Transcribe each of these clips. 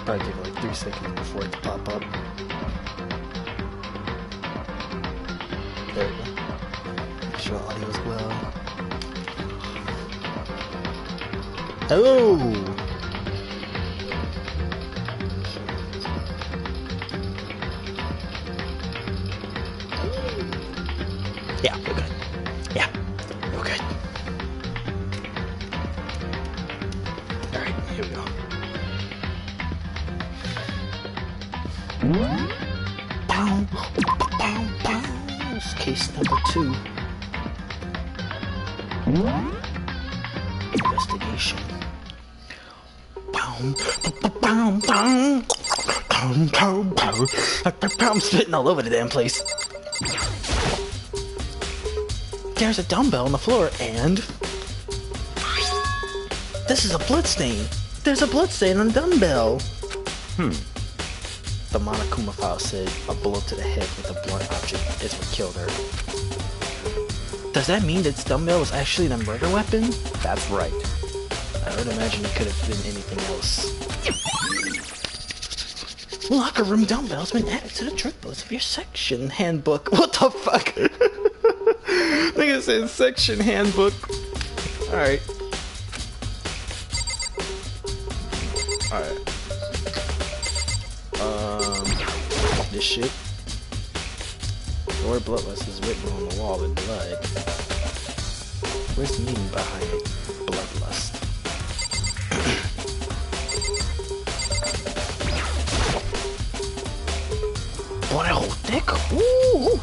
Probably give it like 3 seconds before it to pop up. There we go. Make sure audio is well. Hello! Yeah, we're good. Yeah, we're good. Alright, here we go. Pow, pow, pow. This is case number 2. Investigation. I'm spitting all over the damn place. There's a dumbbell on the floor, and this is a bloodstain. There's a bloodstain on the dumbbell. The Monokuma file said a blow to the head with a blunt object is what killed her. Does that mean that this dumbbell was actually the murder weapon? That's right. I would imagine it could have been anything else. Locker room dumbbell has been added to the trick list of your section handbook. What the fuck? Nigga said section handbook. Alright. Alright. This shit. The word bloodlust is written on the wall in blood. Where's the meaning behind it? Bloodlust. Boy, oh, thick. Ooh.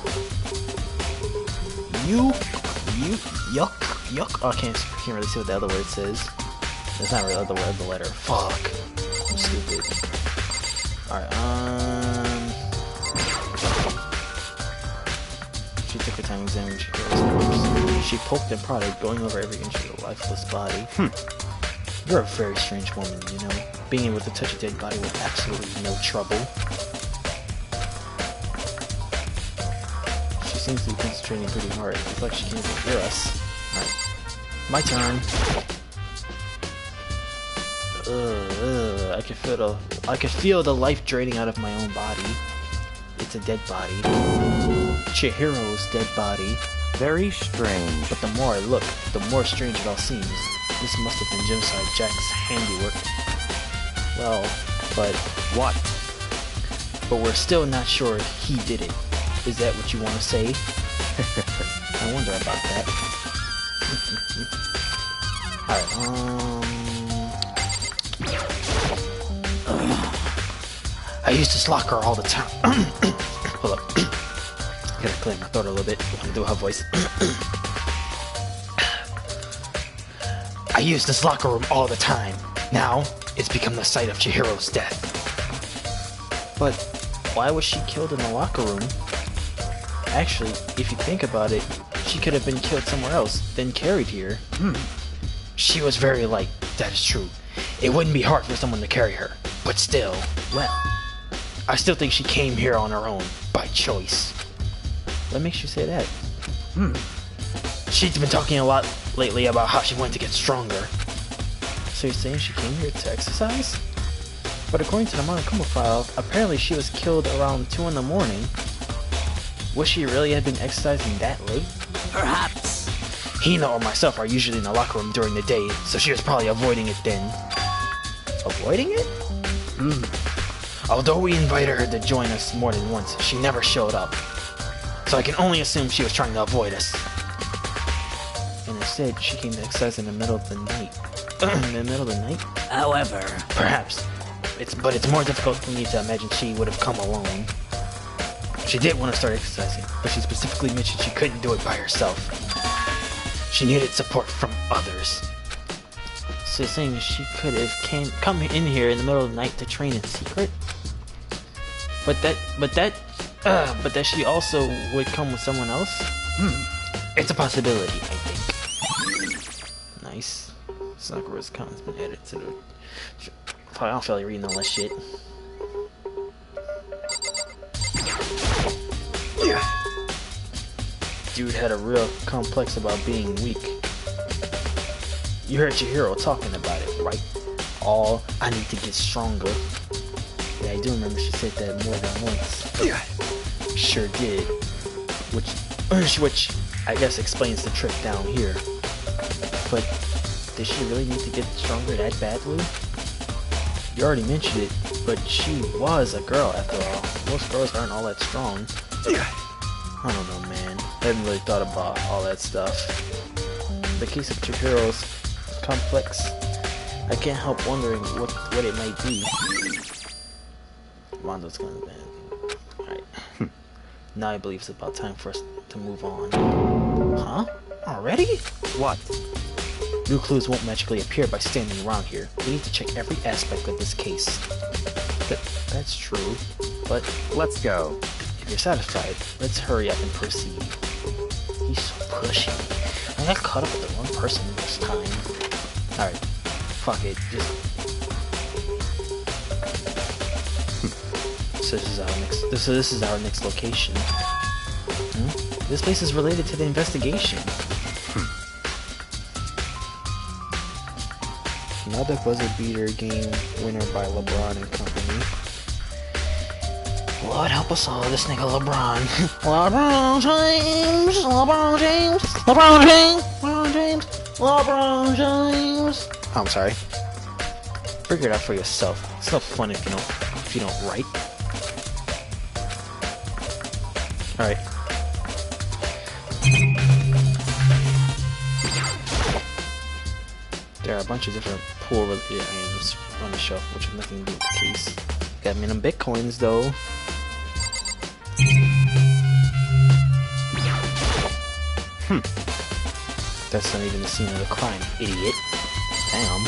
Yuck. Oh, I can't really see what the other word says. That's not really the word, the letter. Fuck. I'm stupid. Alright, she took her time examining Shigeru's corpse. She poked and prodded, going over every inch of the lifeless body. You're a very strange woman, you know. Being able to touch a dead body with absolutely no trouble. She seems to be concentrating pretty hard. It's like she can't hear us. Alright. My turn. I can feel the life draining out of my own body. It's a dead body. Chihiro's dead body. Very strange. But the more I look, the more strange it all seems. This must have been Genocide Jack's handiwork. Well, but what? But we're still not sure he did it. Is that what you want to say? I wonder about that. Alright, I used to lock her all the time. Hold up. Gotta clear my throat a little bit. I'm gonna do her voice. I used this locker room all the time. Now, it's become the site of Chihiro's death. But why was she killed in the locker room? Actually, if you think about it, she could have been killed somewhere else, then carried here. She was very light, that is true. It wouldn't be hard for someone to carry her. But still, well, I still think she came here on her own, by choice. What makes you say that? She's been talking a lot lately about how she wanted to get stronger. So you're saying she came here to exercise? But according to the Monokuma file, apparently she was killed around 2 in the morning. Wish she really had been exercising that late? Perhaps. Hina or myself are usually in the locker room during the day, so she was probably avoiding it then. Avoiding it? Although we invited her to join us more than once, she never showed up. So I can only assume she was trying to avoid us. And instead, she came to exercise in the middle of the night. In the middle of the night? However, Perhaps. But it's more difficult for me to imagine she would have come alone. She did want to start exercising, but she specifically mentioned she couldn't do it by herself. She needed support from others. So you're saying she could have come in here in the middle of the night to train in secret? But that she also would come with someone else? It's a possibility, I think. Nice. Sakura's comments been added to the... I don't feel like reading all that shit. Dude had a real complex about being weak. You heard Chihiro talking about it, right? I need to get stronger. Yeah, I do remember she said that more than once. Sure did. Which I guess explains the trick down here. But did she really need to get stronger that badly? You already mentioned it, but she was a girl after all. Most girls aren't all that strong. I don't know, man. I haven't really thought about all that stuff. The case of Chihiro's complex. I can't help wondering what it might be. Rondo's going to bed. Alright. Now I believe it's about time for us to move on. Huh? Already? What? New clues won't magically appear by standing around here. We need to check every aspect of this case. That's true, but Let's go. if you're satisfied, let's hurry up and proceed. He's so pushy. I got caught up with the wrong person this time. Alright, fuck it, just... So this is our next location. This place is related to the investigation. Another buzzer beater game winner by LeBron and company. Lord help us all, this nigga LeBron. LeBron James, LeBron James, LeBron James, LeBron James, LeBron James. Oh, I'm sorry. Figure it out for yourself. It's no fun if you don't write. Alright. There are a bunch of different pool-related items on the shelf, which have nothing to do with the case. Got me them bitcoins, though. That's not even the scene of the crime, idiot. Damn.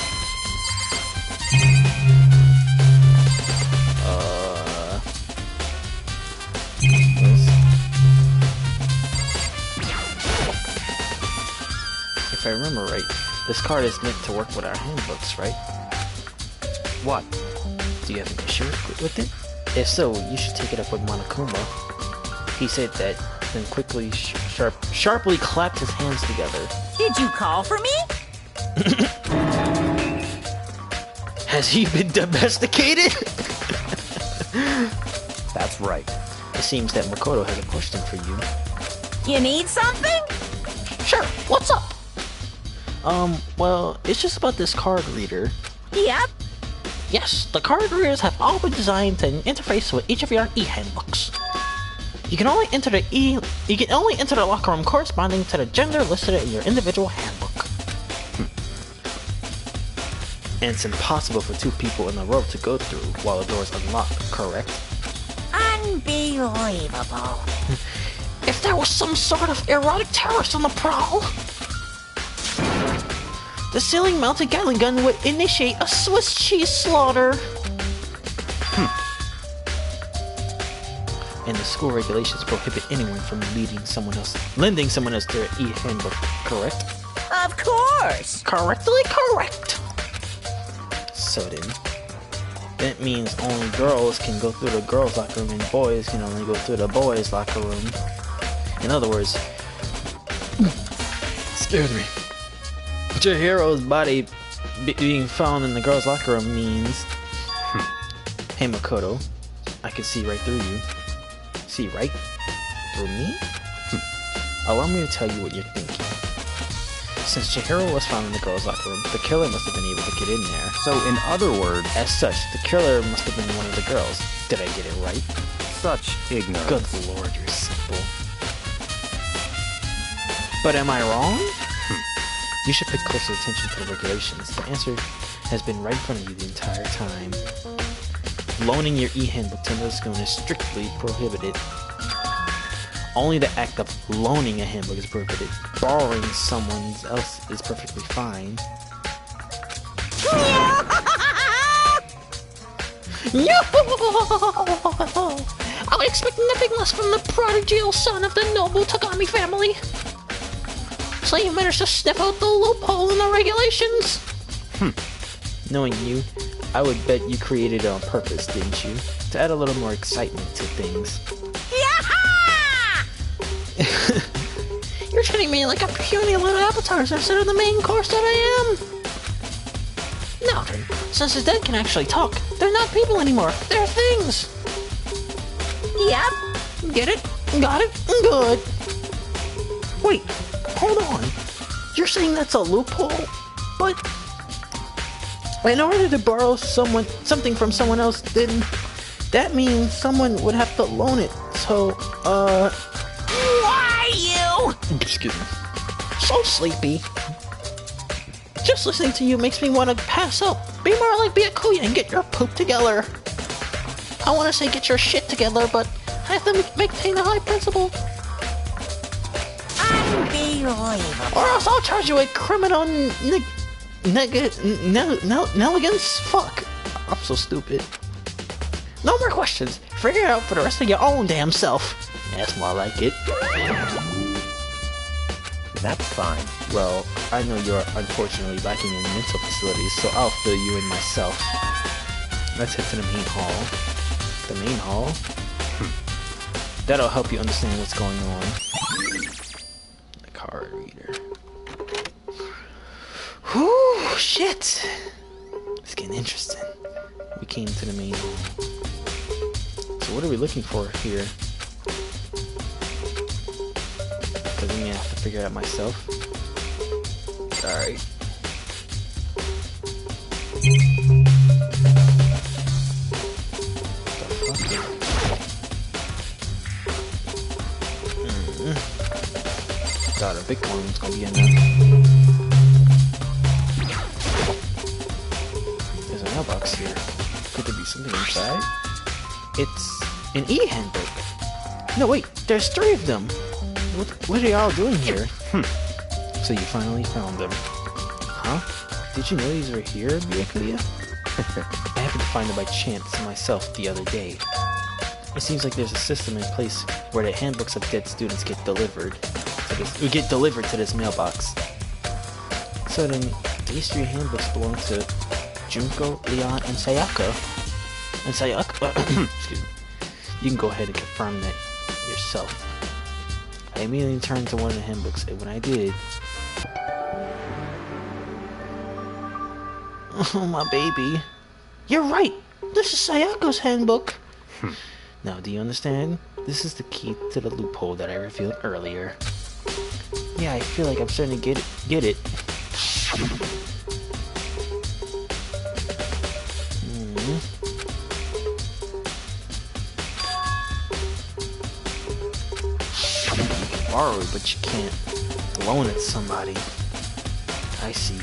If I remember right, this card is meant to work with our handbooks, right? What? Do you have an issue with it? If so, you should take it up with Monokuma. He said that, then quickly sharply clapped his hands together. Did you call for me? Has he been domesticated? That's right. It seems that Makoto has a question for you. You need something? Sure, what's up? Well, it's just about this card reader. Yep. Yes, the card readers have all been designed to interface with each of your e-handbooks. You can only enter the locker room corresponding to the gender listed in your individual handbook. And it's impossible for two people in a row to go through while the door is unlocked, correct? Unbelievable. If there was some sort of erotic terrorist on the prowl, the ceiling-mounted Gatling gun would initiate a Swiss cheese slaughter. And the school regulations prohibit anyone from lending someone else their e-handbook, correct? Of course. Correctly correct. So then, that means only girls can go through the girls' locker room and boys can only go through the boys' locker room. In other words, excuse me, Chihiro's body being found in the girls' locker room means, hey Makoto, I can see right through you. See right through me? Allow me to tell you what you're thinking. Since Chihiro was found in the girls' locker room, the killer must have been able to get in there. So, in other words, As such, the killer must have been one of the girls. Did I get it right? such ignorance. Good lord, you're simple. But am I wrong? You should pay closer attention to the regulations. The answer has been right in front of you the entire time. Loaning your e-handbook to another school is strictly prohibited. Only the act of loaning a handbook is prohibited. Borrowing someone else is perfectly fine. I would expect nothing less from the prodigal son of the noble Tagami family. So you managed to sniff out the loophole in the regulations? Knowing you, I would bet you created it on purpose, didn't you? To add a little more excitement to things. You're treating me like a puny little appetizer instead of the main course that I am. Now then, since the dead can actually talk, they're not people anymore. They're things. Yep. Get it? Got it? Good. Wait, hold on. You're saying that's a loophole? But in order to borrow something from someone else, then that means someone would have to loan it. So, Why you? excuse me. So sleepy. Just listening to you makes me want to pass out. Be more like Byakuya and get your poop together. I want to say get your shit together, but I have to maintain a high principle. Unbelievable. Or else I'll charge you with criminal negligence. Fuck. I'm so stupid. No more questions. Figure it out for the rest of your own damn self. That's more like it. That's fine. Well, I know you're unfortunately lacking in mental facilities, so I'll fill you in myself. Let's head to the main hall. The main hall? That'll help you understand what's going on. The card reader. Whew, shit! It's getting interesting. We came to the main hall. So what are we looking for here? Because I mean, I have to figure it out myself. Alright. Thought a Bitcoin was gonna be in there. There's a mailbox here. Could there be something inside? It's an e-handbook. No, wait, there's 3 of them. What are y'all doing here? So you finally found them. Huh? Did you know these were here, Byakuya? I happened to find them by chance myself the other day. It seems like there's a system in place where the handbooks of dead students get delivered to this mailbox. So then, these 3 handbooks belong to Junko, Leon, and Sayaka. And Sayaka, excuse me. You can go ahead and confirm that yourself. I immediately turned to one of the handbooks, and when I did... Oh, my baby. You're right! This is Sayako's handbook! Now, do you understand? This is the key to the loophole that I revealed earlier. Yeah, I feel like I'm starting to get it. Borrow it, but you can't loan it to somebody. I see.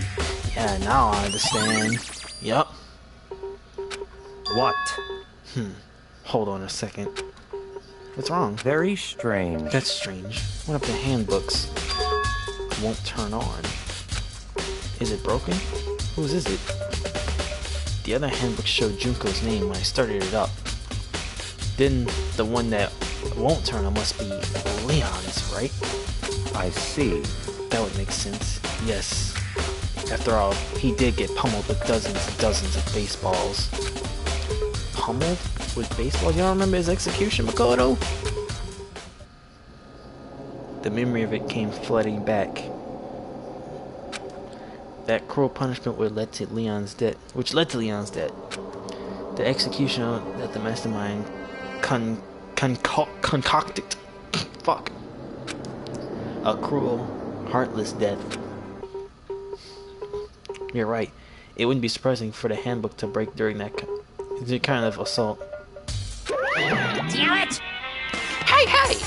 Yeah, now I understand. Yup. What? Hold on a second. What's wrong? Very strange. That's strange. One of the handbooks won't turn on. Is it broken? Whose is it? The other handbook showed Junko's name when I started it up. Then the one that won't turn on must be Leon's, right? I see. That would make sense. Yes. After all, he did get pummeled with dozens and dozens of baseballs. Pummeled with baseballs? You don't remember his execution, Makoto? The memory of it came flooding back. That cruel punishment which led to Leon's death. The execution that the mastermind concocted. Fuck. A cruel, heartless death. You're right. It wouldn't be surprising for the handbook to break during that kind of assault. Damn it! Hey, hey!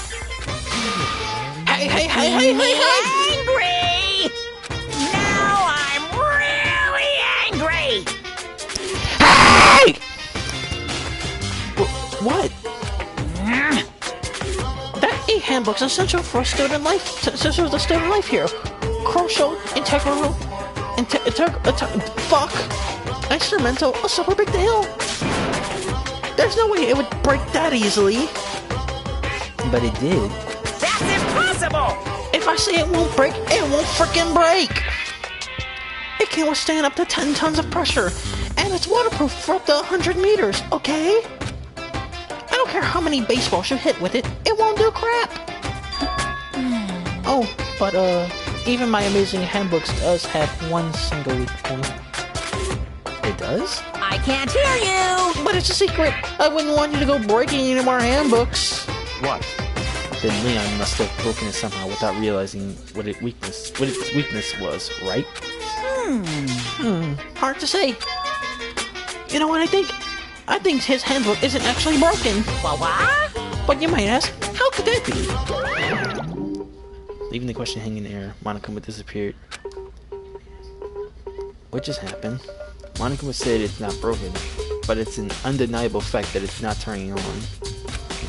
Hey! Angry! Now I'm really angry! Hey! What? That e-handbook's essential for student life. Essential to student life here. Crucial, integral, instrumental, a super big deal. There's no way it would break that easily. But it did. That's impossible! If I say it won't break, it won't frickin' break! It can withstand up to 10 tons of pressure, and it's waterproof for up to 100 meters, okay? I don't care how many baseballs you hit with it, it won't do crap! Oh, but even my amazing handbooks does have one single weak point. does? I can't hear you! But it's a secret. I wouldn't want you to go breaking any more handbooks. What? Then Leon must have broken it somehow without realizing what its weakness was, right? Hard to say. You know what I think? I think his handbook isn't actually broken. What? But you might ask, how could that be? Leaving the question hanging in the air, Monokuma disappeared. What just happened? Monokuma said it's not broken, but it's an undeniable fact that it's not turning on.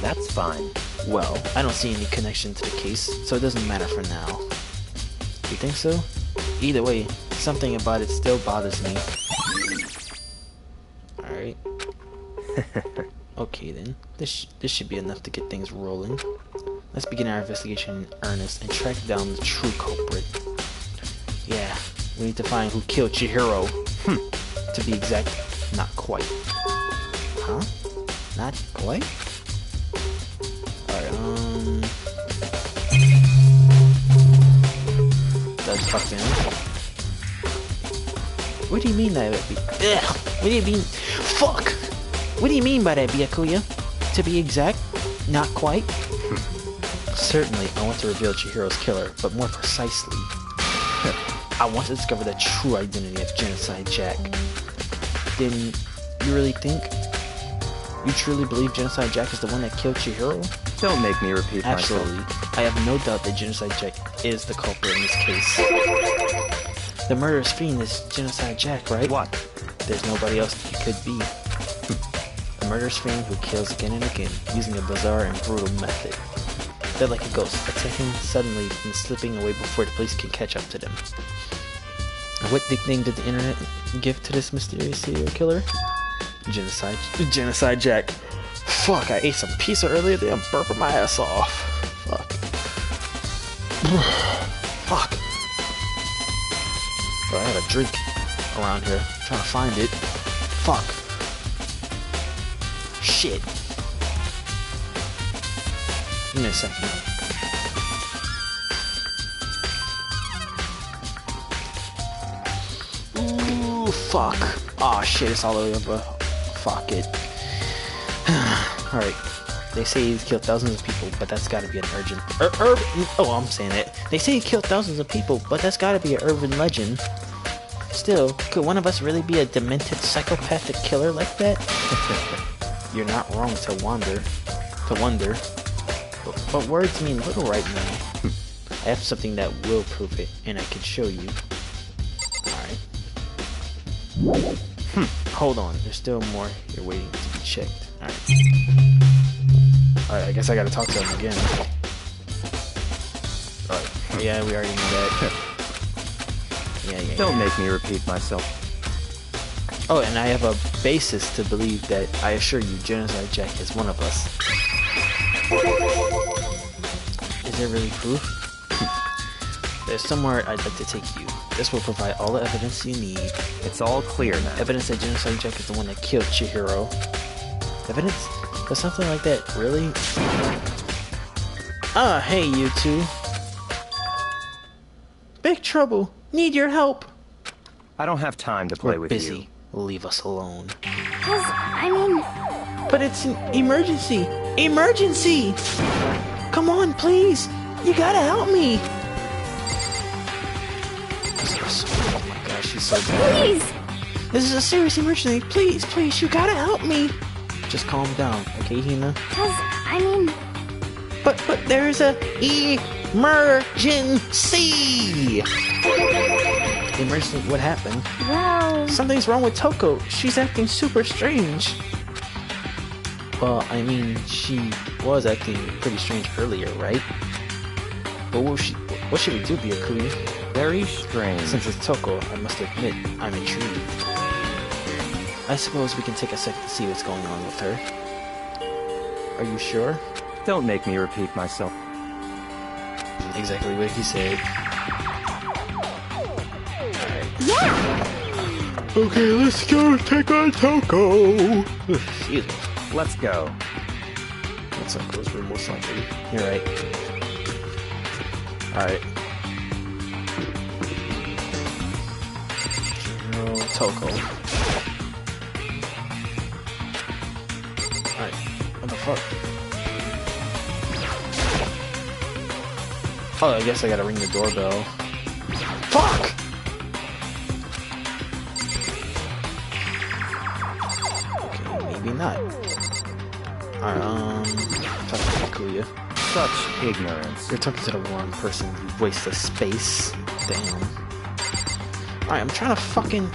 That's fine. Well, I don't see any connection to the case, so it doesn't matter for now. You think so? Either way, something about it still bothers me. Alright. Okay then, this should be enough to get things rolling. Let's begin our investigation in earnest and track down the true culprit. Yeah, we need to find who killed Chihiro. To be exact, not quite. Huh? Not quite? Alright, Does fuck them. What do you mean that would be? Ugh! What do you mean? Fuck! What do you mean by that, Byakuya? To be exact, not quite? Certainly, I want to reveal Chihiro's killer, but more precisely, I want to discover the true identity of Genocide Jack. Then, you really think? You truly believe Genocide Jack is the one that killed Chihiro? Don't make me repeat myself. Absolutely. I have no doubt that Genocide Jack is the culprit in this case. The murderous fiend is Genocide Jack, right? What? There's nobody else he could be. A murderous fiend who kills again and again, using a bizarre and brutal method. They're like a ghost, attacking suddenly and slipping away before the police can catch up to them. What nickname did the internet give to this mysterious serial killer? Genocide Jack. Fuck, I ate some pizza earlier today. I'm burping my ass off. Fuck. Fuck. Bro, I have a drink around here. I'm trying to find it. Fuck. Shit. Give me a second. Ooh, fuck. Aw, shit, it's all over. Fuck it. Alright. They say he's killed thousands of people, but that's gotta be an urgent... Oh, I'm saying it. They say he killed thousands of people, but that's gotta be an urban legend. Still, could one of us really be a demented psychopathic killer like that? You're not wrong to wonder. But words mean little right now. I have something that will prove it, and I can show you. Alright. Hold on, there's still more here waiting to be checked. Alright. Alright, I guess I gotta talk to him again. Alright. Yeah, we already knew that. Yeah. Don't make me repeat myself. Oh, and I have a basis to believe that I assure you Genocide Jack is one of us. Is there really proof? There's somewhere I'd like to take you. This will provide all the evidence you need. It's all clear now. Evidence that Genocide Jack is the one that killed Chihiro. Evidence? Does something like that really? Ah, hey you two. Big trouble. Need your help. I don't have time to play We're with busy. you. Leave us alone. But it's an emergency. Emergency! Come on, please. You gotta help me. Oh my gosh, she's so bad. Please. This is a serious emergency. Please, you gotta help me. Just calm down, okay, Hina? But there's a emergency. Emergency? What happened? Well, something's wrong with Toko. She's acting super strange. Well, I mean, she was acting pretty strange earlier, right? But what should we do, Byakuya? Very strange. Since it's Toko, I must admit, I'm intrigued. I suppose we can take a second to see what's going on with her. Are you sure? Don't make me repeat myself. Exactly what he said. yeah. Okay, let's go take on Toko. Excuse me. Let's go. That's Toko's room, most likely. You're right. Alright. Toko. fuck? Oh, I guess I gotta ring the doorbell. Fuck! Okay, maybe not. Alright, talk to Akuya. Such ignorance. You're talking to the wrong person, you waste of space. Damn. Alright, I'm trying to fucking...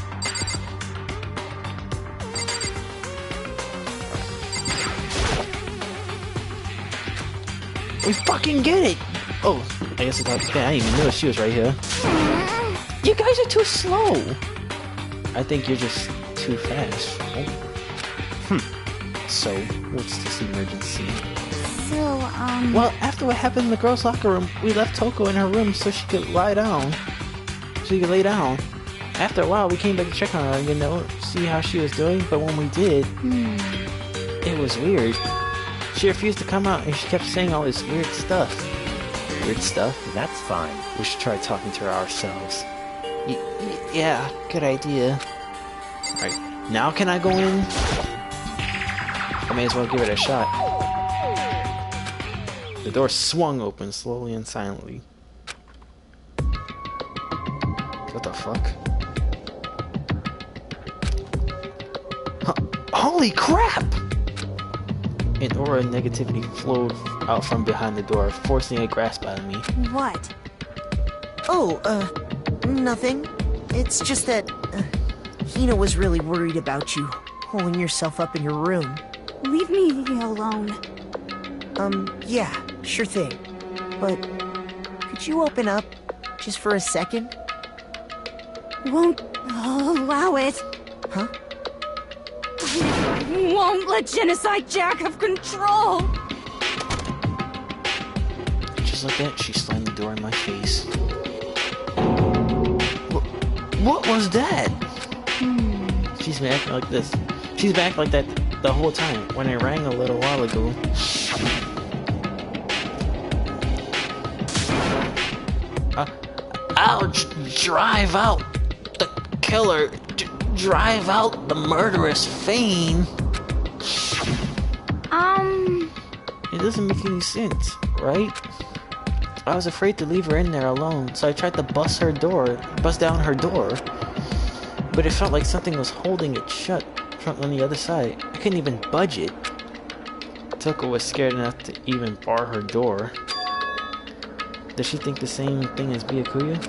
We fucking get it! Oh, I guess I thought... Yeah, I didn't even notice she was right here. You guys are too slow! I think you're just too fast. Oh. So, what's this emergency? So, Well, after what happened in the girls' locker room, we left Toko in her room so she could lie down. So she could lay down. After a while, we came back to check on her, you know, see how she was doing. But when we did, it was weird. She refused to come out, and she kept saying all this weird stuff. Weird stuff? That's fine. We should try talking to her ourselves. Yeah, good idea. Alright, now can I go in? I may as well give it a shot. The door swung open slowly and silently. What the fuck? Holy crap! An aura of negativity flowed out from behind the door, forcing a grasp out of me. what? Oh, nothing. It's just that, Hina was really worried about you, holding yourself up in your room. Leave me alone. Yeah, sure thing. But, could you open up, just for a second? Won't allow it. Huh? Won't let Genocide Jack have control. Just like that, she slammed the door in my face. What was that? She's been acting like this. She's been acting like that the whole time. When I rang a little while ago. I'll drive out the killer. Drive out the murderous fiend. It doesn't make any sense, right? I was afraid to leave her in there alone, so I tried to bust down her door. But it felt like something was holding it shut from on the other side. I couldn't even budge it. Toko was scared enough to even bar her door. Does she think the same thing as Byakuya?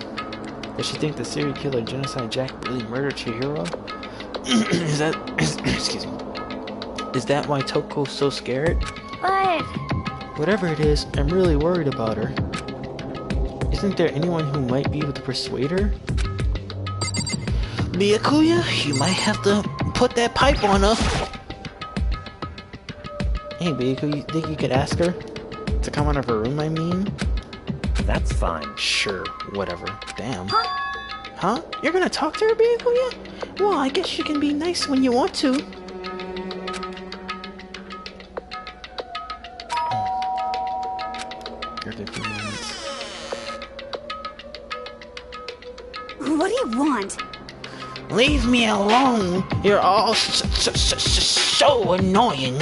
Does she think the serial killer Genocide Jack really murdered Chihiro? Excuse me. Is that why Toko's so scared? But Whatever it is, I'm really worried about her. Isn't there anyone who might be able to persuade her? Byakuya, you might have to put that pipe on her. Hey, Byakuya, you think you could ask her to come out of her room, I mean? That's fine. Sure, whatever. Damn. Huh? You're gonna talk to her, Byakuya? Well, I guess you can be nice when you want to. You're 15 minutes. what do you want? Leave me alone. You're all so annoying.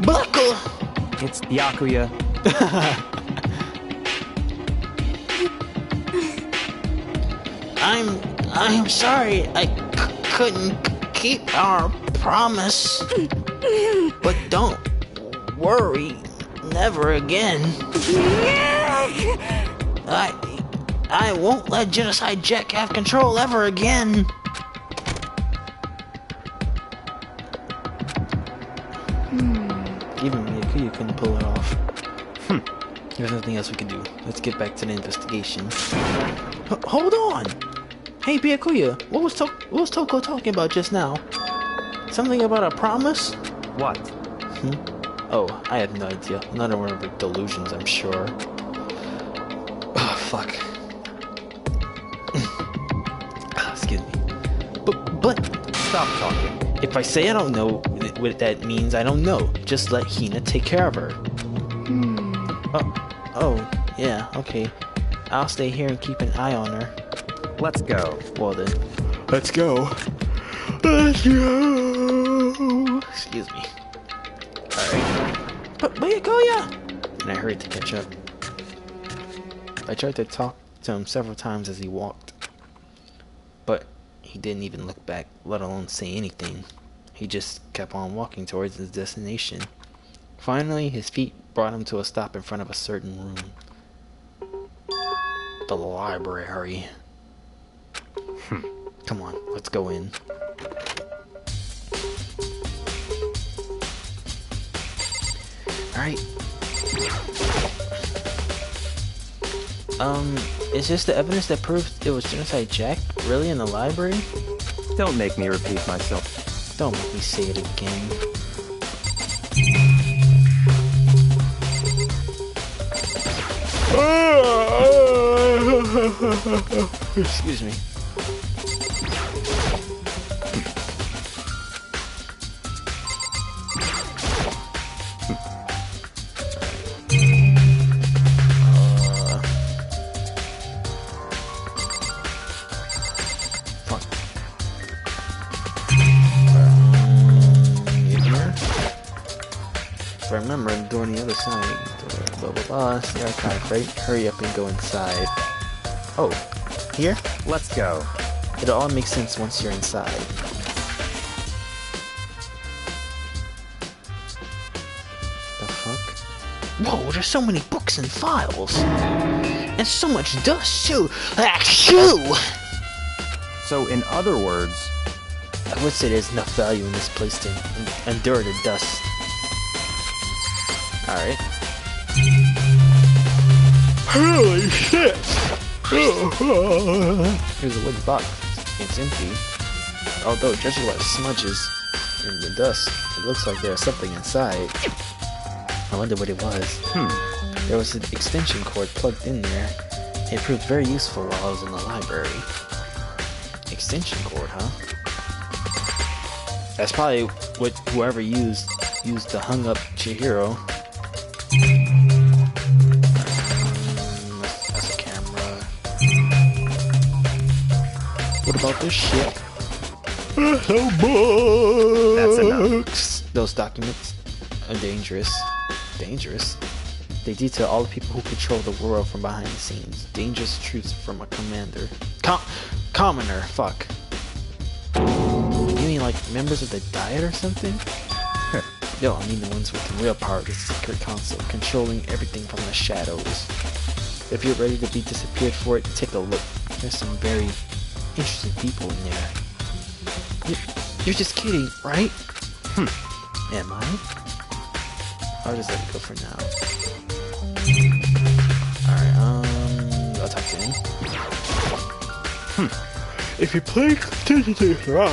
Buckle. It's Byakuya. I'm sorry. I couldn't keep our promise. But don't worry. Never again. I won't let Genocide Jack have control ever again. Even Byakuya couldn't pull it off. There's nothing else we can do. Let's get back to the investigation. Hold on! Hey Byakuya, what was Toko talking about just now? Something about a promise? What? Oh, I have no idea. None of them are delusions, I'm sure. Oh, fuck. Excuse me. But Stop talking. if I say I don't know what that means, I don't know. Just let Hina take care of her. Oh, yeah, okay. I'll stay here and keep an eye on her. Let's go. Well then, let's go. Let's go. Excuse me. Alright. But where you go, yeah? And I hurried to catch up. I tried to talk to him several times as he walked. But he didn't even look back, let alone say anything. He just kept on walking towards his destination. Finally, his feet brought him to a stop in front of a certain room. The library. Come on, let's go in. Alright. Is this the evidence that proves it was Genocide Jack really in the library? Don't make me repeat myself. Don't make me say it again. Excuse me. Fuck. In here? If I remember, the door on the other side. Blah blah blah. It's the archive, right? Hurry up and go inside. Oh, here? Let's go. It all makes sense once you're inside. The fuck? Whoa, there's so many books and files! And so much dust too! Achoo! So, in other words, I would say there's enough value in this place to endure the dust. Alright. Holy shit! Here's a wooden box. It's empty. Although judging by the smudges in the dust, it looks like there's something inside. I wonder what it was. There was an extension cord plugged in there. It proved very useful while I was in the library. Extension cord, huh? That's probably what whoever used to hung up Chihiro. That's a camera. What about this shit? That's enough. Those documents are dangerous. Dangerous? They detail all the people who control the world from behind the scenes. Dangerous truths from a commander. Commoner, fuck. You mean like members of the Diet or something? No, I mean the ones with the real power of the secret council, controlling everything from the shadows. If you're ready to be disappeared for it, take a look. There's some very interesting people in there. You're just kidding, right? Am I? I'll just let it go for now. Alright, I'll talk to him. If you play contingency right,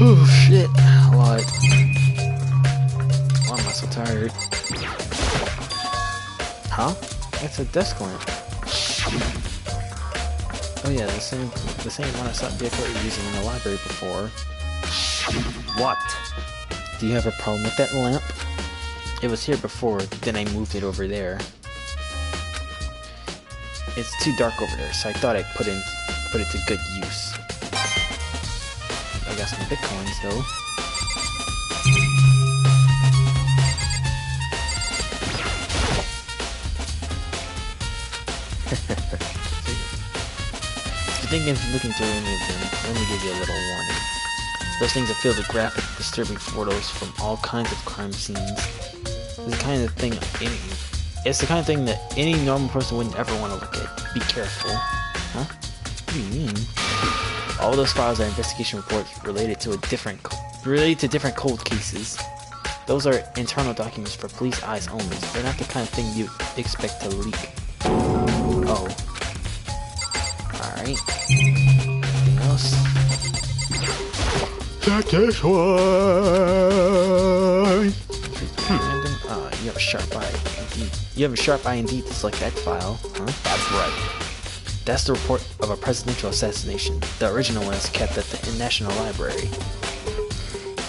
oh shit, what? Why am I so tired? Huh? It's a desk lamp. Oh yeah, the same one I saw Deco using in the library before. What? Do you have a problem with that lamp? It was here before, then I moved it over there. It's too dark over there, so I thought I'd put it to good use. I got some bitcoins though. If you think of looking through any of them, let me give you a little warning. Those things are filled with graphic, disturbing photos from all kinds of crime scenes. It's the kind of thing that any normal person wouldn't ever want to look at. Be careful. Huh? What do you mean? All those files are investigation reports related to different cold cases. Those are internal documents for police eyes only. They're not the kind of thing you'd expect to leak. Oh. Alright. Anything else? Not this one! You have a sharp eye. Indeed. You have a sharp eye indeed to select that file, huh? That's right. That's the report of a presidential assassination. The original one is kept at the National Library.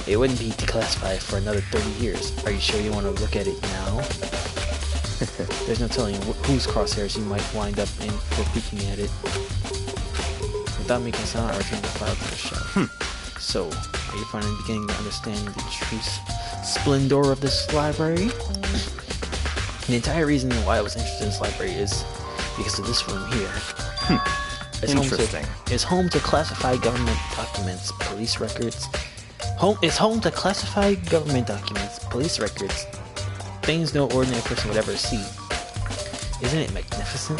It wouldn't be declassified for another 30 years. Are you sure you want to look at it now? There's no telling whose crosshairs you might wind up in for peeking at it. Without making a sound, I return the file to the shelf. So, are you finally beginning to understand the true splendor of this library? The entire reason why I was interested in this library is because of this room here. Interesting. It's home to classified government documents, police records. It's home to classified government documents, police records, things no ordinary person would ever see. Isn't it magnificent?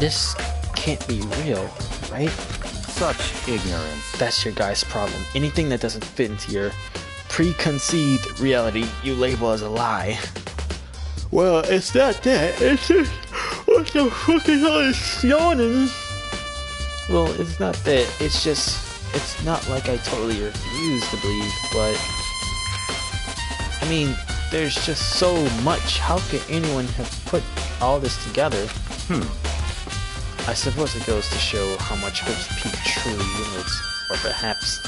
This can't be real, right? Such ignorance. That's your guy's problem. Anything that doesn't fit into your preconceived reality, you label as a lie. Well, it's not that. It's just, what the fuck is all this yawning? Well, it's not that. It's just, it's not like I totally refuse to believe, but I mean, there's just so much. How could anyone have put all this together? I suppose it goes to show how much hopes Pete truly yields, or perhaps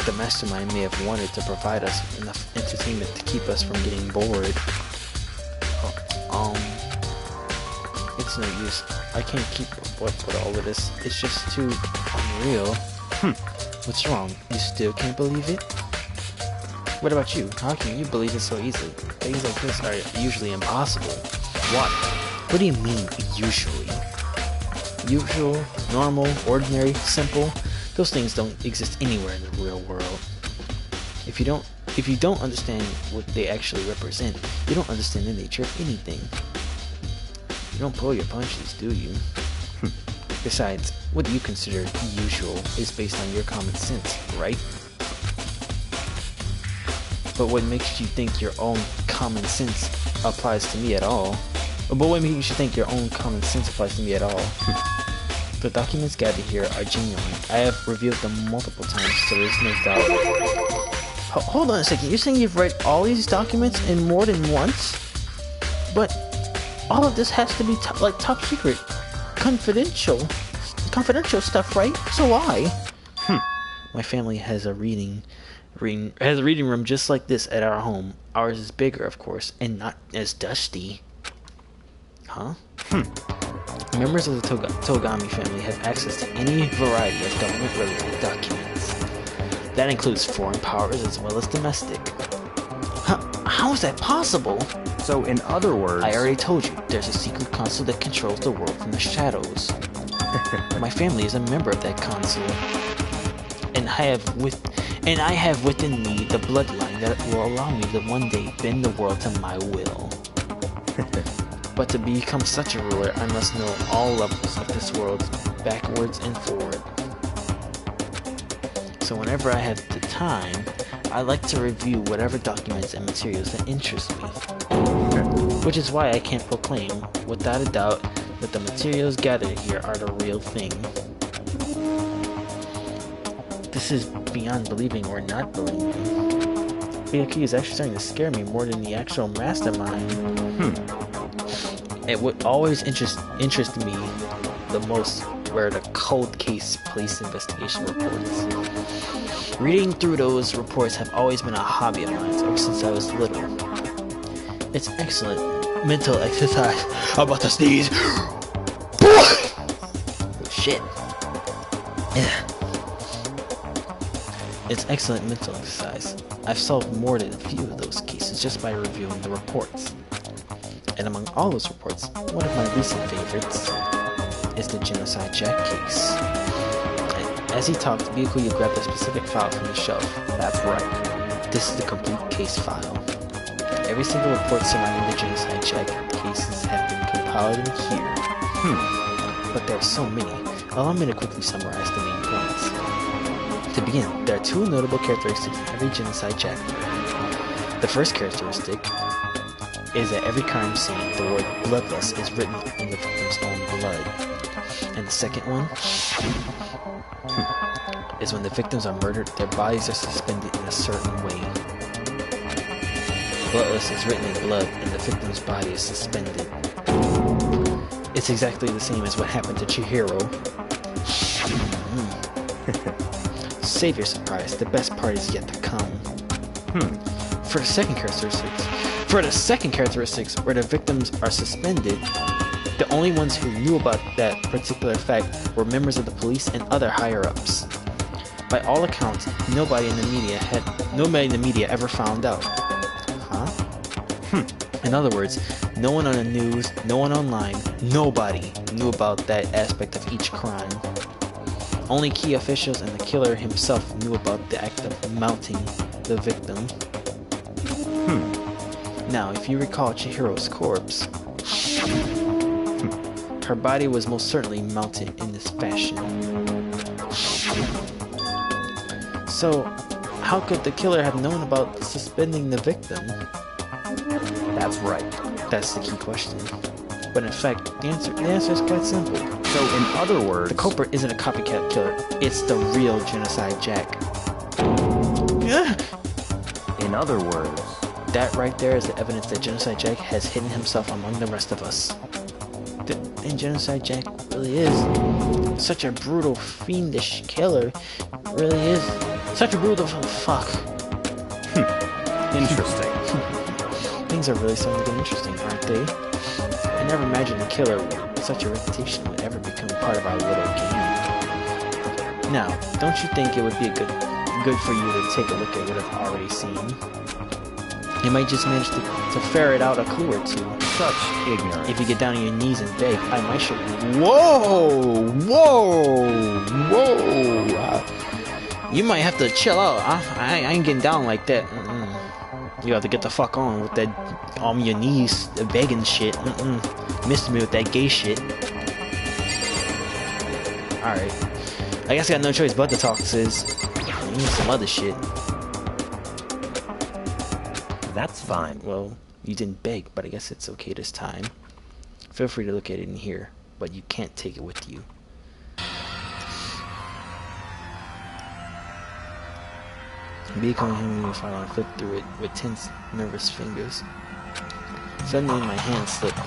the mastermind may have wanted to provide us enough entertainment to keep us from getting bored. It's no use. I can't keep up with all of this. It's just too unreal. What's wrong? You still can't believe it? What about you? How can you believe it so easily? Things like this are usually impossible. What? What do you mean, usually? Usual, normal, ordinary, simple. Those things don't exist anywhere in the real world. If you don't understand what they actually represent, you don't understand the nature of anything. You don't pull your punches, do you? Besides, what you consider usual is based on your common sense, right? But what makes you think your own common sense applies to me at all? But what makes you think your own common sense applies to me at all? The documents gathered here are genuine. I have reviewed them multiple times, so there's no doubt. Hold on a second. You're saying you've read all these documents in more than once? But all of this has to be top secret, confidential stuff, right? So why? My family has a reading room just like this at our home. Ours is bigger, of course, and not as dusty. Huh? Members of the Togami family have access to any variety of government-related documents. That includes foreign powers as well as domestic. How is that possible? So, in other words... I already told you, there's a secret council that controls the world from the shadows. My family is a member of that council. And I have within me the bloodline that will allow me to one day bend the world to my will. But to become such a ruler, I must know all levels of this world, backwards and forward. So whenever I have the time, I like to review whatever documents and materials that interest me. Which is why I can't proclaim, without a doubt, that the materials gathered here are the real thing. This is beyond believing or not believing. Miyaki is actually starting to scare me more than the actual mastermind. It would always interest me the most were the cold case police investigation reports. Reading through those reports have always been a hobby of mine ever since I was little. It's excellent mental exercise. I'm about to sneeze. Oh, shit. Yeah. It's excellent mental exercise. I've solved more than a few of those cases just by reviewing the reports. And among all those reports, one of my recent favorites is the Genocide Jack case. And as he talked, Byakuya grabbed a specific file from the shelf. That's right. This is the complete case file. Every single report surrounding the Genocide Jack cases have been compiled in here. But there are so many. Allow me to quickly summarize the main points. To begin, there are two notable characteristics in every Genocide Jack murder. The first characteristic is that every crime scene, the word bloodless is written in the victim's own blood. And the second one is when the victims are murdered, their bodies are suspended in a certain way. Bloodless is written in blood, and the victim's body is suspended. It's exactly the same as what happened to Chihiro. Save your surprise, the best part is yet to come. For the second characteristics, where the victims are suspended, the only ones who knew about that particular fact were members of the police and other higher-ups. By all accounts, nobody in the media ever found out. Huh? In other words, no one on the news, no one online, nobody knew about that aspect of each crime. Only key officials and the killer himself knew about the act of mounting the victim. Now, if you recall Chihiro's corpse, her body was most certainly mounted in this fashion. So, how could the killer have known about suspending the victim? That's right. That's the key question. But in fact, the answer is quite simple. So in other words... The culprit isn't a copycat killer. It's the real Genocide Jack. In other words... That right there is the evidence that Genocide Jack has hidden himself among the rest of us. And Genocide Jack really is such a brutal, fiendish killer. Really is such a brutal fuck. Interesting. Things are really starting to get interesting, aren't they? I never imagined a killer with such a reputation would ever become part of our little game. Now, don't you think it would be good for you to take a look at what I've already seen? You might just manage to ferret out a clue or two. Such ignorance. If you get down on your knees and beg, I might show you. Whoa! Whoa! Whoa! You might have to chill out. I ain't getting down like that. You have to get the fuck on with that on your knees, the begging shit. Missed me with that gay shit. Alright. I guess I got no choice but to talk, sis. I need some other shit. That's fine. Well, you didn't beg, but I guess it's okay this time. Feel free to look at it in here, but you can't take it with you. Becoming him, you file and flip through it with tense, nervous fingers. Suddenly, my hand slipped.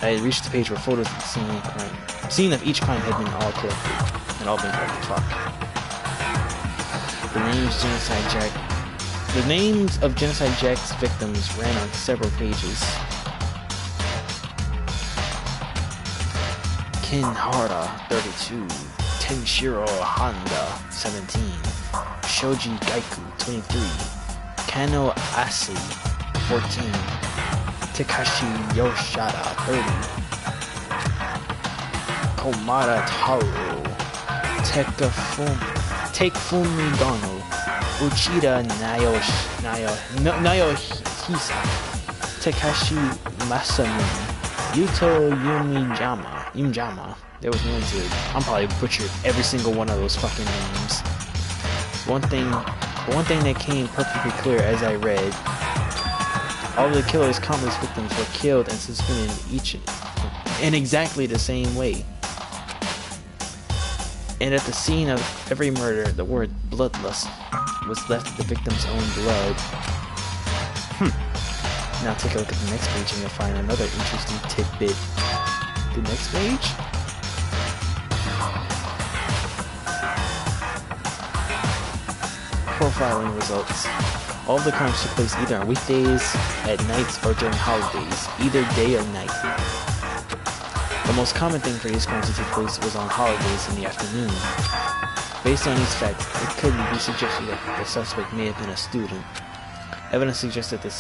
I had reached the page where photos of the scene of each crime had been all collected, and all been collected. Fuck. The names of Genocide Jack's victims ran on several pages. Kinhara, 32. Tenshiro Honda, 17. Shoji Gaiku, 23. Kano Asi, 14. Takashi Yoshida, 30. Komada Taro. Takefumi Dono. Uchida Naohisa. Takashi Masamune. Yuto Yumjama. There was no one to it. I'm probably butchered every single one of those fucking names. One thing that came perfectly clear as I read, all of the killer's countless victims were killed and suspended each in exactly the same way. And at the scene of every murder, the word bloodlust was left with the victim's own blood. Now take a look at the next page and you'll find another interesting tidbit. The next page? Profiling results. All of the crimes took place either on weekdays, at nights, or during holidays, either day or night. The most common thing for these crimes to take place was on holidays in the afternoon. Based on these facts, it could be suggested that the suspect may have been a student. Evidence suggests that the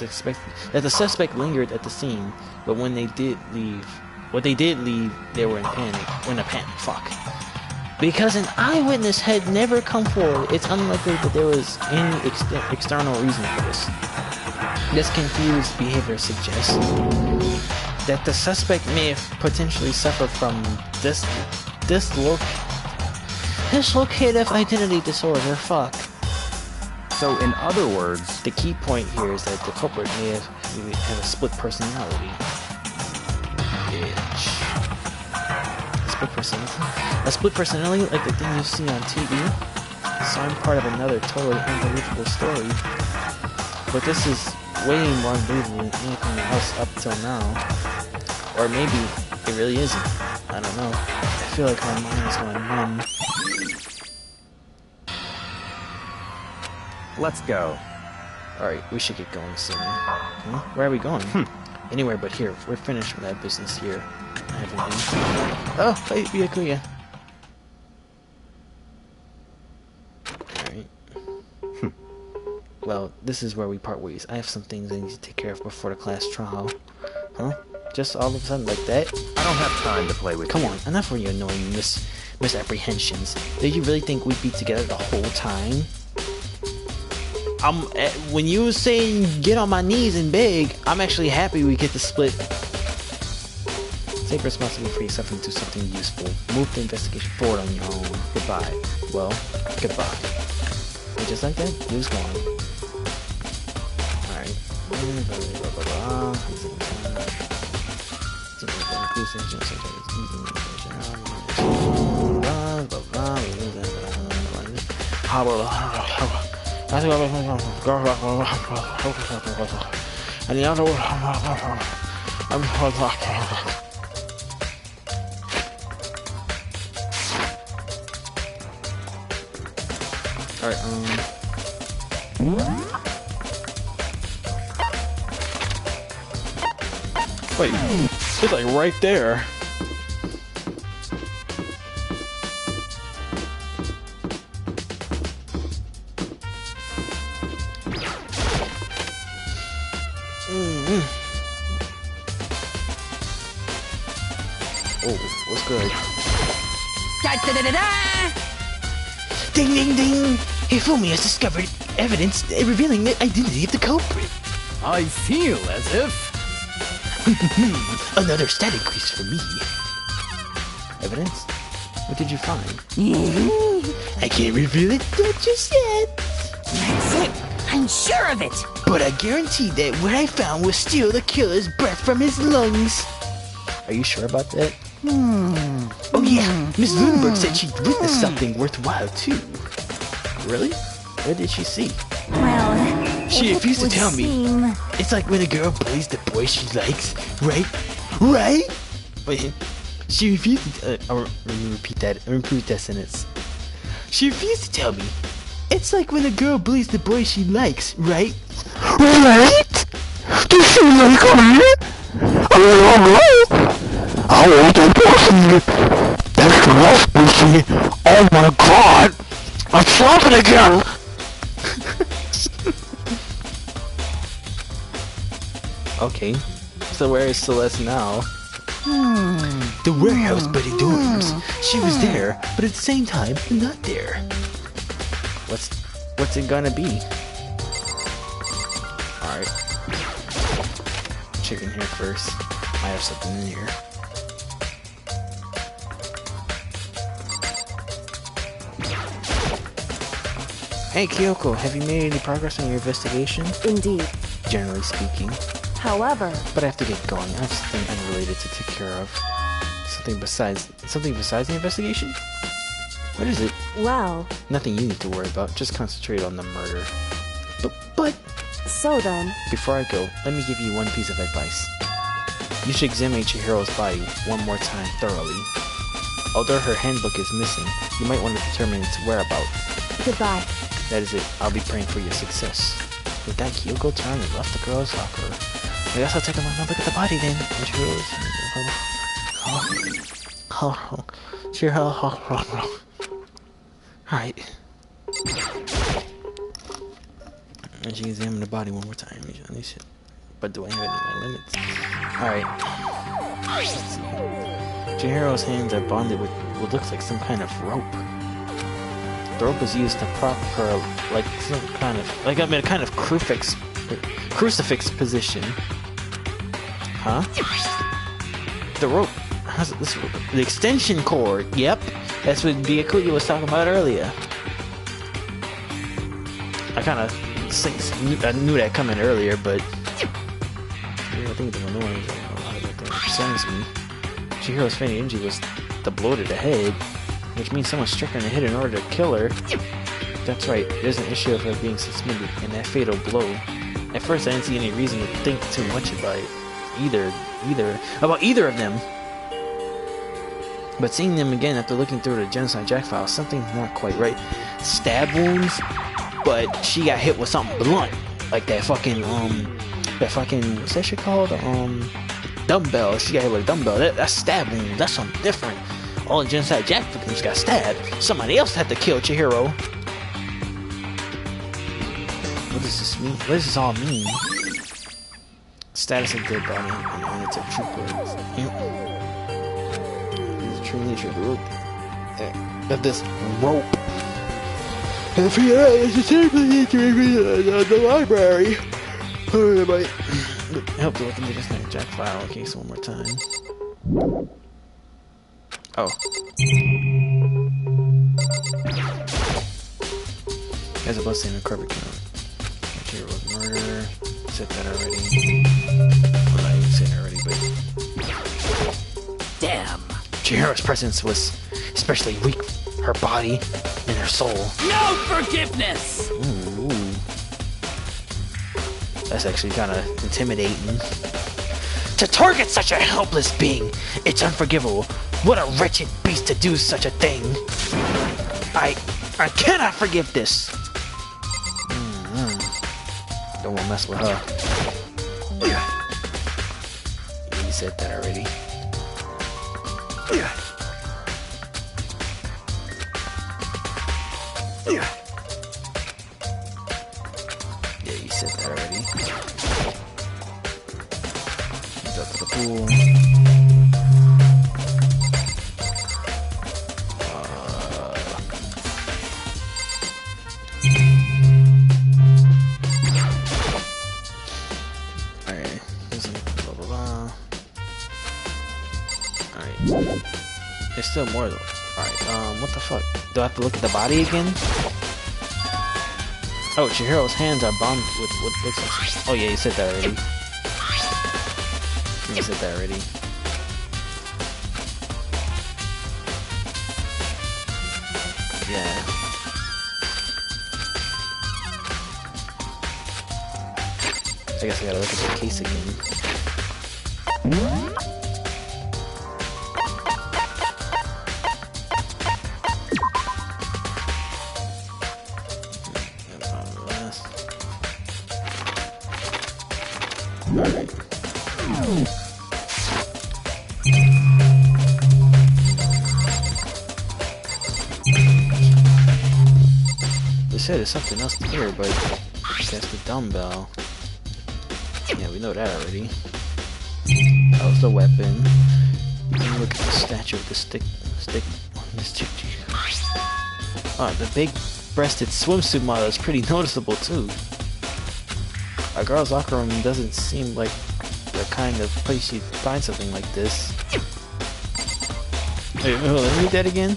suspect lingered at the scene, but when they did leave, they were in a panic. Fuck. Because an eyewitness had never come forward, it's unlikely that there was any external reason for this. This confused behavior suggests that the suspect may have potentially suffered from dislocative identity disorder. Fuck. So, in other words, the key point here is that the culprit may have a split personality. Bitch. A split personality like the thing you see on TV? So I'm part of another totally unbelievable story. But this is way more unbelievable than anything else up till now. Or maybe it really isn't. I don't know. I feel like my mind is going numb. let's go. Alright, we should get going soon. Huh? Where are we going? Anywhere but here. We're finished with that business here. I haven't been. Oh, hey, Byakuya. well, this is where we part ways. I have some things I need to take care of before the class trial. Huh? Just all of a sudden like that? I don't have time to play with Come you. on, enough of your annoying misapprehensions. Did you really think we'd be together the whole time? When you were saying get on my knees and beg, I'm actually happy we get to split. Take responsibility for yourself and do something useful. Move the investigation forward on your own. Goodbye. Well, goodbye. And just like that, he was gone. Alright. And the other Alright, wait, it's like right there. Oh, what's good? Ding ding ding! Hey, Fumi has discovered evidence revealing the identity of the culprit. I feel as if... Another stat increase for me. Evidence? What did you find? I can't reveal it just yet. That's it. I'm sure of it. But I guarantee that what I found will steal the killer's breath from his lungs. Are you sure about that? Oh yeah, Miss Lundberg said she'd witnessed something worthwhile too. Really? What did she see? Well, She it refused to would tell me. seem- It's like when a girl bullies the boy she likes, right? Right? Wait, she refused to, let me repeat that sentence. She refused to tell me. It's like when a girl bullies the boy she likes, right? Right? Does she like me? Alright. I want to pussy. That's rough pussy. Oh my god. I'm slapping again. Okay. So where is Celeste now? The warehouse by the dorms. She was there, but at the same time, not there. What's it gonna be? Alright. Check in here first. I have something in here. Hey Kyoko, have you made any progress on your investigation? Indeed. Generally speaking. However, But I have to get going. I have something unrelated to take care of. Something besides the investigation? What is it? well, Nothing you need to worry about. Just concentrate on the murder. But so then, before I go, let me give you one piece of advice. You should examine Chihiro's body one more time thoroughly. Although her handbook is missing, you might want to determine its whereabouts. goodbye. That is it. I'll be praying for your success. With that, Kyoko turned and left the girl's locker. I guess I'll take a look at the body then. Alright. I should examine the body one more time. But do I have any of my limits? Alright. Let's see. Chihiro's hands are bonded with what looks like some kind of rope. The rope is used to prop her like some kind of a kind of crucifix position. Huh? The rope. How's it, this rope? The extension cord. Yep. That's what Byakuya was talking about earlier. I knew that coming earlier, but I think the annoying that concerns me. Chihiro's fainting injury was the blow to the head, which means someone struck her in the head in order to kill her. That's right, there's an issue of her being suspended and that fatal blow. At first I didn't see any reason to think too much about it. Either of them. But seeing them again after looking through the Genocide Jack files, something's not quite right. Stab wounds, but she got hit with something blunt. Like that fucking, what's that shit called? Dumbbell. She got hit with a dumbbell. That's stab wounds. That's something different. All the Genocide Jack victims got stabbed. Somebody else had to kill Chihiro. What does this mean? What does this all mean? Status of dead body and it's a trooper. He's a truly trooper. Of this rope. If he is, it's the library. Help to look into this jack file case one more time. Oh. There's a busting in a carpet count. Here was murder. Said that already. Well, I didn't say it already, but. Damn. Chihiro's presence was especially weak. Her body and her soul. No forgiveness! Ooh. That's actually kind of intimidating. To target such a helpless being, it's unforgivable. What a wretched beast to do such a thing. I cannot forgive this. Don't want to mess with her. You said that already. Yeah, you said that already. He's up to the pool. Alright. Blah, blah, blah. Alright. There's still more though. Alright, what the fuck? Do I have to look at the body again? Oh, Chihiro's hands are bound with what looks like... Oh yeah, you said that already. You said that already. Yeah. I guess I gotta look at the case again. Alright. They said there's something else here, but that's the dumbbell. Yeah, we know that already. That was the weapon. Look at the statue of the stick. Oh, the big-breasted swimsuit model is pretty noticeable too. A girl's locker room doesn't seem like the kind of place you'd find something like this. Wait, hold on, let me read that again.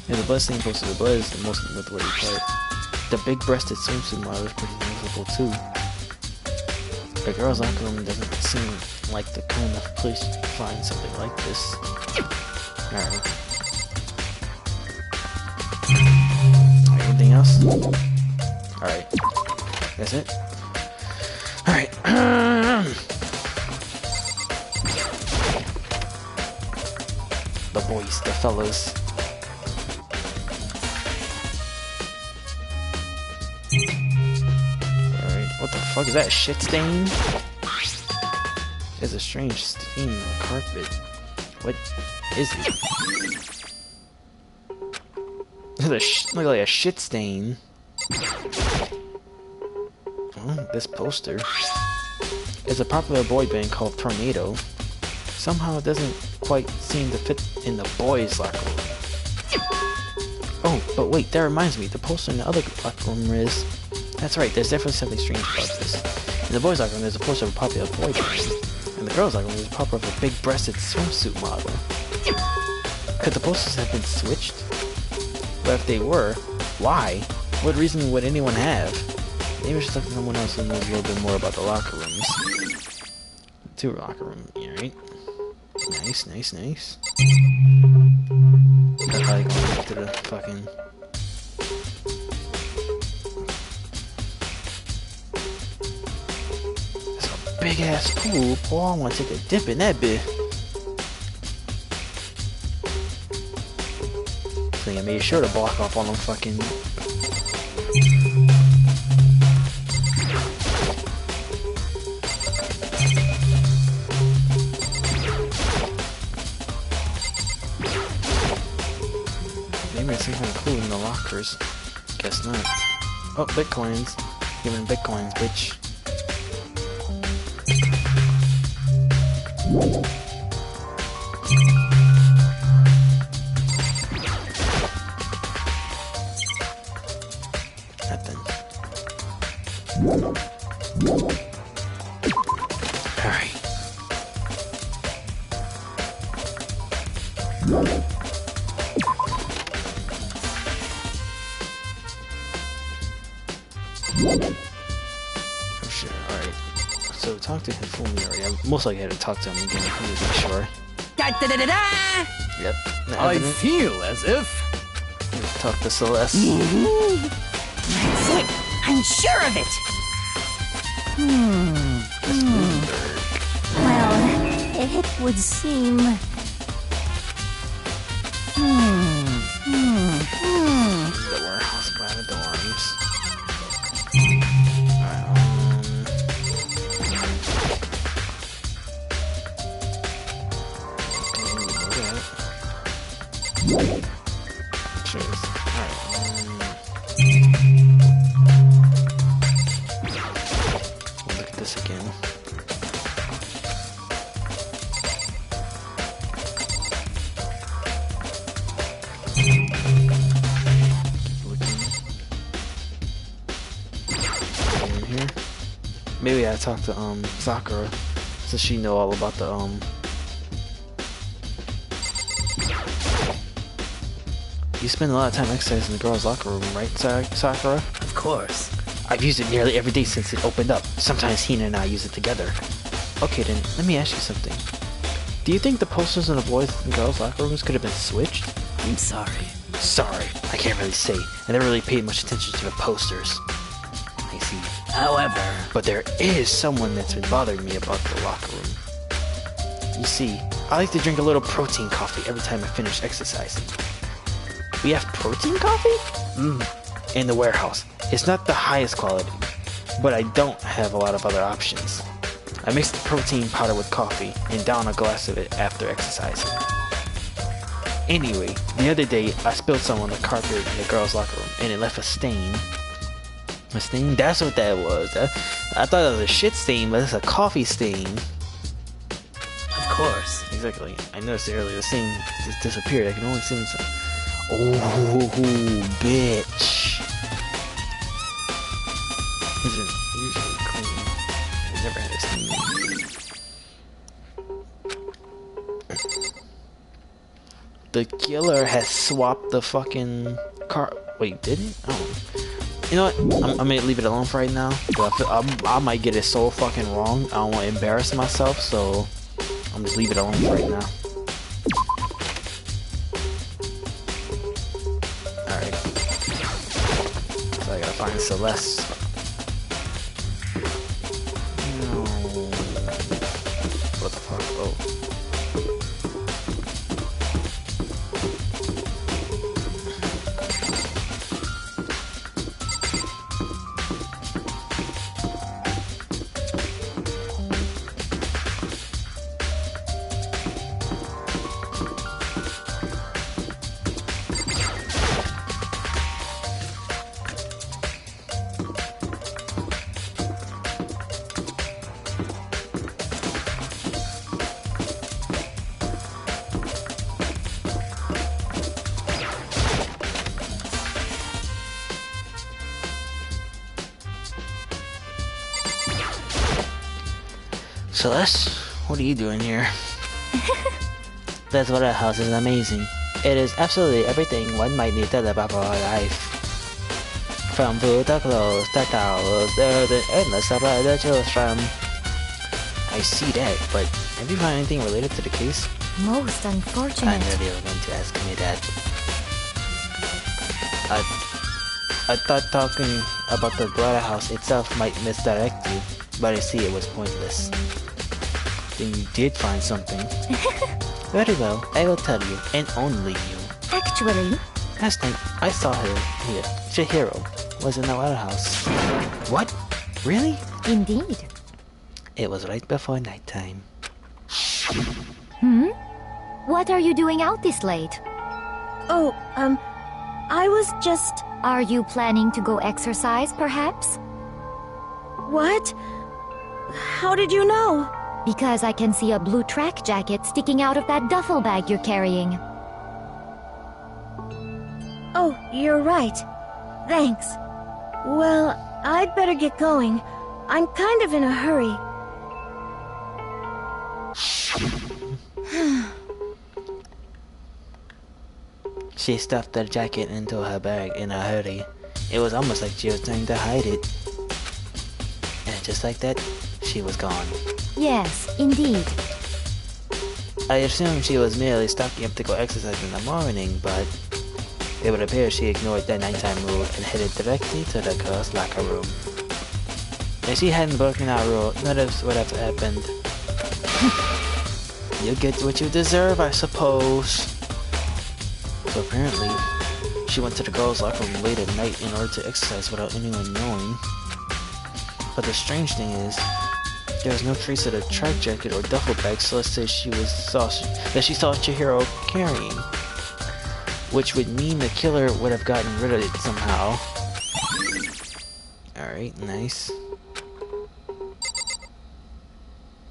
Yeah, the blood stain posted. The blood is the most noteworthy part. The big-breasted swimsuit model is pretty noticeable too. A girl's locker room doesn't seem like the kind of place you'd find something like this. Alright. Anything else? Alright. That's it? Alright. The boys, the fellas. Alright, what the fuck is that? A shit stain? There's a strange stain on the carpet. What is it? Look like a shit stain. Oh, this poster is a popular boy band called Tornado. Somehow it doesn't quite seem to fit in the boys' locker room. Oh, but wait, that reminds me. The poster in the other locker room is... That's right, there's definitely something strange about this. In the boys' locker room, there's a poster of a popular boy band. In the girls' locker room, there's a pop of a big-breasted swimsuit model. Could the posters have been switched? But if they were, why? What reason would anyone have? Maybe it's just someone else who knows a little bit more about the locker rooms. Two locker room, alright. Nice, nice, nice. I'm probably going to the fucking... That's a big ass pool. Boy, I want to take a dip in that bit. So I made sure to block off all them fucking... Maybe it's something cool in the lockers. Guess not. Oh, bitcoins. Giving bitcoins, bitch. Nothing. Alright. Oh shit, alright. So talk to Hifumi already. I most likely had to talk to him again, I'm really sure. Da-da-da-da-da! Yep. I feel as if. Talk to Celeste. That's it. I'm sure of it. Well, it would seem. The warehouse by the dorms. Look at this again. In here. Maybe I talk to Sakura, since she know all about the You spend a lot of time exercising in the girls' locker room, right, Sakura? Of course. I've used it nearly every day since it opened up. Sometimes Hina and I use it together. Okay then, let me ask you something. Do you think the posters in the boys' and girls' locker rooms could have been switched? I'm sorry. Sorry, I can't really say. I never really paid much attention to the posters. I see. However, But there is someone that's been bothering me about the locker room. You see, I like to drink a little protein coffee every time I finish exercising. We have protein coffee? In the warehouse. It's not the highest quality, but I don't have a lot of other options. I mix the protein powder with coffee and down a glass of it after exercising. Anyway, the other day I spilled some on the carpet in the girls' locker room and it left a stain. A stain? That's what that was. I thought it was a shit stain, but it's a coffee stain. of course. Exactly. I noticed it earlier. The stain just disappeared. I can only see some. Oh, bitch. Isn't usually clean. I never had a stain. The killer has swapped the fucking car. Wait, didn't? Oh. You know what? I'm gonna leave it alone for right now. I might get it so fucking wrong. I don't want to embarrass myself, so I'm just leave it alone for right now. Alright. So I gotta find Celeste. No. What the fuck? Oh. Celeste, what are you doing here? That's what our house is amazing. It is absolutely everything one might need to live a proper life. From food to clothes to towels, there's an endless supply to choose from. I see that, but have you found anything related to the case? Most I unfortunate. knew you were going to ask me that. I thought talking about the house itself might misdirect you, but I see it was pointless. Then you did find something. Very well, I will tell you, and only you. Actually, Last night, I saw her here. Chihiro was in the warehouse. What? Really? indeed. It was right before nighttime. What are you doing out this late? Oh, I was just... Are you planning to go exercise, perhaps? What? How did you know? Because I can see a blue track jacket sticking out of that duffel bag you're carrying. Oh, you're right. Thanks. Well, I'd better get going. I'm kind of in a hurry. She stuffed the jacket into her bag in a hurry. It was almost like she was trying to hide it. And just like that, she was gone. Yes, indeed. I assumed she was merely stocking up to go exercise in the morning, but it would appear she ignored that nighttime rule and headed directly to the girls' locker room. If she hadn't broken that rule, none of this would have happened. You get what you deserve, I suppose. So apparently, she went to the girls' locker room late at night in order to exercise without anyone knowing. But the strange thing is, there was no trace of the track jacket or duffel bag Celeste says that she saw Chihiro carrying. Which would mean the killer would have gotten rid of it somehow. Alright, nice.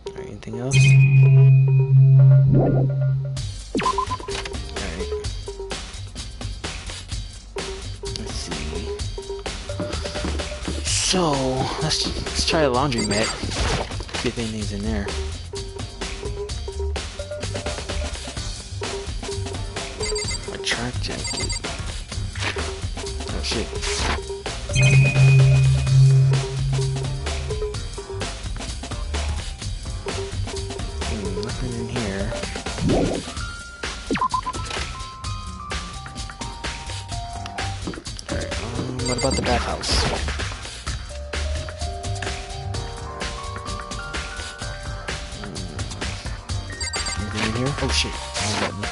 Alright, anything else? Alright. Let's see. So, let's try a laundromat. See if anything's in there. A track jacket. Oh shit. Nothing in here. Alright, what about the bathhouse? Oh shit, wrong button.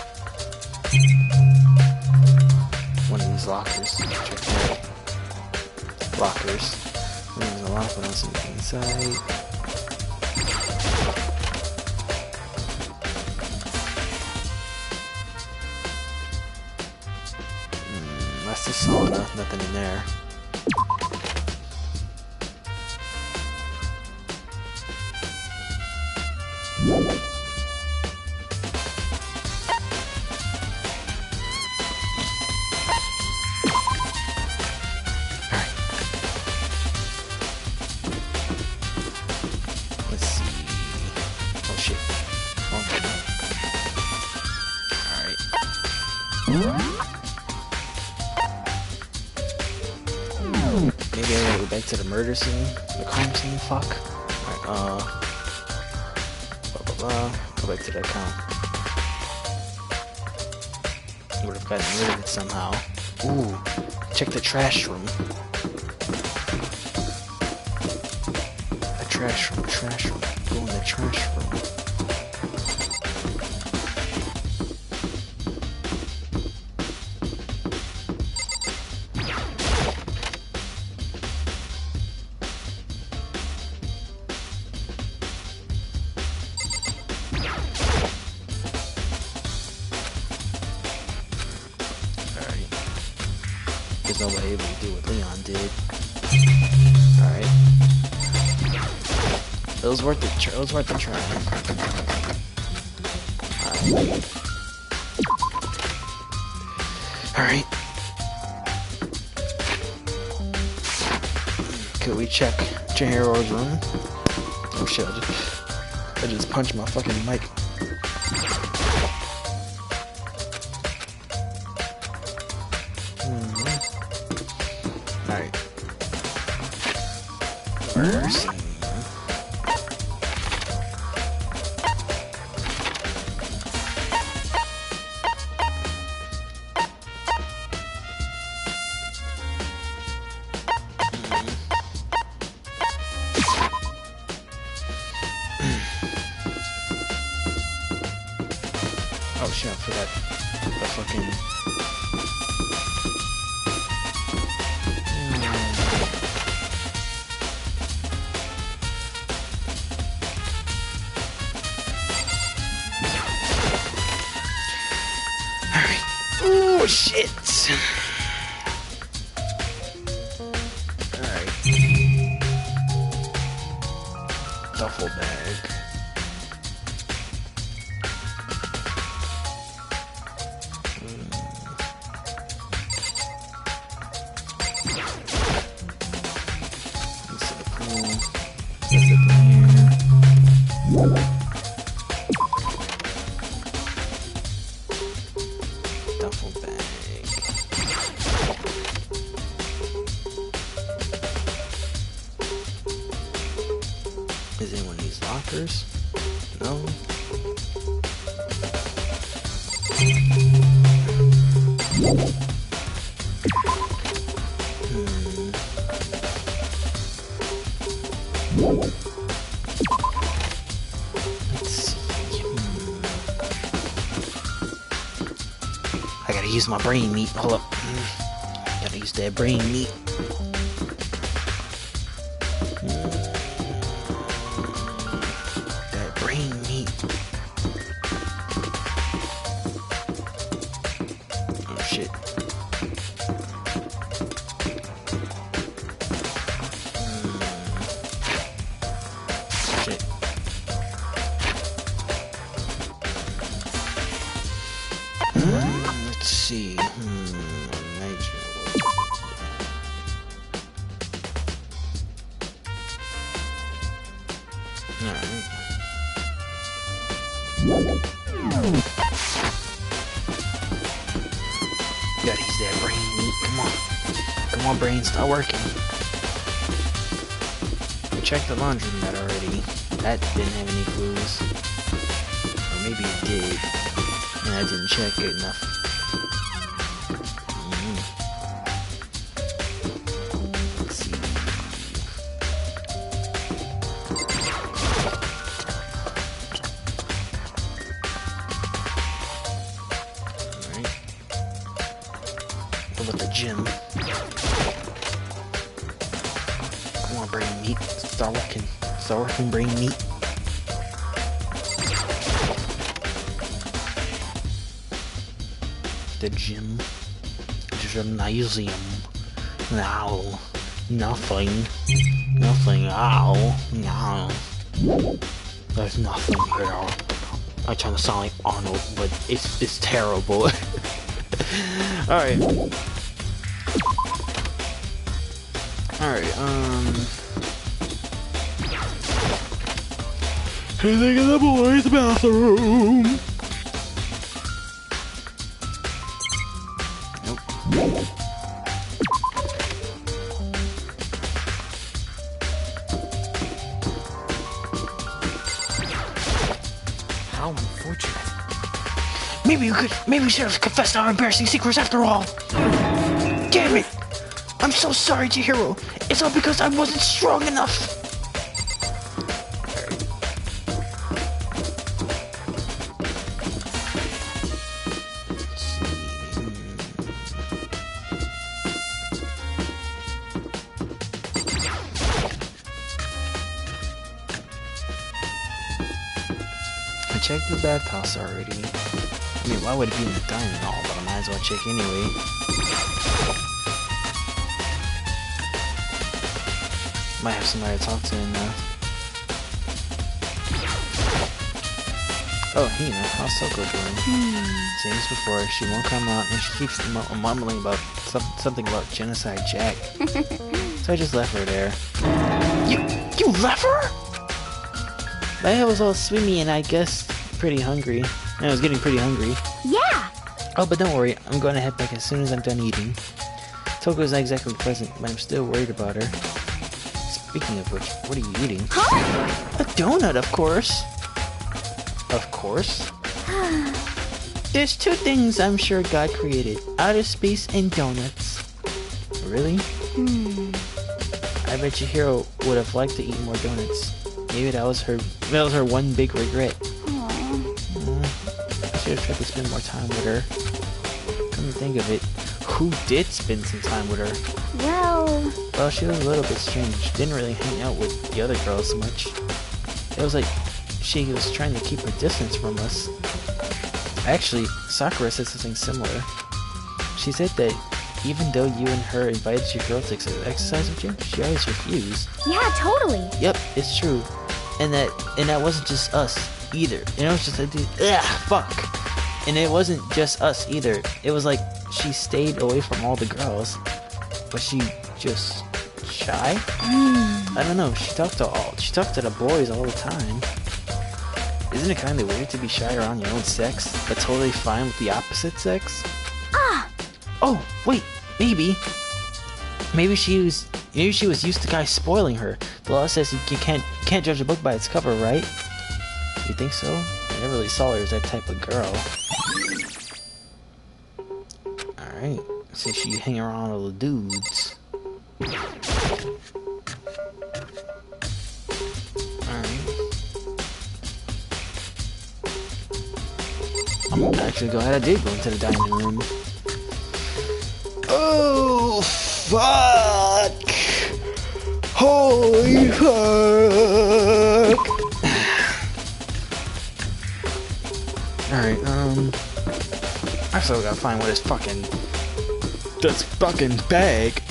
One of these lockers. Check that. Lockers. One of these are locked, but I don't see anything inside. That's the sauna, nothing in there. Maybe I gotta go back to the murder scene, the crime scene, fuck. Alright, blah blah blah, go back to the account. Would have gotten rid of it somehow. Ooh, check the trash room. The trash room, go in the trash room. I was able to do what Leon did. Alright. It was worth it. It was worth the try. Alright. Could we check Chihiro's room? Oh shit, I just punched my fucking mic. Alright. Murder scene. Oh shit, I forgot the fucking... Alright. Oh shit! Alright. duffel bag. Into the pool. That's it there. Duffel bag. Is it one of these lockers? No. Let's see. I gotta use my brain meat. Hold up. Gotta use that brain meat. That brain meat. Oh shit. Shit. Let's see. Alright. Gotta use that brain meat. Come on. Come on, brain, start working. We checked the laundromat already. That didn't have any clues. Or maybe it did. And I didn't check good enough. Let's see. Alright. What about the gym? Come on, brain meat. Start working. Start working, brain meat. The gym. Gymnasium. No. Nothing. Nothing. Ow. No. There's nothing here. I try to sound like Arnold, but it's terrible. Alright. Alright, anything in the boys' bathroom? Nope. How unfortunate. Maybe we should have confessed our embarrassing secrets after all. Damn it! I'm so sorry, Chihiro. It's all because I wasn't strong enough. I checked the bathhouse already. I mean, why would it be in the dining hall? But I might as well check anyway. Might have somebody to talk to in now. Oh, Hina, how's Soko doing? Same as before, she won't come out and she keeps mumbling about something about Genocide Jack. So I just left her there. You left her? My head was all swimmy and I guess pretty hungry. And I was getting pretty hungry. Yeah! Oh, but don't worry, I'm going to head back as soon as I'm done eating. Toko's not exactly present, but I'm still worried about her. Speaking of which, what are you eating? Huh? A donut, of course. Of course? There's two things I'm sure God created. Outer space and donuts. Really? I bet Chihiro would have liked to eat more donuts. Maybe that was her one big regret. I should have tried to spend more time with her. Come to think of it, who did spend some time with her? Well, she was a little bit strange. Didn't really hang out with the other girls much. It was like she was trying to keep her distance from us. Actually, Sakura said something similar. She said that even though you and her invited your girl to exercise with you, she always refused. Yeah, totally. Yep, it's true. and that wasn't just us either. And it was just like, fuck. And it wasn't just us either. It was like she stayed away from all the girls, but she just shy. I don't know. She talked to the boys all the time. Isn't it kind of weird to be shy around your own sex, but totally fine with the opposite sex? Oh, wait, maybe she was used to guys spoiling her. The law says you can't judge a book by its cover, right? You think so? I never really saw her as that type of girl. Alright, so she hang around all the dudes. I'm actually glad I did go into the dining room. Oh, fuck! Holy fuck! Alright, I still gotta find this fucking bag.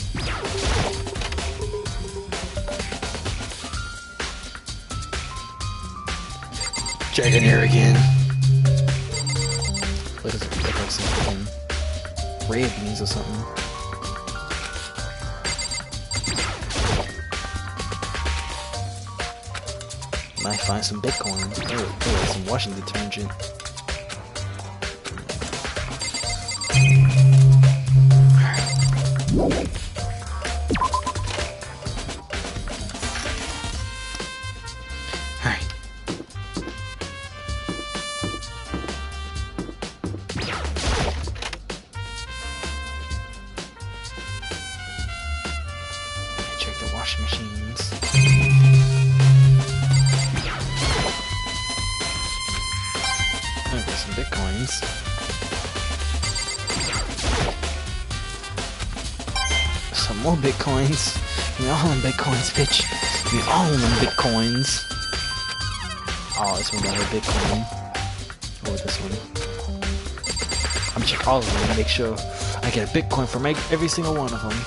Check in here again. What does it look like? Some fucking red beans or something. Might find some bitcoins. Oh, some washing detergent. Washing machines. I've got some bitcoins. Some more bitcoins. Give me all them bitcoins, bitch. Give me all them bitcoins. Oh, this one got a bitcoin. Or this one. I'm checking all of them to make sure I get a bitcoin from every single one of them.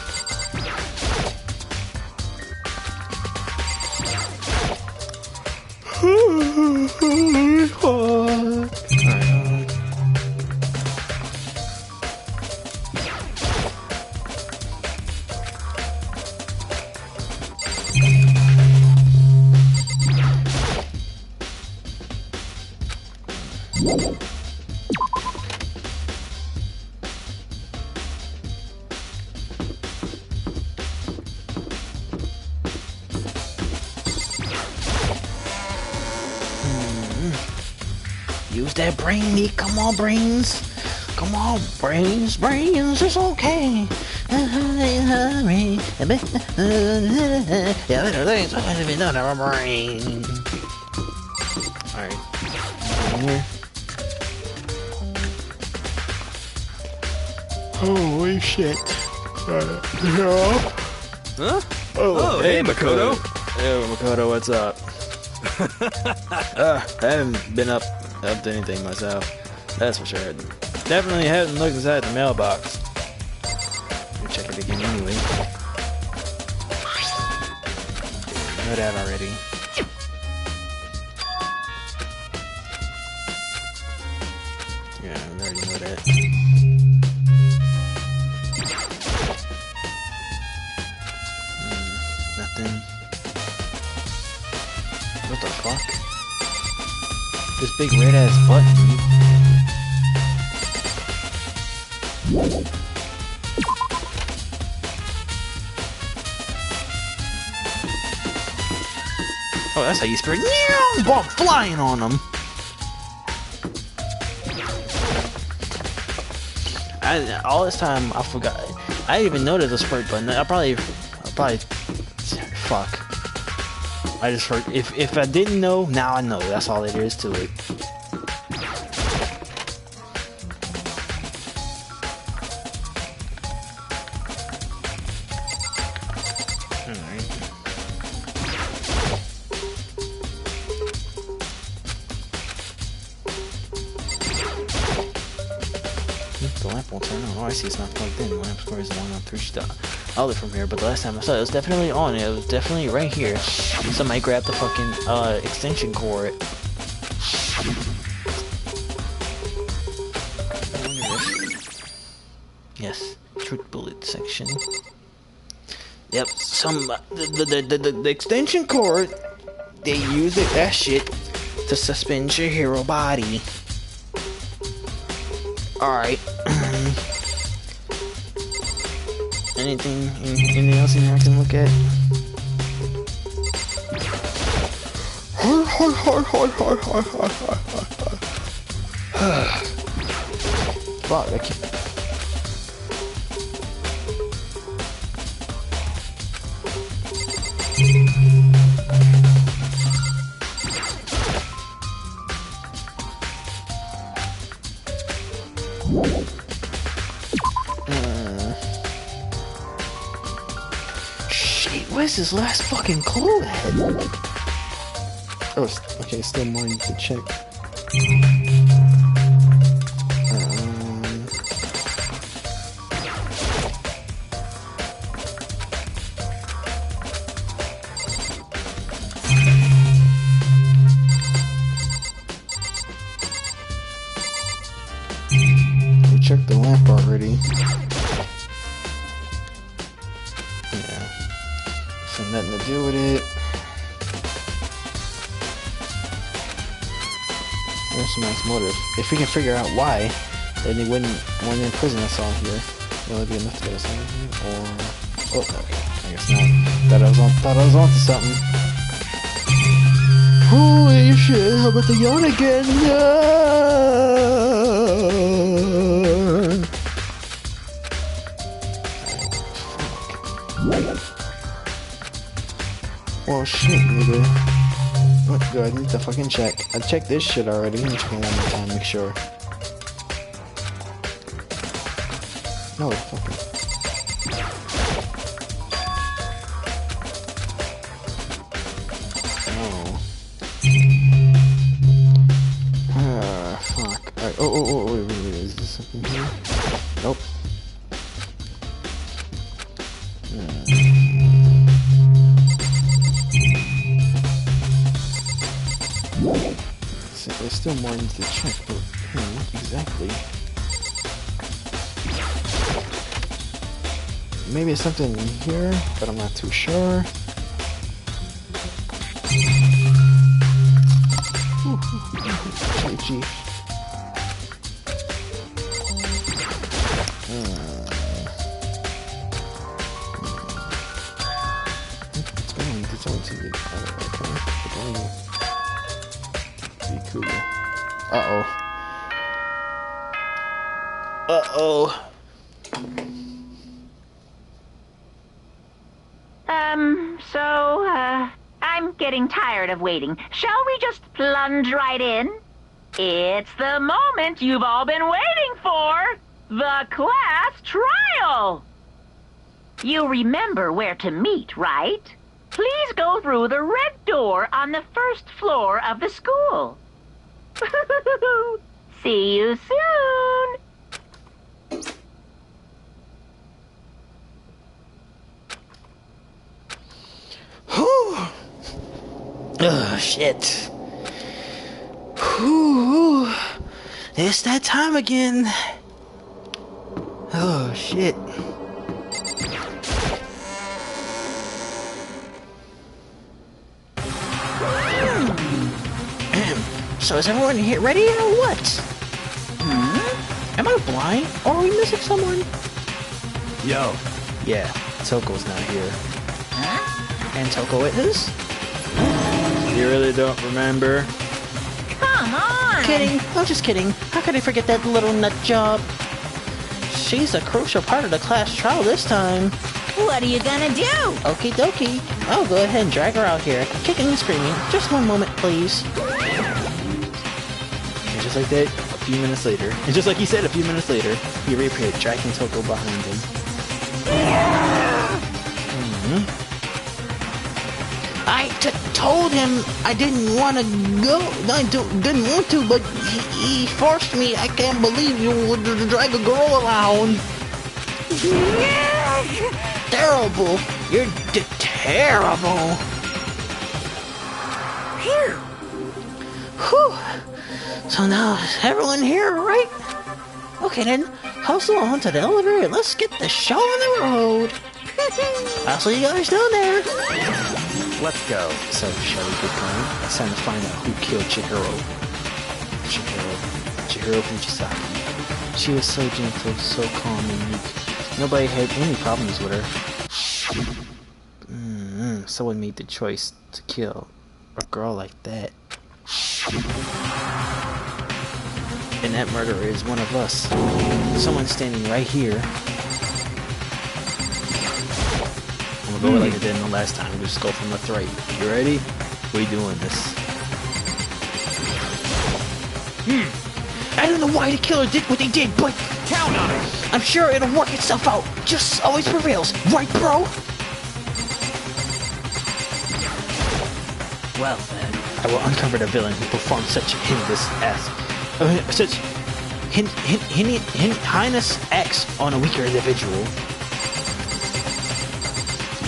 Use that brain, Nick. Come on, brains. Come on, brains. Brains, it's okay. Hurry. Yeah, little things have to be done to our brain. Alright. Here. Holy shit. Yeah. Huh? Oh, hey, Makoto. Hey, Makoto, what's up? I haven't been up to anything myself. That's for sure. Definitely haven't looked inside the mailbox. Let me check it again anyway. I know that already. Yeah, I already know that. Nothing. What the fuck? This big red ass button. Oh, that's how you spray. Bomb flying on them. All this time I forgot. I didn't even know there's a sprite button. I probably fuck. I just heard. If I didn't know, now I know. That's all there is to it. The lamp won't turn on. Oh, I see it's not plugged in. Lamp score is the one on the outlet from here, but the last time I saw it, it was definitely on. It was definitely right here. Somebody grabbed the fucking extension cord. Yes, truth bullet section. Yep, the extension cord. They use that shit to suspend your hero body. Alright. Anything else in here I can look at? Fuck, I can't. Shit, where's his last fucking clue at? Oh, okay, still more to check. We checked the lamp already. Yeah. So nothing to do with it. There's some nice motive. If we can figure out why, then they wouldn't want to imprison us all here. Will it be enough to get us out of here? Or oh, okay. I guess not. Thought I was onto something. Holy shit! How about the yawn again? Well, shit, nigga. What? Good, I need to fucking check. I checked this shit already. Let me check it one more time, make sure. No, fucking. Oh. Fuck. Alright. Oh, wait. Is this something here? Nope. There's still more to check, but what exactly? Maybe it's something in here, but I'm not too sure. Gee. It's on TV. Be cool. Uh-oh. I'm getting tired of waiting. Shall we just plunge right in? It's the moment you've all been waiting for! The class trial! You remember where to meet, right? Please go through the red door on the first floor of the school. See you soon! Ugh, shit. Whew. It's that time again. Oh, shit. So is everyone here ready or what? Am I blind? Or are we missing someone? Yo. Yeah, Toko's not here. And Toko is? You really don't remember? Come on! Kidding. I'm just kidding. How could I forget that little nut job? She's a crucial part of the class trial this time. What are you gonna do? Okie dokie. I'll go ahead and drag her out here, kicking and screaming. Just one moment, please. And just like that, a few minutes later, and just like he said a few minutes later, he reappeared, dragging Toko behind him. I told him I didn't want to go. I didn't want to, but he forced me. I can't believe you would drag a girl around. Terrible! You're terrible! Here. Whew! So now is everyone here, right? Okay then, hustle onto the elevator and let's get the show on the road! I'll see you guys down there! Let's go. So, shall we get going? It's time to find out who killed Chihiro. Chihiro Fujisaki. She was so gentle, so calm and meek. Nobody had any problems with her. Someone made the choice to kill a girl like that. And that murderer is one of us. Someone standing right here. I'm gonna go like I did the last time. Just go from left to right. You ready? We doing this. I don't know why the killer did what they did, but Count on it! I'm sure it'll work itself out. Justice always prevails, right, bro? Well then, I will uncover the villain who performed such heinous acts on a weaker individual.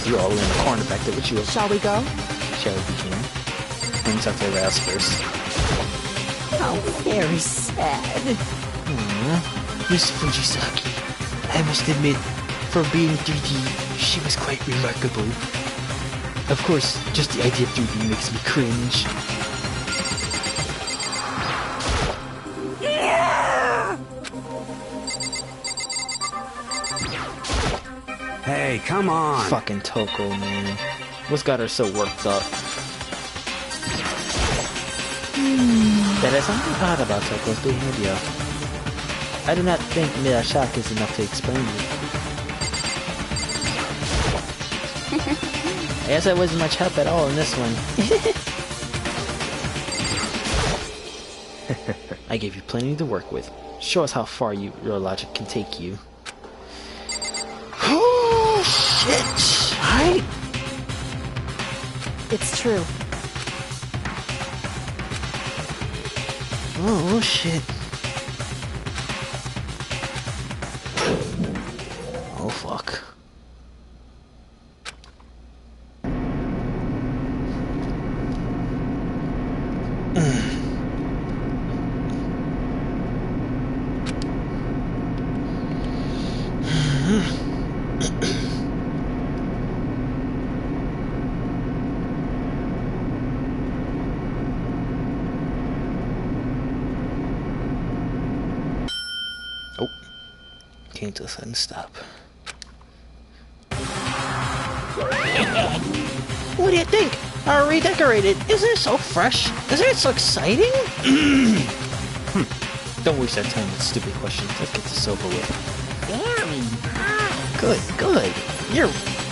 You're all in the corner back there with you. Shall we go? Shall we begin? Let me talk to the ass first. How very sad. Miss Fujisaki, I must admit, for being 3D, she was quite remarkable. Of course, just the idea of 3D makes me cringe. Hey, come on! Fucking Toko, man. What's got her so worked up? There is something odd about Toko's behavior. I do not think mere shock is enough to explain it. I guess I wasn't much help at all in this one. I gave you plenty to work with. Show us how far your logic can take you. Oh, shit! Alright. It's true. Oh, shit. Oh, fuck. Oh. Came to a sudden stop. What do you think? I redecorated. Isn't it so fresh? Isn't it so exciting? Don't waste that time with stupid questions. Let's get this over with. Very nice. Good.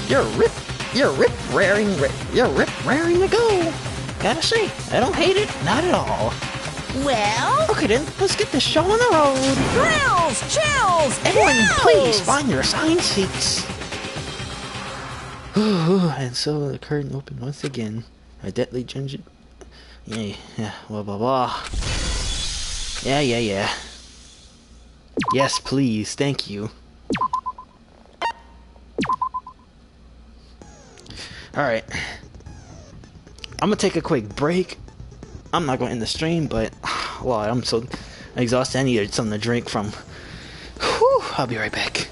You're rip raring to go. Gotta say, I don't hate it, not at all. Well, Okay then, let's get this show on the road. thrills, chills, Everyone, thrills! please find your assigned seats. And so the curtain opened once again. A deadly ginger. Yeah, blah blah blah. Yeah. Yes, please, thank you. Alright. I'm gonna take a quick break. I'm not gonna end the stream, but well, I'm so exhausted. I needed something to drink from. Whew, I'll be right back.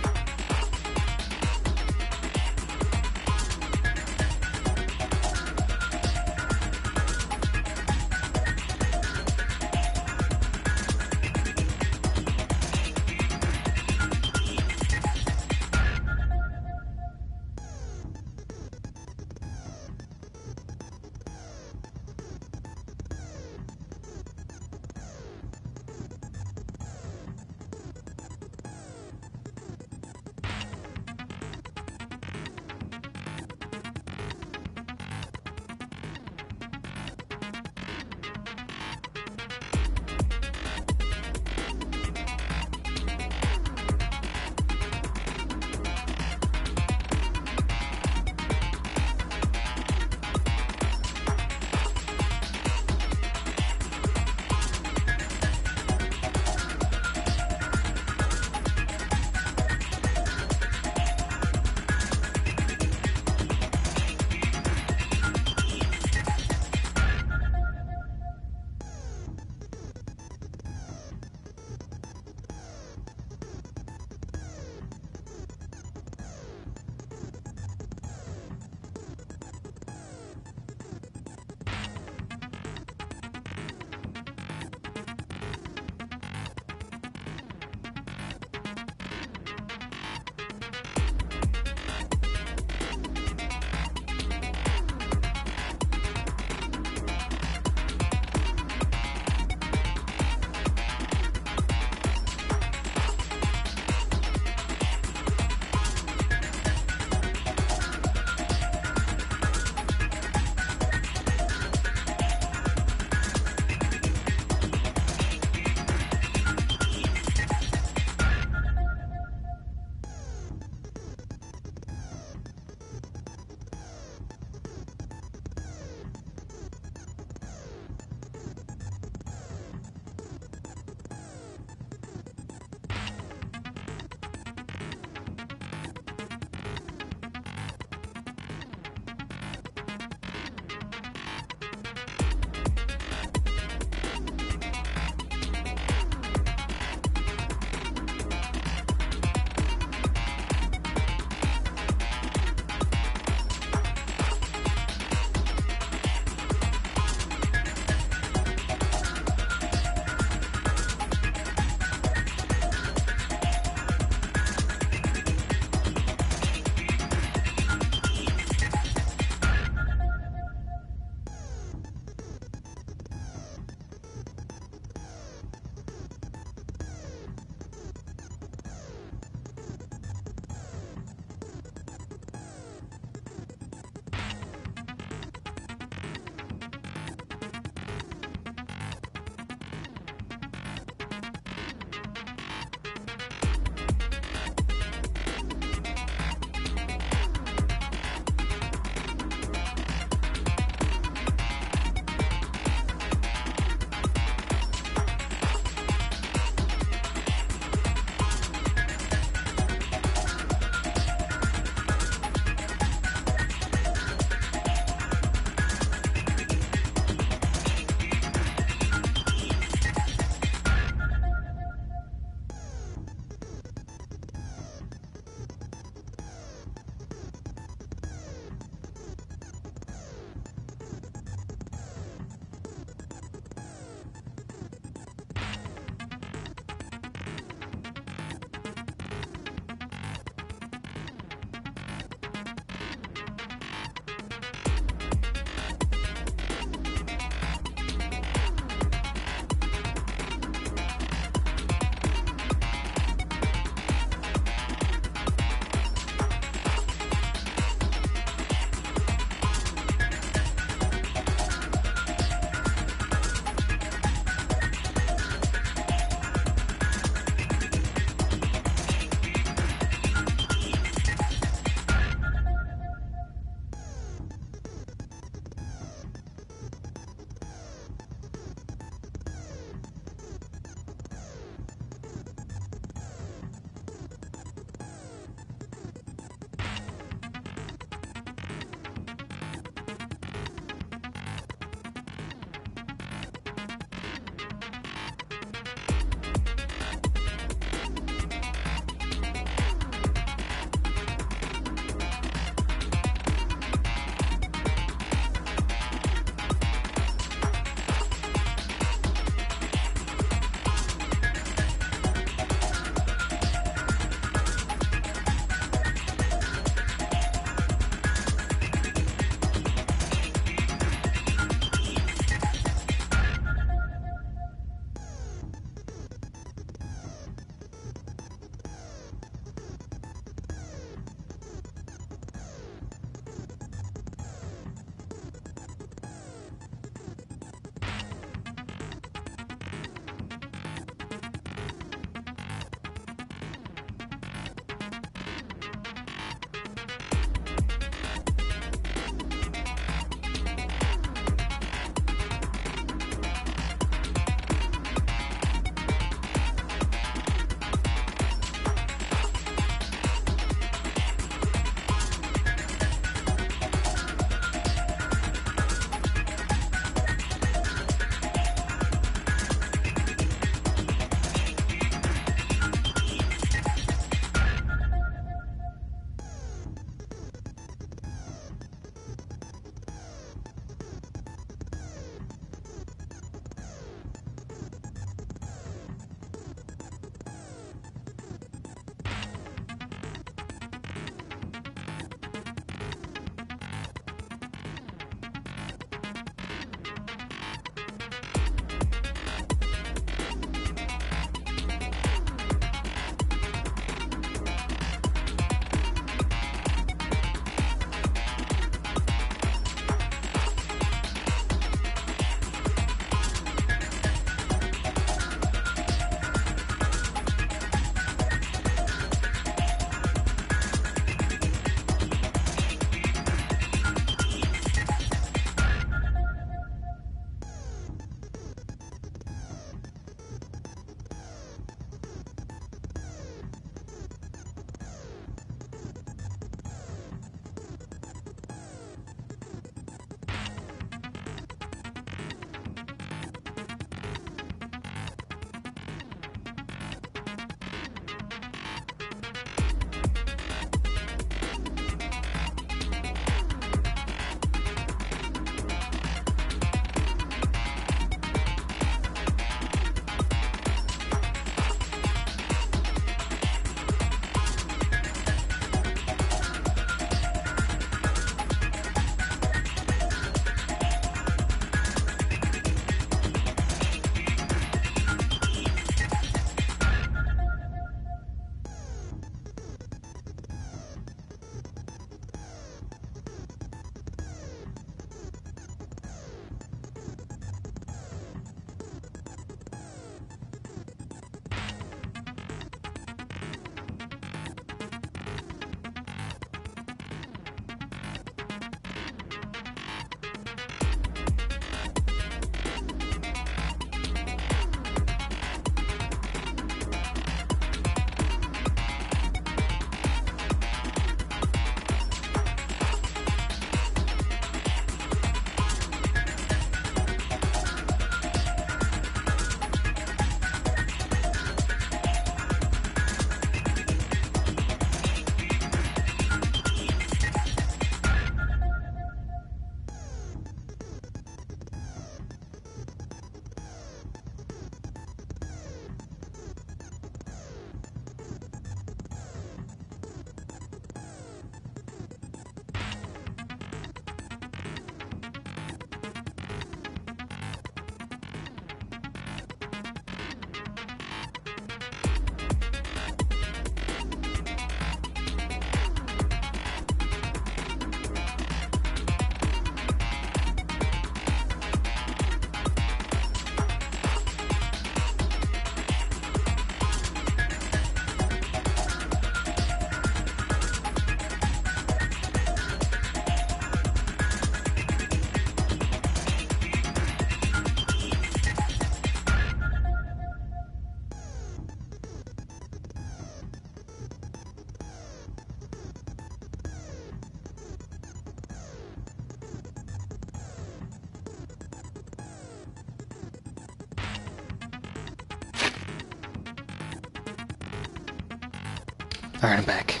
Alright, I'm back.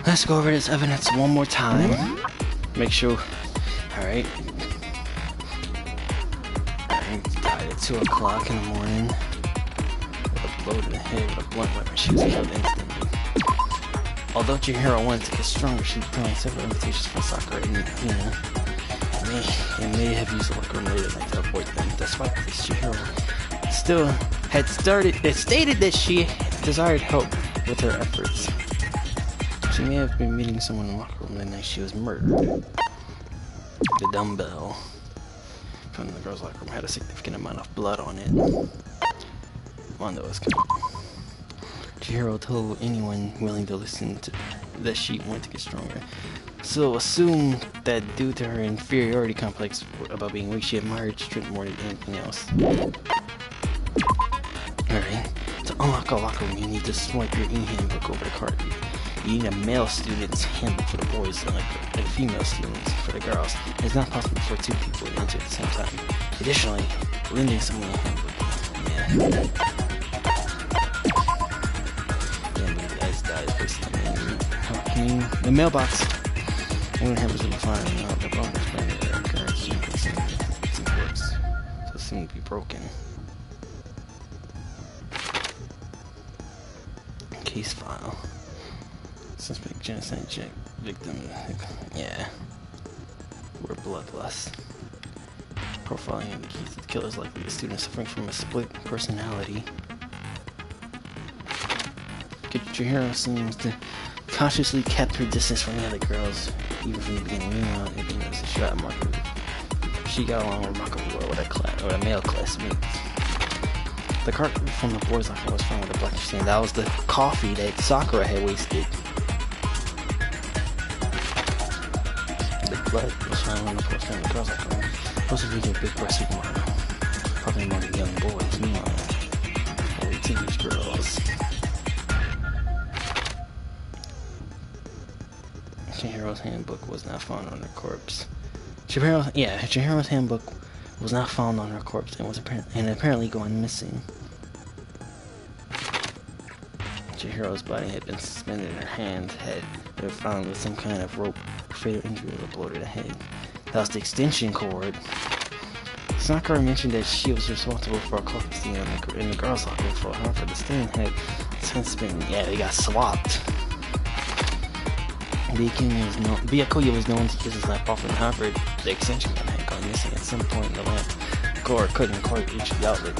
Let's go over this evidence one more time. Make sure. Alright. Died at 2 o'clock in the morning. With a blow to the head with a blunt weapon. She was killed instantly. Although Chihiro wanted to get stronger, she declined several invitations from Sakura and, it may have used the locker room later tonight to avoid them. Despite this, Chihiro still had stated that she desired help with her efforts. She may have been meeting someone in the locker room the night she was murdered. The dumbbell from the girls' locker room had a significant amount of blood on it. Mondo was coming. Chihiro told anyone willing to listen to that she wanted to get stronger. So assume that due to her inferiority complex about being weak, she admired strength more than anything else. Alright, to unlock a locker room, you need to swipe your e-handbook over the card. You need a male student's handbook for the boys and a female student's for the girls. It's not possible for 2 people to enter at the same time. Additionally, lending someone a handbook. The mailbox. Anyone happens to find out the problems playing their occurrence some books. So it seemed to be broken. Case file. Suspect genocide check. Victim. Yeah. We're bloodlust. Profiling indicates that the killer is likely a student suffering from a split personality. Chihiro seems to consciously kept her distance from the other girls, even from the beginning. Meanwhile, it being a shot marker. She got along remarkably well with a male classmate. The cart from the boys' locker was found with a blackish stain. That was the coffee that Sakura had wasted. The blood was found on the floor from the girls' locker room. Most of these are big breast model, probably among the young boys. Meanwhile, only teenage girls. Chihiro's handbook was not found on her corpse. Chihiro's handbook was not found on her corpse and was apparently gone missing. Chihiro's body had been suspended in her hand, had been found with some kind of rope for fatal injury with a blow to the head. That was the extension cord. Sakura mentioned that she was responsible for a coffee stain in the girls' locker room. However, the stain had since been, they got swapped. Byakuya was known to use his lamp often. However, the extension cord had gone missing at some point. The lamp cord couldn't quite reach the outlet.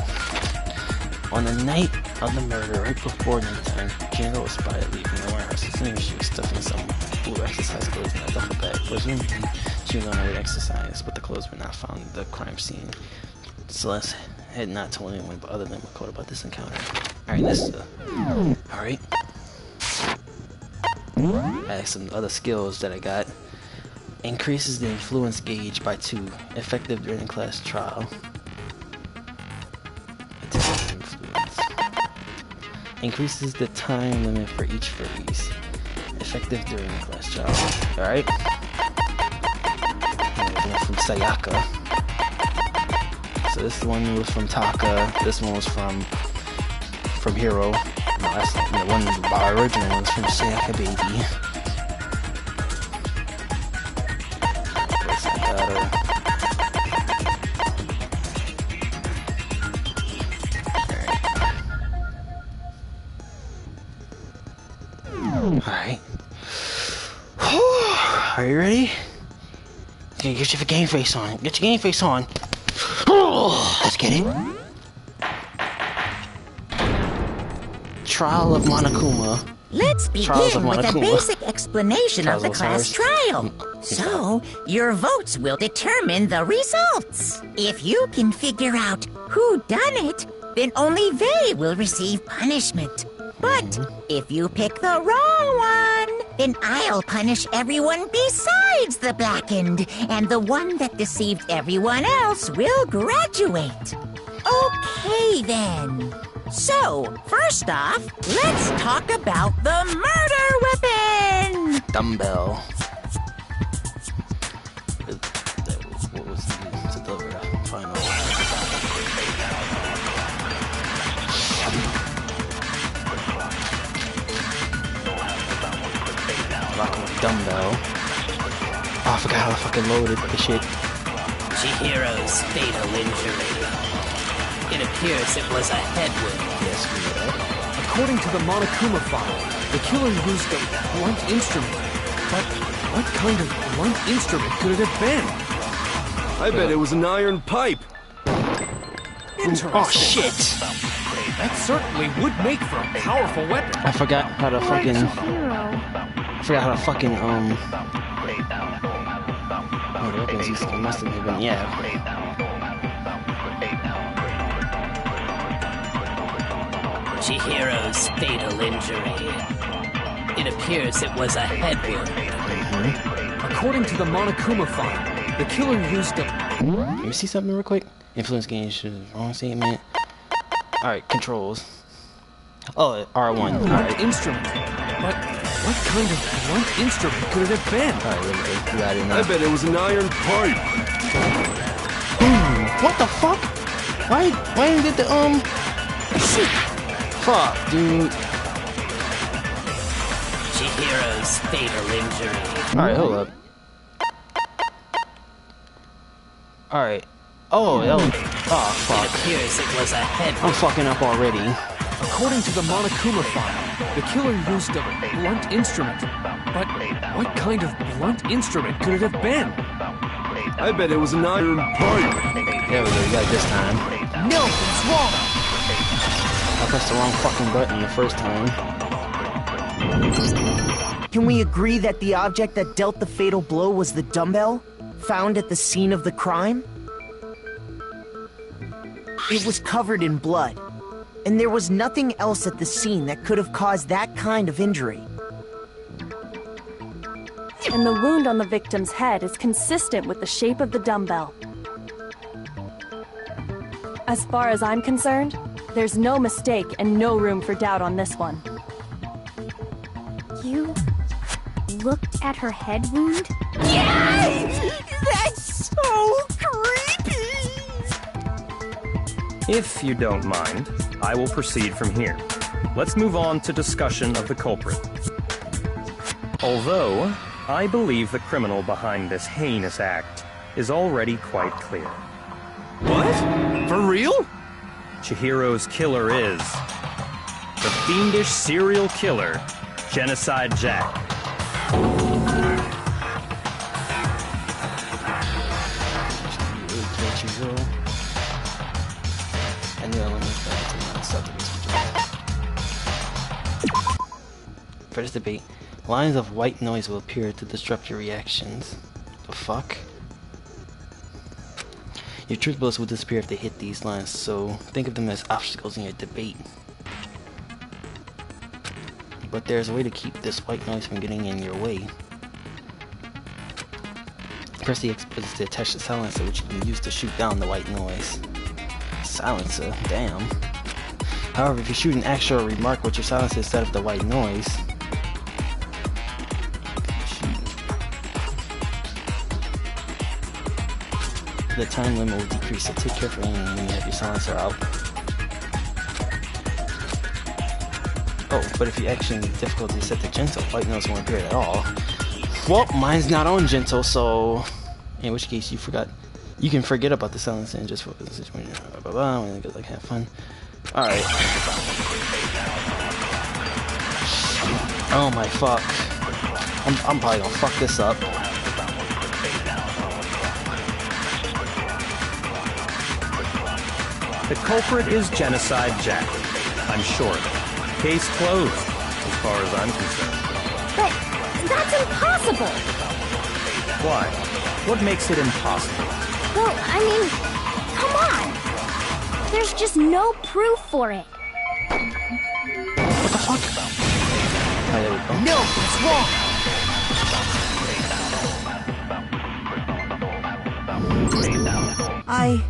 On the night of the murder, right before nighttime, Chihiro was spotted leaving the warehouse. It seemed she was stuffing some blue exercise clothes in a duffel bag. Presumably, she was on her way to exercise, but the clothes were not found at the crime scene. Celeste had not told anyone but other than Makoto about this encounter. Alright, alright. I have some other skills that I got. Increases the influence gauge by 2. Effective during class trial. Increases the time limit for each phrase. Effective during the class trial. Alright. From Sayaka. So this one was from Taka. This one was from Hiro. No, that's the one, the original one was from Sayaka Baby. Alright. Are you ready? Okay, get your game face on. Get your game face on. Let's get it. Trial of Monokuma. Let's begin with a basic explanation of the class trial. So, your votes will determine the results. If you can figure out who done it, then only they will receive punishment. But if you pick the wrong one, then I'll punish everyone besides the blackened, and the one that deceived everyone else will graduate. Okay, then. So, first off, let's talk about the murder weapon! Dumbbell. What was the final? dumbbell. Oh, I forgot how I fucking loaded the shit. Chihiro's fatal injury. It appears it was a head wound. Yes, we know. According to the Monokuma file, the killer used a blunt instrument. But what kind of blunt instrument could it have been? I bet it was an iron pipe. Interesting. Oh shit! That certainly would make for a powerful weapon. I forgot how to fucking. I forgot how to fucking Oh, the weapons used to must have been Chihiro's fatal injury. It appears it was a head wound. According to the Monokuma file, the killer used a... Let me see something real quick. Influence gains wrong statement. Alright, controls. Oh, R1. Alright. Instrument. But what kind of blunt instrument could it have been? Alright, we got it now. I bet it was an iron pipe. What the fuck? Why didn't get the shit? Fuck, dude. Chihiro's fatal injury. Alright, hold up. Alright. Oh, that was... Oh, fuck. It appears it was a head wound. I'm fucking up already. According to the Monokuma file, the killer used a blunt instrument. But what kind of blunt instrument could it have been? I bet it was an iron pipe. There we go, you got it this time. No, it's wrong. I pressed the wrong fucking button the first time. Can we agree that the object that dealt the fatal blow was the dumbbell, found at the scene of the crime? It was covered in blood, and there was nothing else at the scene that could have caused that kind of injury. And the wound on the victim's head is consistent with the shape of the dumbbell. As far as I'm concerned, there's no mistake and no room for doubt on this one. You looked at her head wound? Yes! That's so creepy! If you don't mind, I will proceed from here. Let's move on to discussion of the culprit. Although, I believe the criminal behind this heinous act is already quite clear. What? For real? Chihiro's killer is the fiendish serial killer, Genocide Jack. For this debate, lines of white noise will appear to disrupt your reactions. The fuck? Your truth bullets will disappear if they hit these lines, so think of them as obstacles in your debate. But there's a way to keep this white noise from getting in your way. Press the X buttons to attach the silencer, which you can use to shoot down the white noise. Silencer? Damn. However, if you shoot an actual remark with your silencer instead of the white noise, the time limit will decrease, so take care for aiming when you have your silencer out. Oh, but if you actually need difficulty set to gentle, white noise won't appear at all. Well, mine's not on gentle, so in which case you can forget about the silencer and just focus on the situation. When it goes like have fun. Alright. Oh my fuck. I'm probably gonna fuck this up. The culprit is Genocide Jack. I'm sure. Case closed, as far as I'm concerned. But that's impossible! Why? What makes it impossible? Well, I mean, come on! There's just no proof for it. What the fuck? Oh, there we go. No, it's wrong! I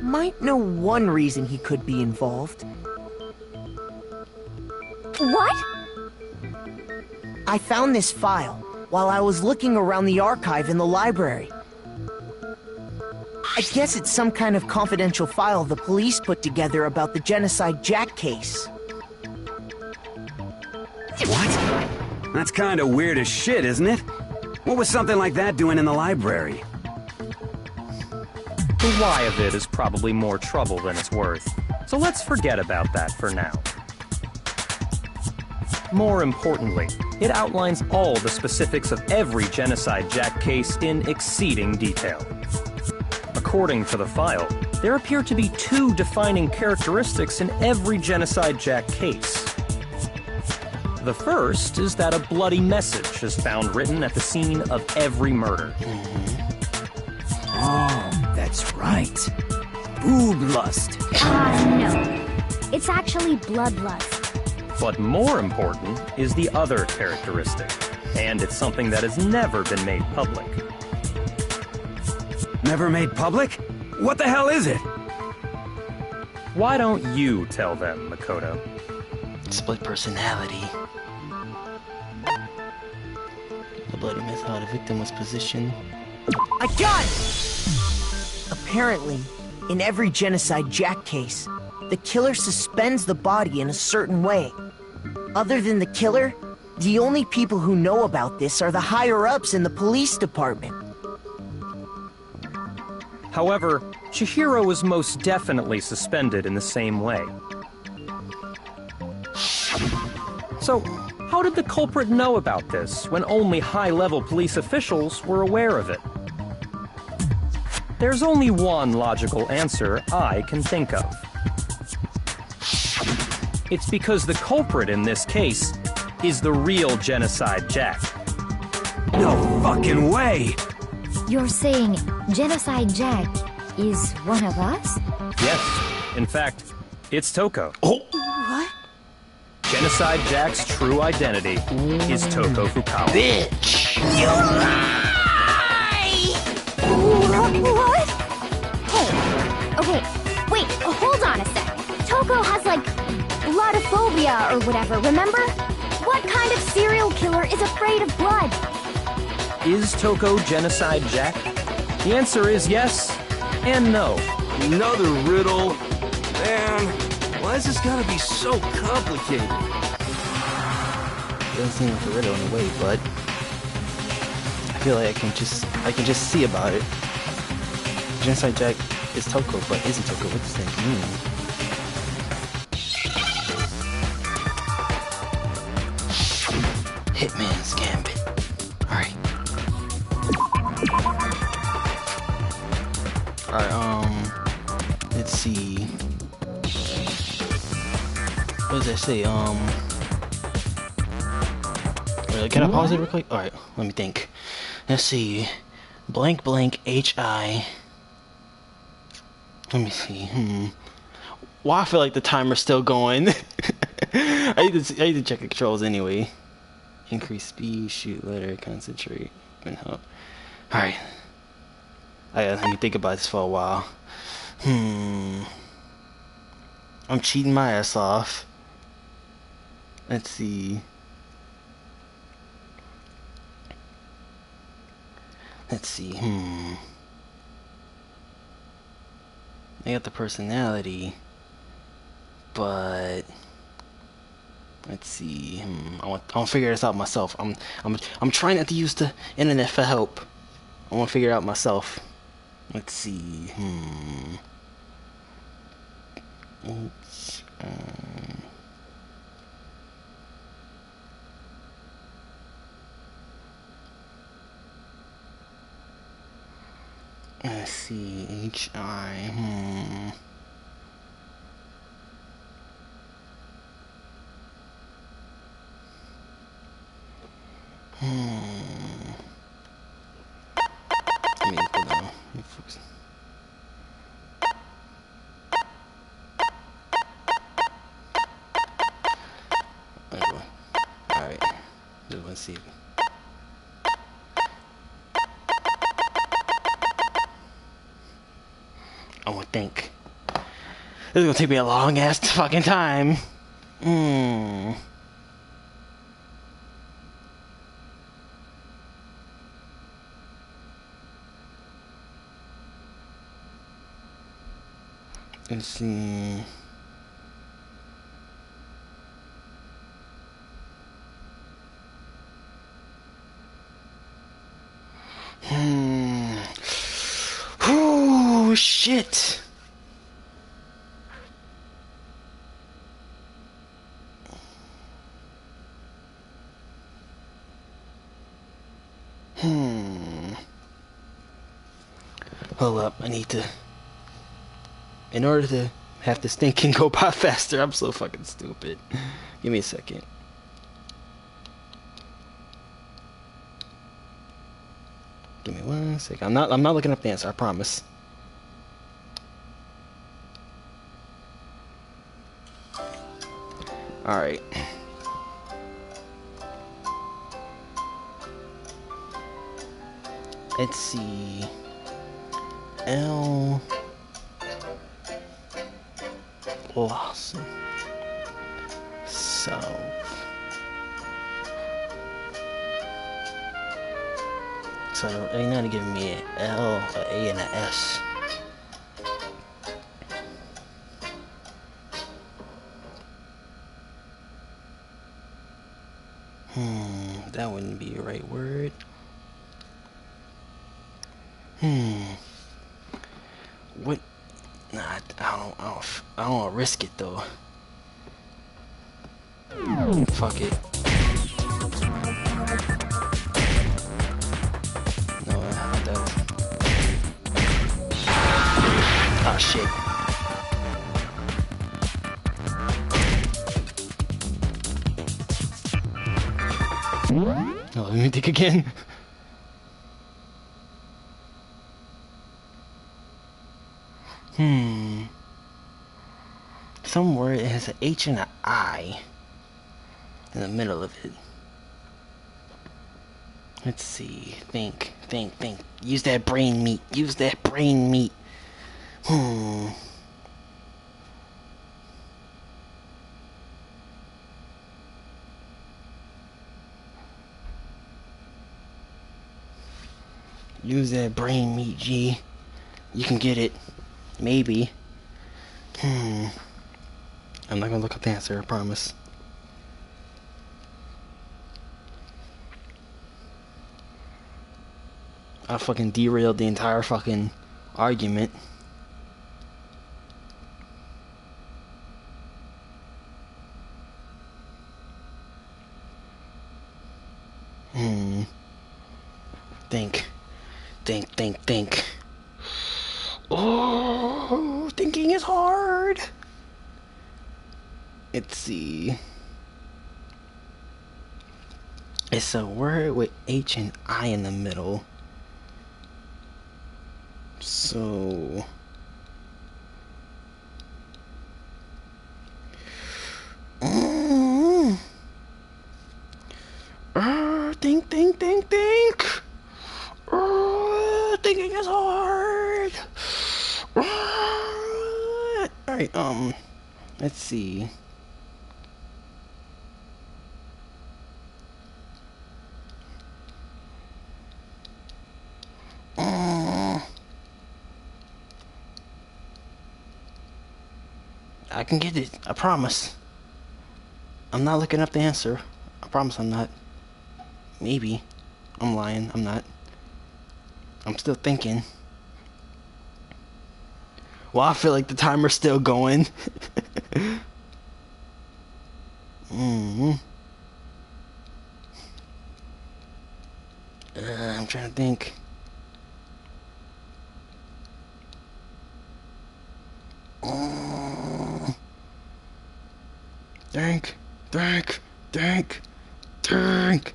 might know one reason he could be involved. What? I found this file while I was looking around the archive in the library. I guess it's some kind of confidential file the police put together about the Genocide Jack case. What? That's kind of weird as shit, isn't it? What was something like that doing in the library? The why of it is probably more trouble than it's worth, so let's forget about that for now. More importantly, it outlines all the specifics of every Genocide Jack case in exceeding detail. According to the file, there appear to be two defining characteristics in every Genocide Jack case. The first is that a bloody message is found written at the scene of every murder. Oh, that's right. Boob lust. No. It's actually bloodlust. But more important is the other characteristic, and it's something that has never been made public. Never made public? What the hell is it? Why don't you tell them, Makoto? Split personality. The bloody myth how the victim was positioned. I got it! Apparently, in every Genocide Jack case, the killer suspends the body in a certain way. Other than the killer, the only people who know about this are the higher-ups in the police department. However, Chihiro was most definitely suspended in the same way. So, how did the culprit know about this when only high-level police officials were aware of it? There's only one logical answer I can think of. It's because the culprit in this case is the real Genocide Jack. No fucking way! You're saying Genocide Jack is one of us? Yes, in fact, it's Toko. What? Genocide Jack's true identity is Toko Fukawa. Bitch! You lie! What? Hey, okay, wait, hold on a sec. Toko has, like, blodophobia or whatever, remember? What kind of serial killer is afraid of blood? Is Toko Genocide Jack? The answer is yes and no. Another riddle? Man, why has this gotta be so complicated? Doesn't seem like a riddle in a way, but I feel like I can just see about it. Genocide Jack is Toko, but isn't Toko? What's his name? Hitman's Gambit. Alright. Alright, let's see. What does that say? Can I pause it real quick? Alright, let me think. Let's see. Blank blank HI. Let me see. Well, I feel like the timer's still going. I need to check the controls anyway. Increase speed, shoot letter, concentrate, open help. Alright. Let me think about this for a while. I'm cheating my ass off. Let's see. I got the personality, but let's see. I want to figure this out myself. I'm trying not to use the internet for help. I want to figure it out myself. Let's see. Let's see. HI. Let me put down. Alright. Just want to see. I want to think. This is gonna take me a long ass fucking time. Let's see. shit. Hold up, I need to... In order to have this thing can go by faster, I'm so fucking stupid. Give me a second. Give me 1 second. I'm not looking up the answer, I promise. Alright. Let's see. L. Awesome. So. So they're not giving me an L, an A, and an S. That wouldn't be the right word. What? Nah, I don't want to risk it though. Fuck it. No, that. Ah, shit. No, let me think again. Somewhere it has an H and an I in the middle of it. Let's see. Think. Use that brain meat. Use that brain meat, G. You can get it. Maybe. I'm not gonna look up the answer, I promise. I fucking derailed the entire fucking argument. Think. Oh, thinking is hard. Let's see. It's a word with H and I in the middle. So... think. Thinking is hard. Alright, let's see. I can get it. I promise. I'm not looking up the answer. I promise I'm not. Maybe. I'm lying. I'm not. I'm still thinking. Well, I feel like the timer's still going. I'm trying to think. Think. Think.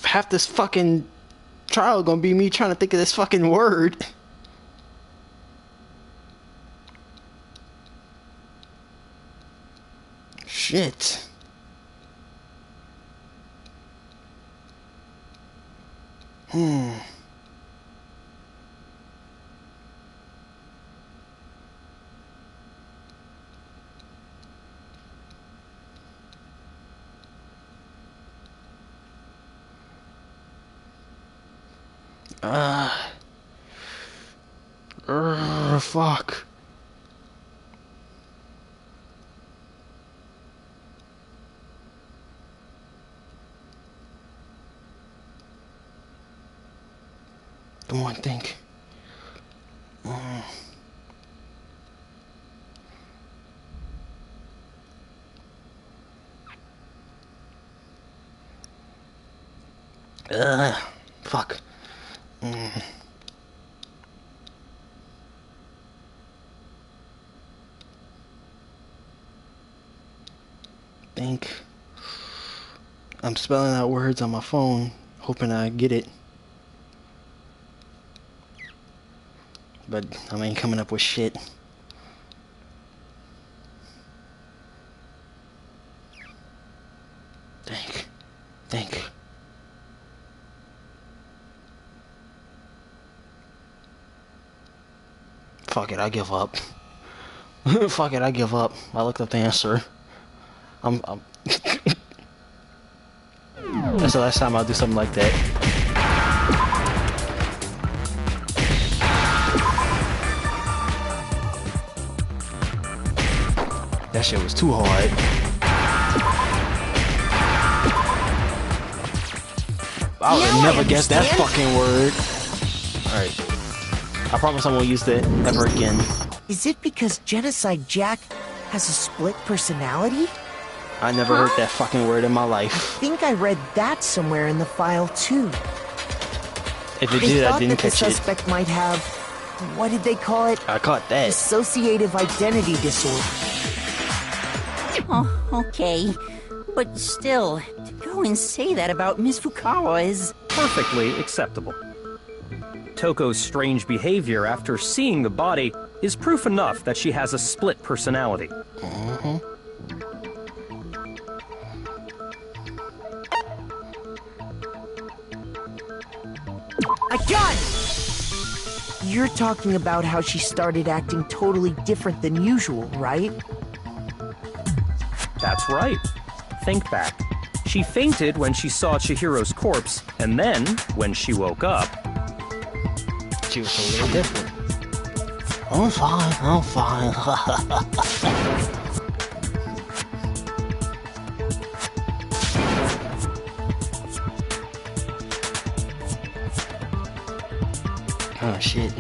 Half this fucking trial gonna be me trying to think of this fucking word. Shit. Fuck. Come on, think. Fuck. Think. I'm spelling out words on my phone, hoping I get it. But I ain't coming up with shit. Think. Fuck it, I give up. Fuck it, I give up. I looked up the answer. I'm That's the last time I'll do something like that. That shit was too hard. I would never guess that fucking word. Alright. I promise I won't use that ever again. Is it because Genocide Jack has a split personality? I never heard that fucking word in my life. I think I read that somewhere in the file, too. If it did, I didn't catch it. The suspect might have... What did they call it? I caught that. Dissociative identity disorder. Oh, okay. But still, to go and say that about Miss Fukawa is... perfectly acceptable. Toko's strange behavior after seeing the body is proof enough that she has a split personality. I got it! You're talking about how she started acting totally different than usual, right? That's right. Think back. She fainted when she saw Chihiro's corpse, and then, when she woke up... she was a little different. I'm fine. Oh, shit.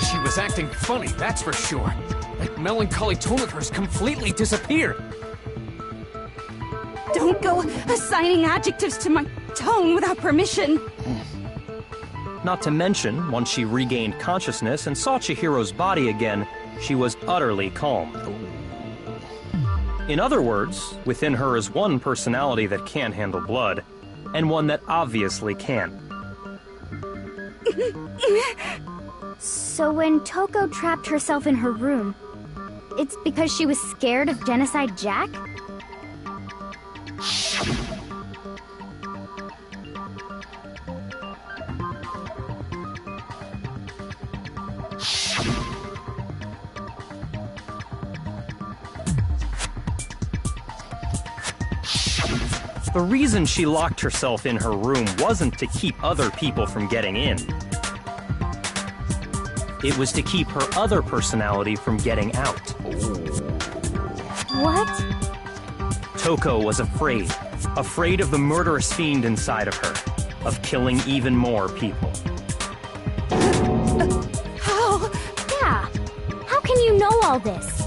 She was acting funny, that's for sure. That melancholy tone of hers completely disappeared. Don't go assigning adjectives to my tone without permission. Not to mention, once she regained consciousness and saw Chihiro's body again, she was utterly calm. In other words, within her is one personality that can't handle blood, and one that obviously can. So when Toko trapped herself in her room, it's because she was scared of Genocide Jack? The reason she locked herself in her room wasn't to keep other people from getting in. It was to keep her other personality from getting out. What? Toko was afraid. Afraid of the murderous fiend inside of her. Of killing even more people. How? Yeah. How can you know all this?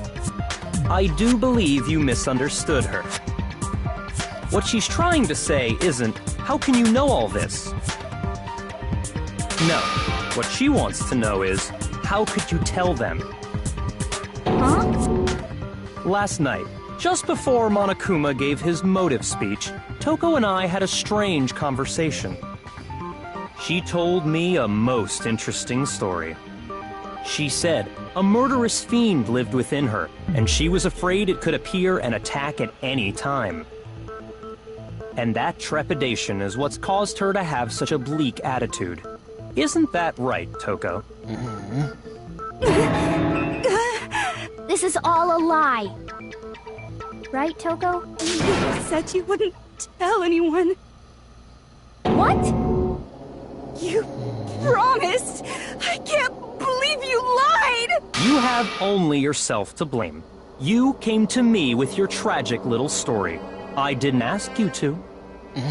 I do believe you misunderstood her. What she's trying to say isn't, how can you know all this? No. What she wants to know is, how could you tell them? Huh? Last night, just before Monokuma gave his motive speech, Toko and I had a strange conversation. She told me a most interesting story. She said a murderous fiend lived within her, and she was afraid it could appear and attack at any time. And that trepidation is what's caused her to have such a bleak attitude. Isn't that right, Toko? This is all a lie. Right, Toko? You said you wouldn't tell anyone. What? You promised! I can't believe you lied! You have only yourself to blame. You came to me with your tragic little story. I didn't ask you to.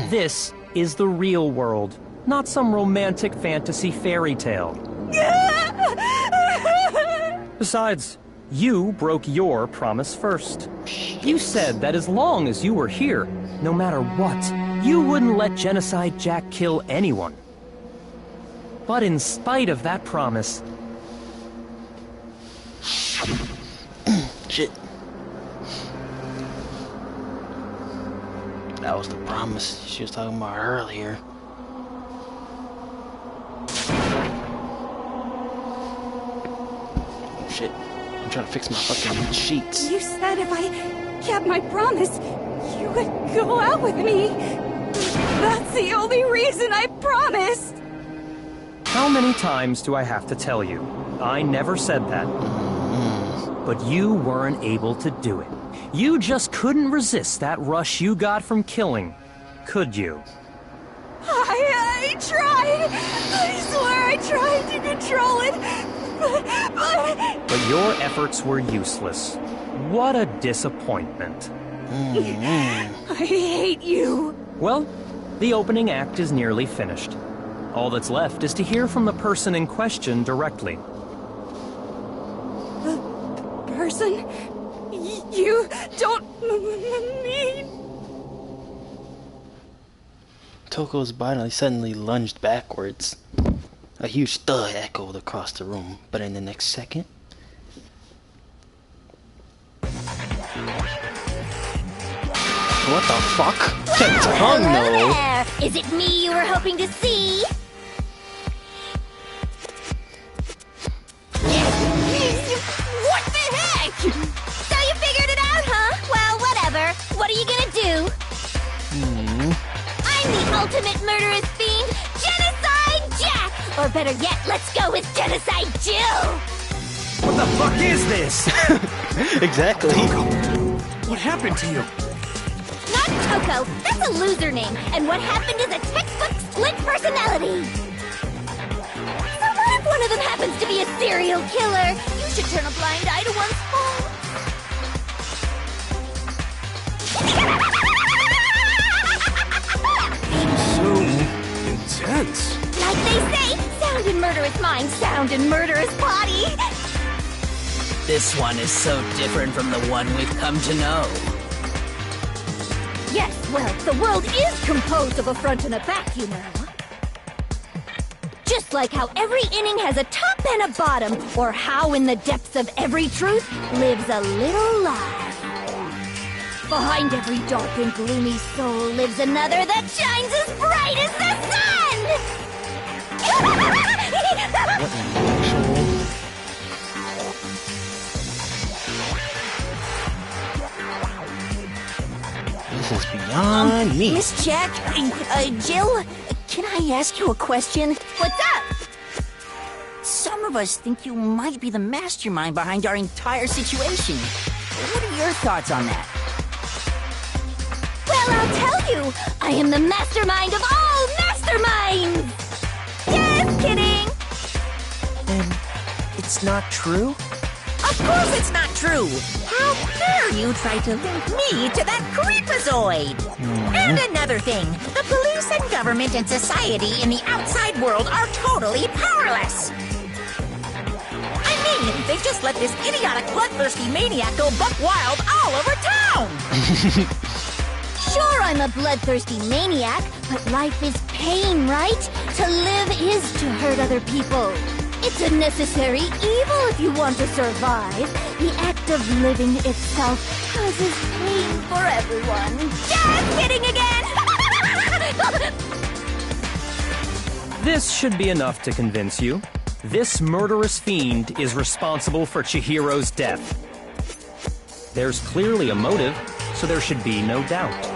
This is the real world, not some romantic fantasy fairy tale. Besides, you broke your promise first. You said that as long as you were here, no matter what, you wouldn't let Genocide Jack kill anyone. But in spite of that promise... Shit. That was the promise she was talking about earlier. Shit. I'm trying to fix my fucking sheets. You said if I kept my promise, you would go out with me. That's the only reason I promised. How many times do I have to tell you? I never said that. But you weren't able to do it. You just couldn't resist that rush you got from killing, could you? I tried. I swear I tried to control it. But your efforts were useless. What a disappointment. I hate you. Well, the opening act is nearly finished. All that's left is to hear from the person in question directly. The person? You don't mean... Toko's body suddenly lunged backwards. A huge thud echoed across the room, but in the next second... What the fuck? That tongue, though! There. Is it me you were hoping to see? What the heck? So you figured it out, huh? Well, whatever. What are you gonna do? I'm the ultimate murderous fiend, Genocide Jack! Or better yet, let's go with Genocide Jill! What the fuck is this? Exactly. Toko, what happened to you? Not Toko, that's a loser name, and what happened is a textbook split personality. So what if one of them happens to be a serial killer? You should turn a blind eye to one's fault. So intense. Like they say, sound in murderous mind, sound in murderous body. This one is so different from the one we've come to know. Yes, well, the world is composed of a front and a back, you know. Just like how every inning has a top and a bottom, or how in the depths of every truth lives a little lie. Behind every dark and gloomy soul lives another that shines as bright as the sun! This is beyond me. Miss Jack, Jill, can I ask you a question? What's up? Some of us think you might be the mastermind behind our entire situation. What are your thoughts on that? Well, I'll tell you, I am the mastermind of all masterminds! Just kidding! Then it's not true? Of course it's not true! How dare you try to link me to that creepazoid! And another thing, the police and government and society in the outside world are totally powerless! I mean, they just let this idiotic bloodthirsty maniac go buck wild all over town! Sure, I'm a bloodthirsty maniac, but life is pain, right? To live is to hurt other people. It's a necessary evil if you want to survive. The act of living itself causes pain for everyone. Just kidding again! This should be enough to convince you. This murderous fiend is responsible for Chihiro's death. There's clearly a motive, so there should be no doubt.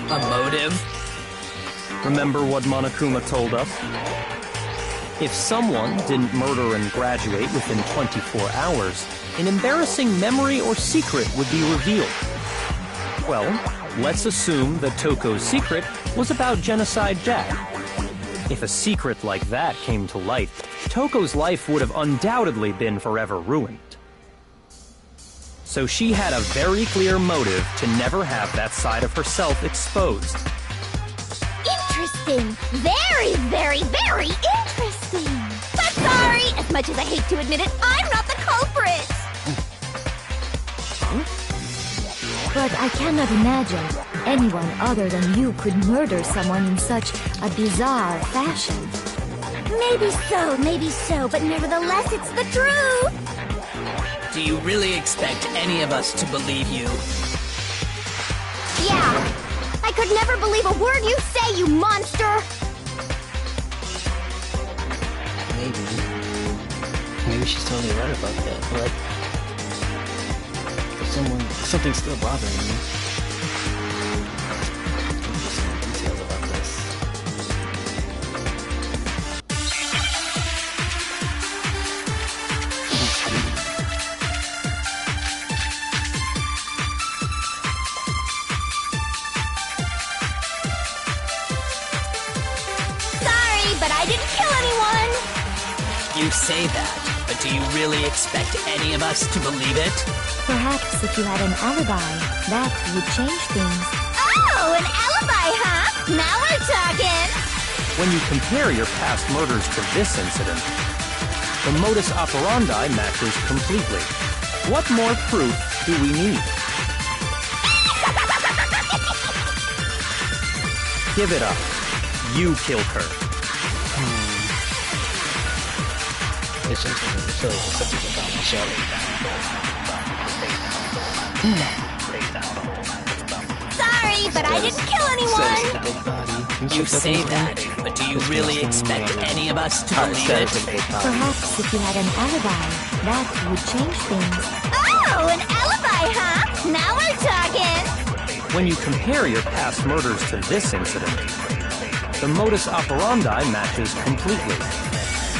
A motive? Remember what Monokuma told us? If someone didn't murder and graduate within 24 hours, an embarrassing memory or secret would be revealed. Well, let's assume that Toko's secret was about Genocide Jack. If a secret like that came to light, Toko's life would have undoubtedly been forever ruined. So she had a very clear motive to never have that side of herself exposed. Interesting. Very, very, very interesting. But sorry, as much as I hate to admit it, I'm not the culprit. But I cannot imagine anyone other than you could murder someone in such a bizarre fashion. Maybe so, but nevertheless, it's the truth. Do you really expect any of us to believe you? Yeah. I could never believe a word you say, you monster! Maybe she's totally right about that, but something's still bothering me. Maybe some details about this. But I didn't kill anyone! You say that, but do you really expect any of us to believe it? Perhaps if you had an alibi, that would change things. Oh, an alibi, huh? Now we're talking! When you compare your past murders to this incident, the modus operandi matches completely. What more proof do we need? Give it up. You killed her. It's just so something about Michelle. Sorry, but I didn't kill anyone! You say that, but do you really expect any of us to believe it? Perhaps if you had an alibi, that would change things. Oh, an alibi, huh? Now we're talking! When you compare your past murders to this incident, the modus operandi matches completely.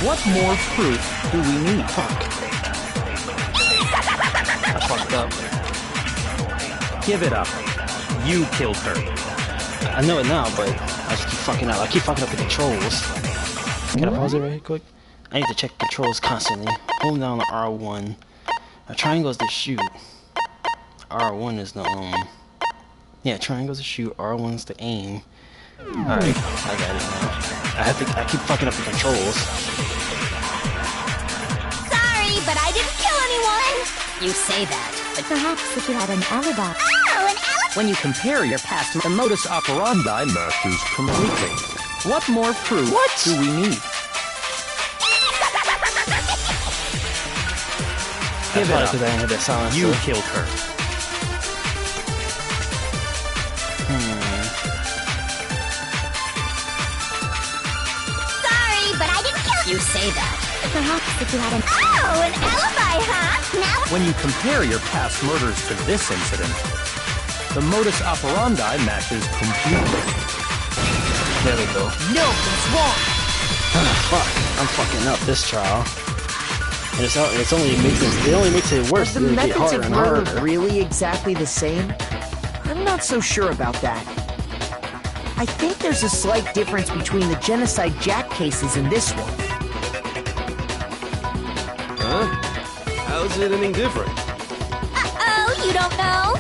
What more proof do we need? Fuck. I fucked up. Give it up. You killed her. I know it now, but I just keep fucking up. I keep fucking up the controls. Can I pause it right quick? I need to check controls constantly. Hold down the R1. A triangle is to shoot. R1 is the yeah, triangles to shoot. R1 is to aim. Alright, I got it now. I keep fucking up the controls. Sorry, but I didn't kill anyone! You say that, but perhaps if you had an alibi. Oh, an alibi! When you compare your past, the modus operandi matches completely. What more proof do we need? Give it up. Because I had that silence. You killed her. You say that. Perhaps if you had an... Oh, an alibi, huh? Now... When you compare your past murders to this incident, the modus operandi matches completely. There we go. No, that's wrong! Fuck. I'm fucking up this trial. And it only makes it worse. Are the methods of murder harder. really exactly the same? I'm not so sure about that. I think there's a slight difference between the Genocide Jack cases and this one. Huh? How's it any different? Uh-oh, you don't know?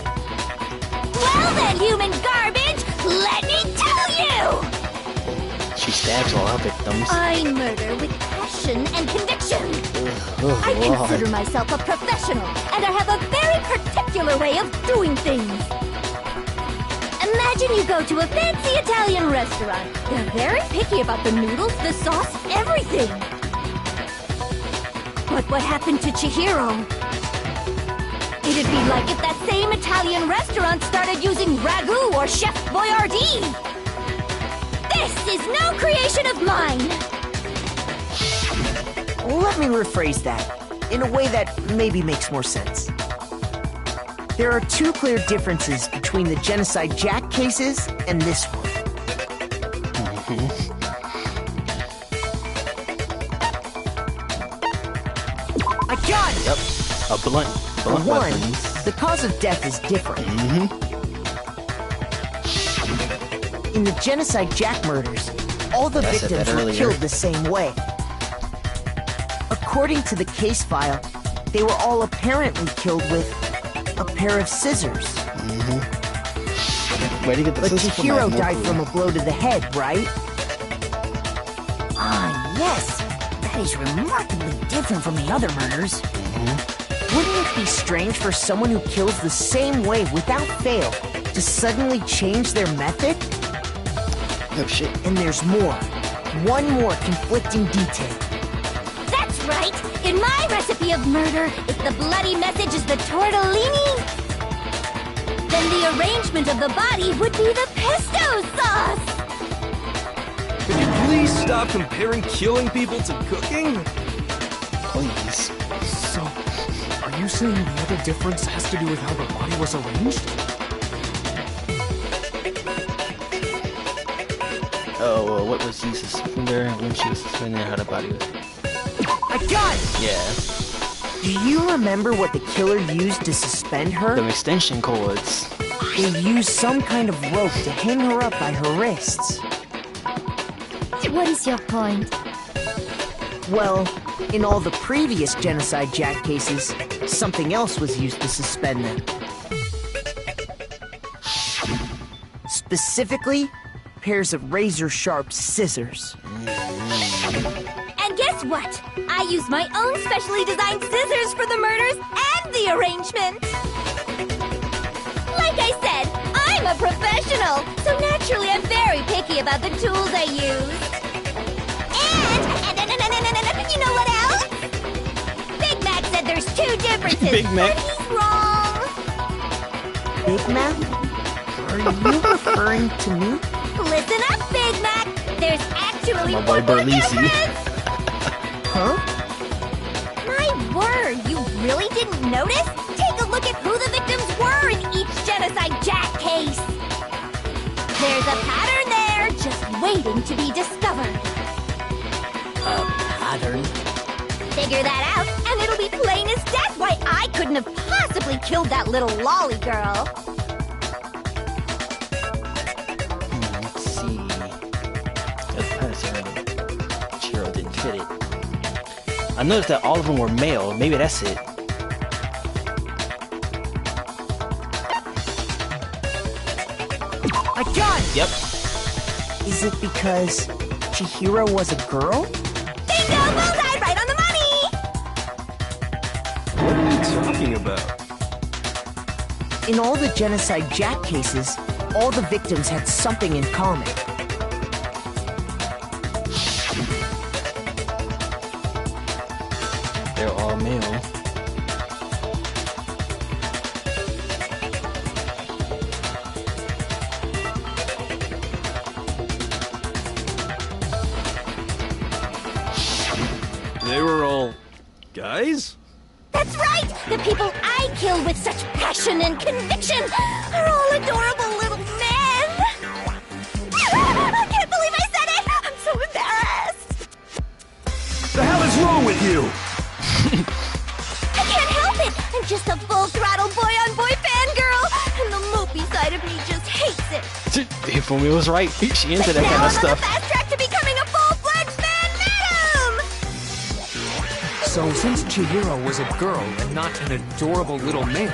Well then, human garbage, let me tell you! She stabs all her victims. I murder with passion and conviction. Oh, I consider myself a professional, and I have a very particular way of doing things. Imagine you go to a fancy Italian restaurant. They're very picky about the noodles, the sauce, everything. But what happened to Chihiro? It'd be like if that same Italian restaurant started using ragu or Chef Boyardee. This is no creation of mine. Let me rephrase that in a way that maybe makes more sense. There are two clear differences between the Genocide Jack cases and this one. A blunt For one, weapons. the cause of death is different. In the Genocide Jack murders, all the victims were killed the same way. According to the case file, they were all apparently killed with a pair of scissors. Where'd you get the But scissors from? Chihiro died from a blow to the head, right? Ah, yes. That is remarkably different from the other murders. Wouldn't it be strange for someone who kills the same way without fail to suddenly change their method? Oh shit. And there's more. One more conflicting detail. That's right! In my recipe of murder, if the bloody message is the tortellini, then the arrangement of the body would be the pesto sauce! Could you please stop comparing killing people to cooking? Please. So, are you saying the other difference has to do with how the body was arranged? Oh, what was he suspended when she was suspended? How the body was? I got it! Yeah. Do you remember what the killer used to suspend her? The extension cords. They used some kind of rope to hang her up by her wrists. What is your point? Well, in all the previous Genocide Jack cases, something else was used to suspend them. Specifically, pairs of razor-sharp scissors. And guess what? I used my own specially designed scissors for the murders and the arrangement! Like I said, I'm a professional, so naturally I'm very picky about the tools I use. And you know what else? Big Mac said there's two differences. Big Mac. But he's wrong. Big Mac? Are you referring to me? Listen up, Big Mac. There's actually My boy one more Berlisi. difference. Huh? My word, you really didn't notice? Take a look at who the victims were in each Genocide Jack case. There's a pattern there, just waiting to be discovered. Pattern? Figure that out, and it'll be plain as death why I couldn't have possibly killed that little lolly girl. Let's see. Chihiro didn't fit it. I noticed that all of them were male. Maybe that's it. I got it! Yep. Is it because Chihiro was a girl? Bingo! Bullseye! Right on the money! What are you talking about? In all the Genocide Jack cases, all the victims had something in common. They're all male. They were all guys? That's right! The people I kill with such passion and conviction are all adorable little men! I can't believe I said it! I'm so embarrassed! The hell is wrong with you? I can't help it! I'm just a full-throttle boy-on-boy fangirl, and the mopey side of me just hates it! If only it was right. She into that Now kind of I'm stuff. on the fast track to becoming a full-fledged fan madam! So since Chihiro was a girl and not an adorable little man,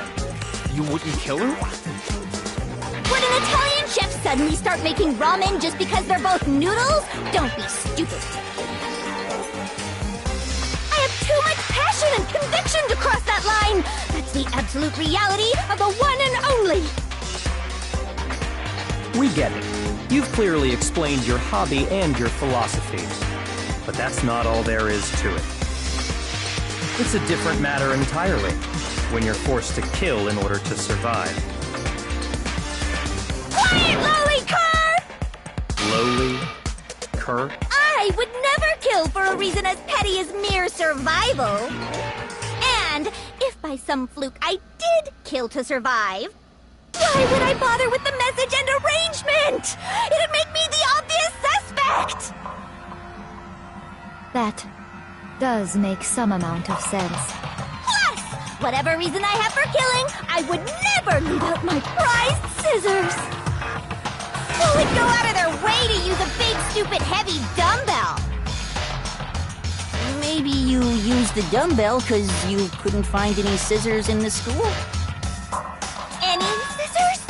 you wouldn't kill her? Would an Italian chef suddenly start making ramen just because they're both noodles? Don't be stupid. I have too much passion and conviction to cross that line. That's the absolute reality of the one and only. We get it. You've clearly explained your hobby and your philosophy. But that's not all there is to it. It's a different matter entirely when you're forced to kill in order to survive. Quiet, lowly cur! Lowly cur? I would never kill for a reason as petty as mere survival. And if by some fluke I did kill to survive, why would I bother with the message and arrangement? It'd make me the obvious suspect! That does make some amount of sense. Plus, Whatever reason I have for killing, I would never leave out my prized scissors. Who would go out of their way to use a big, stupid, heavy dumbbell? Maybe you used the dumbbell because you couldn't find any scissors in the school? Any scissors?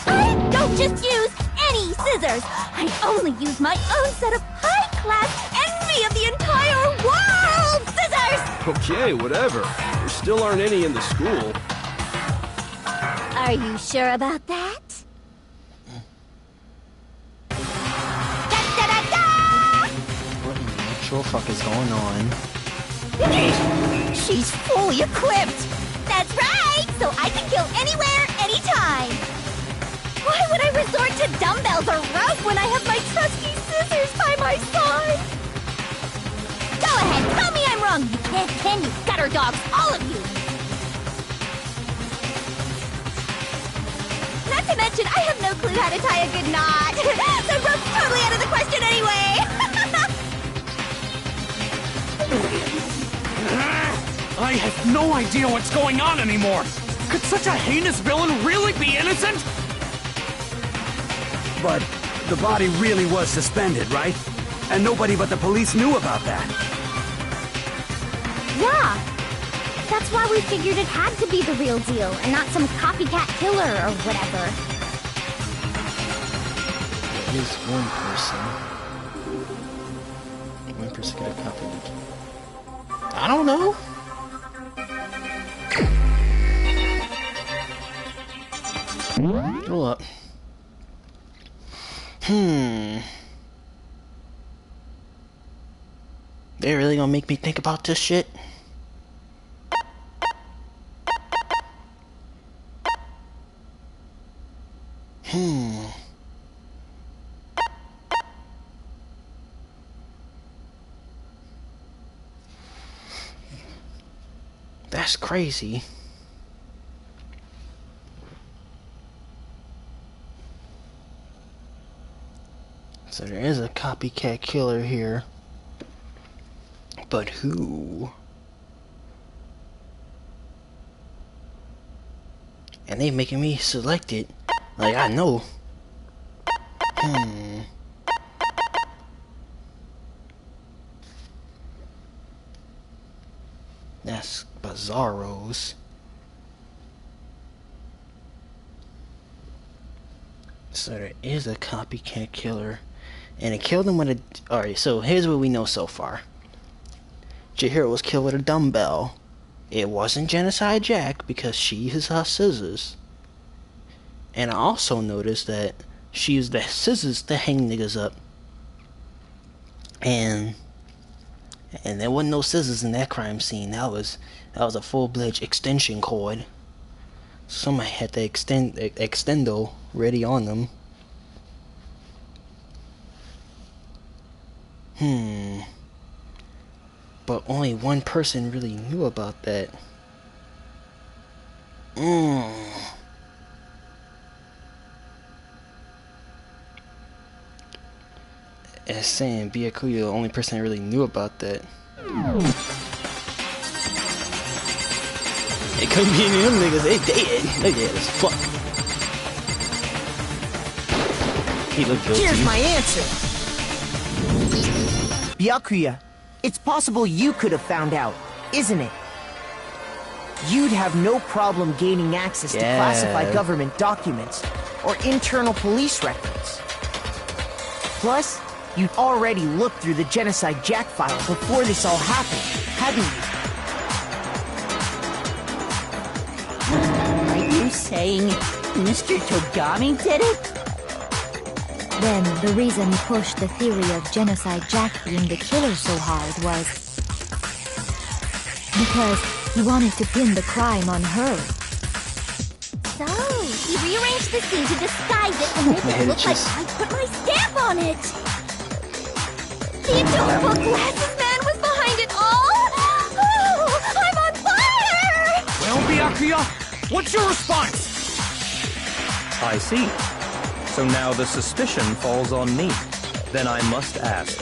I don't just use any scissors. I only use my own set of high-class envy of the entire world scissors! Okay, whatever. There still aren't any in the school. Are you sure about that? What in the actual fuck is going on? She's fully equipped! That's right! So I can kill anywhere, anytime! Why would I resort to dumbbells or rope when I have my trusty scissors by my side? Go ahead, tell me I'm wrong, you can't pen, you gutter dogs, all of you! Not to mention, I have no clue how to tie a good knot. So rope's totally out of the question anyway! I have no idea what's going on anymore! Could such a heinous villain really be innocent? But the body really was suspended, right? And nobody but the police knew about that. Yeah! That's why we figured it had to be the real deal, and not some copycat killer or whatever. At least one person. One person could have copied it. I don't know. Hold up. They really gonna make me think about this shit? That's crazy. So there is a copycat killer here. But who? And they making me select it. Like, I know. That's Bizarros. So there is a copycat killer. And it killed him with a... Alright, so here's what we know so far. Chihiro was killed with a dumbbell. It wasn't Genocide Jack because she used her scissors. And I also noticed that she used the scissors to hang niggas up. And there wasn't no scissors in that crime scene. That was a full-fledged extension cord. Somebody had the extendo ready on them. But only one person really knew about that. It's saying Byakuya, the only person that really knew about that. It couldn't be any of them niggas, they dead. They dead as fuck. He looked guilty. Here's my answer. Byakuya, it's possible you could have found out, isn't it? You'd have no problem gaining access to classified government documents or internal police records. Plus, you'd already looked through the Genocide Jack file before this all happened, hadn't you? Are you saying Mr. Togami did it? Then the reason he pushed the theory of Genocide Jack being the killer so hard was because he wanted to pin the crime on her. So, he rearranged the scene to disguise it and make it look like I put my stamp on it! The adorable glasses man was behind it all! Oh, I'm on fire! Well, Byakuya, what's your response? I see. So now the suspicion falls on me. Then I must ask,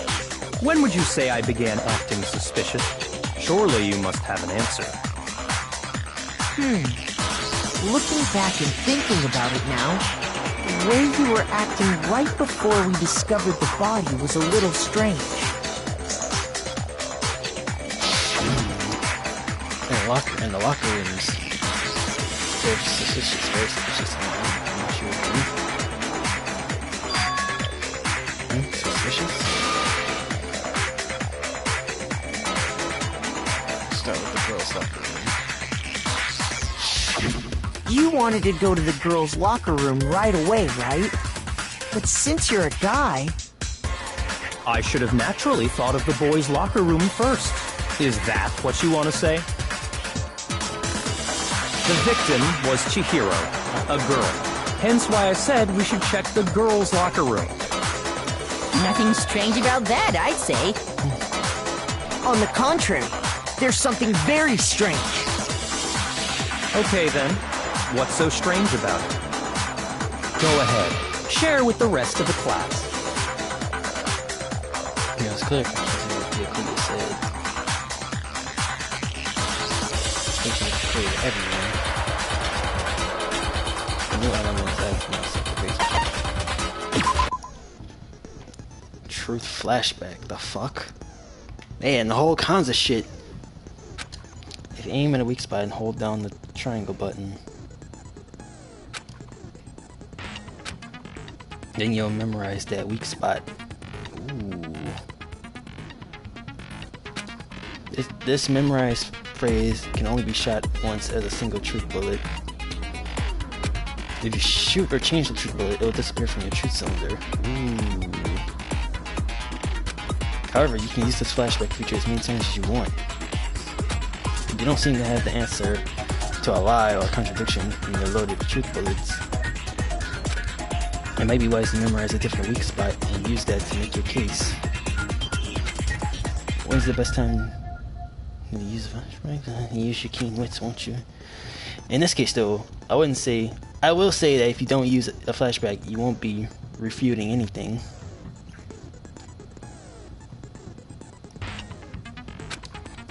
when would you say I began acting suspicious? Surely you must have an answer. Looking back and thinking about it now, the way you were acting right before we discovered the body was a little strange. In the locker rooms, they're suspicious, very suspicious. I'm not sure. Suspicious? Start with the girls' locker room. You wanted to go to the girls' locker room right away, right? But since you're a guy... I should have naturally thought of the boys' locker room first. Is that what you want to say? The victim was Chihiro, a girl. Hence why I said we should check the girls' locker room. Nothing strange about that, I'd say. On the contrary, there's something very strange. Okay then, what's so strange about it? Go ahead, share with the rest of the class. Yeah, it's clear. Everyone. New elements Truth flashback, the fuck? Man, whole kinds of shit. If you aim at a weak spot and hold down the triangle button, then you'll memorize that weak spot. Ooh. This memorized phrase can only be shot once as a single truth bullet. If you shoot or change the truth bullet, it will disappear from your truth cylinder. Ooh. However, you can use this flashback feature as many times as you want. You don't seem to have the answer to a lie or a contradiction in your loaded truth bullets. It might be wise to memorize a different weak spot and use that to make your case. When's the best time to use a flashback? You use your keen wits, won't you? In this case, though, I will say that if you don't use a flashback, you won't be refuting anything.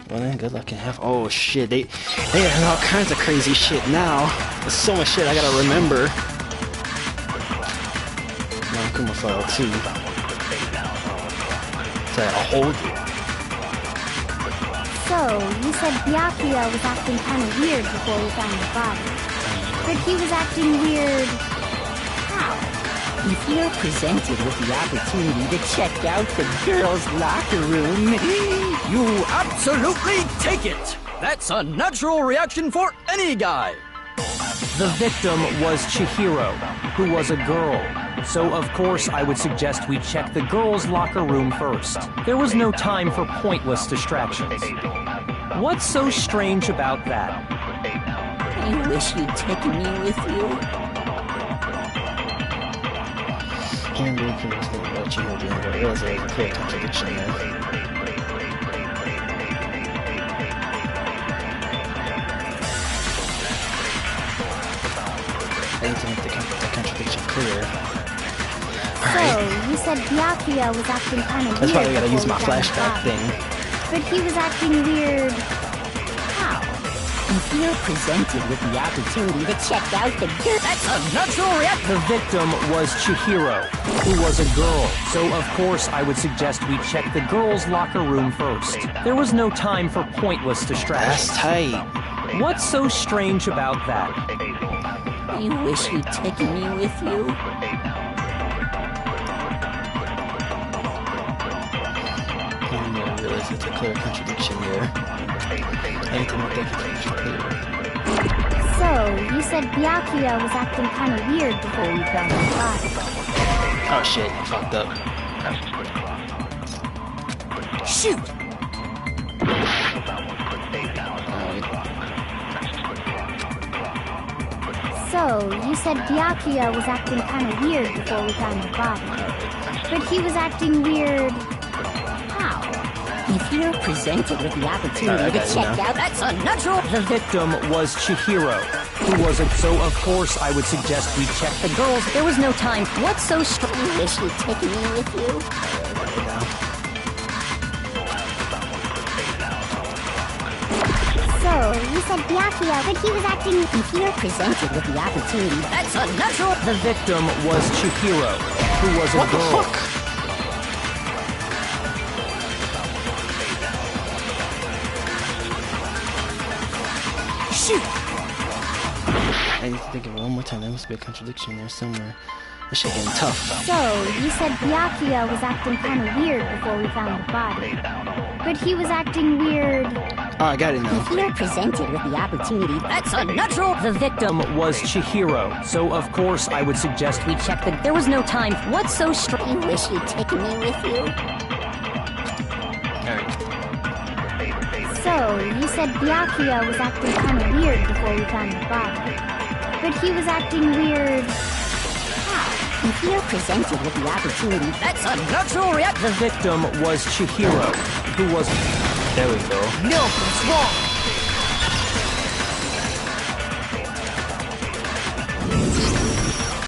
Well then, good luck and have. Oh shit, they have all kinds of crazy shit now. There's so much shit I gotta remember. Kuma file too. So I'll hold it. So, you said Byakuya was acting kind of weird before we found the body. But he was acting weird... how? If you're presented with the opportunity to check out the girls' locker room, you absolutely take it! That's a natural reaction for any guy! The victim was Chihiro, who was a girl. So, of course, I would suggest we check the girls' locker room first. There was no time for pointless distractions. What's so strange about that? I wish you'd taken me with you. Can't believe you was thinking about Chihiro being there. It was a clear contradiction there. I need to make the contradiction clear. So, you said Byakuya was acting kind of weird. That's why I gotta use my flashback thing. But he was acting weird... how? If you're presented with the opportunity to check out the girl... That's a natural reaction! The victim was Chihiro, who was a girl. So, of course, I would suggest we check the girls' locker room first. There was no time for pointless distractions. That's tight. What's so strange about that? I wish you'd taken me with you. I realize it's a clear contradiction there. I need to make that contradiction clear. So, you said Byakuya was acting kind of weird before we found his body. Oh shit, I fucked up. Shoot! So, you said Byakuya was acting kind of weird before we found the body. But he was acting weird... how? If you're presented with the opportunity to check out... That's a natural... The victim was Chihiro, who was a... So, of course, I would suggest we check the girls. There was no time. What's so strange? I wish you'd taken me with you. So, you said Byakuya, but he was acting... If you're presented with the opportunity, that's unnatural. The victim was Chihiro, who was a What the girl. fuck? Shoot! I need to think of it one more time. There must be a contradiction there somewhere. This shit getting tough. So, you said Byakuya was acting kind of weird before we found the body. But he was acting weird... Oh, I got it now. If you're presented with the opportunity, that's unnatural. The victim was Chihiro, so of course I would suggest we check that there was no time. What's so strange? You wish you'd taken me with you. Alright. So, you said Byakuya was acting kind of weird before we found the body. But he was acting weird... If you're presented with the opportunity, That's unnatural reaction. The victim was Chihiro, who was... There we go. No, it's wrong!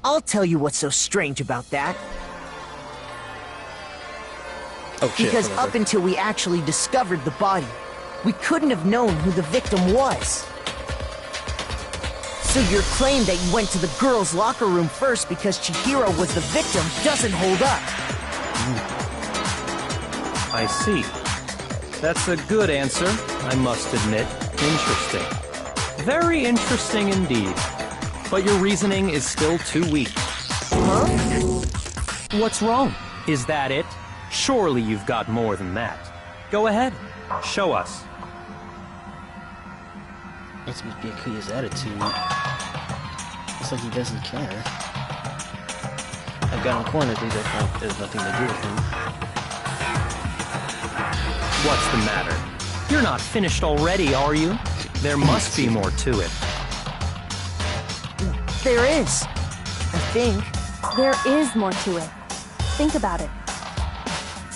I'll tell you what's so strange about that. Oh shit. Because whatever. up until we actually discovered the body, we couldn't have known who the victim was. So your claim that you went to the girls' locker room first because Chihiro was the victim doesn't hold up. I see. That's a good answer, I must admit. Interesting. Very interesting indeed. But your reasoning is still too weak. Huh? What's wrong? Is that it? Surely you've got more than that. Go ahead. Show us. That's Byakuya's attitude. It's like he doesn't care. I've got him cornered. These like there's nothing to do with him. What's the matter? You're not finished already, are you? There must be more to it. There is. I think. There is more to it. Think about it.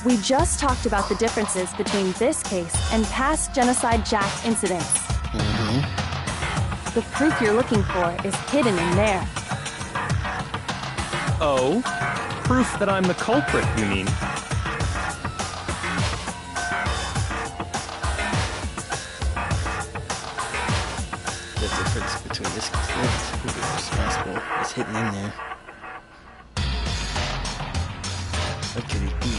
We just talked about the differences between this case and past Genocide Jack incidents. The proof you're looking for is hidden in there. Oh? Proof that I'm the culprit, you mean? The difference between this case who is responsible is hidden in there. What could it be?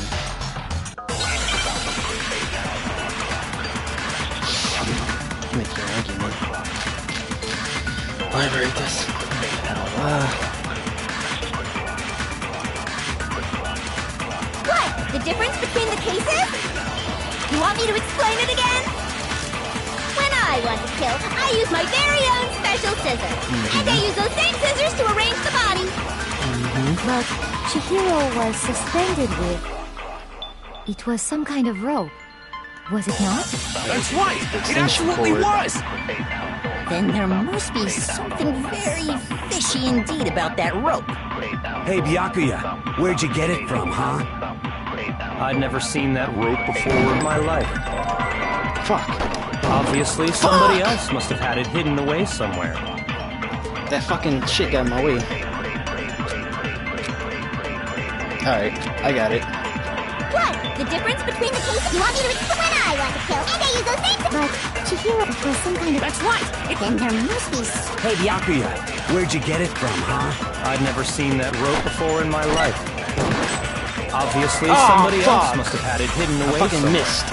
Make your argument. Elaborate this. What? The difference between the cases? You want me to explain it again? When I want to kill, I use my very own special scissors. And I use those same scissors to arrange the body. But Chihiro was suspended with... It was some kind of rope. Was it not? That's right! It absolutely was! then there must be something very fishy indeed about that rope. Hey, Byakuya, where'd you get it from, huh? I'd never seen that rope before in my life. Fuck. Obviously, somebody else must have had it hidden away somewhere. That fucking shit got in my way. Alright, I got it. What? The difference between the cases? You want me to explain? When I want to kill, and I use those same scissors. But Chihiro was some kind of... That's right! Then there must be... Hey, Byakuya, where'd you get it from, huh? I'd never seen that rope before in my life. Obviously, somebody else must have had it hidden away I fucking somewhere. missed.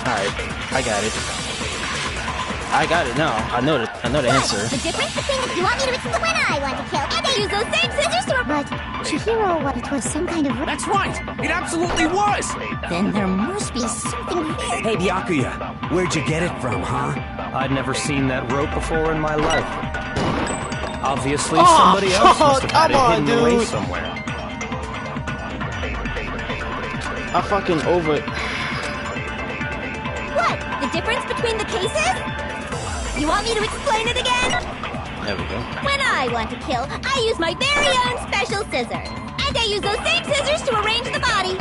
Alright, I got it. I got it now. I know the answer. The difference between the... You want me to explain? When I want to kill, and I use those same scissors to... But Chihiro, it was some kind of... That's right! It absolutely was! Then there must be something very... Hey, Byakuya, where'd you get it from, huh? I'd never seen that rope before in my life. Obviously, somebody else must have had it hidden away somewhere. I fucking over... What? The difference between the cases? You want me to explain it again? There we go. When I want to kill, I use my very own special scissors. And I use those same scissors to arrange the body.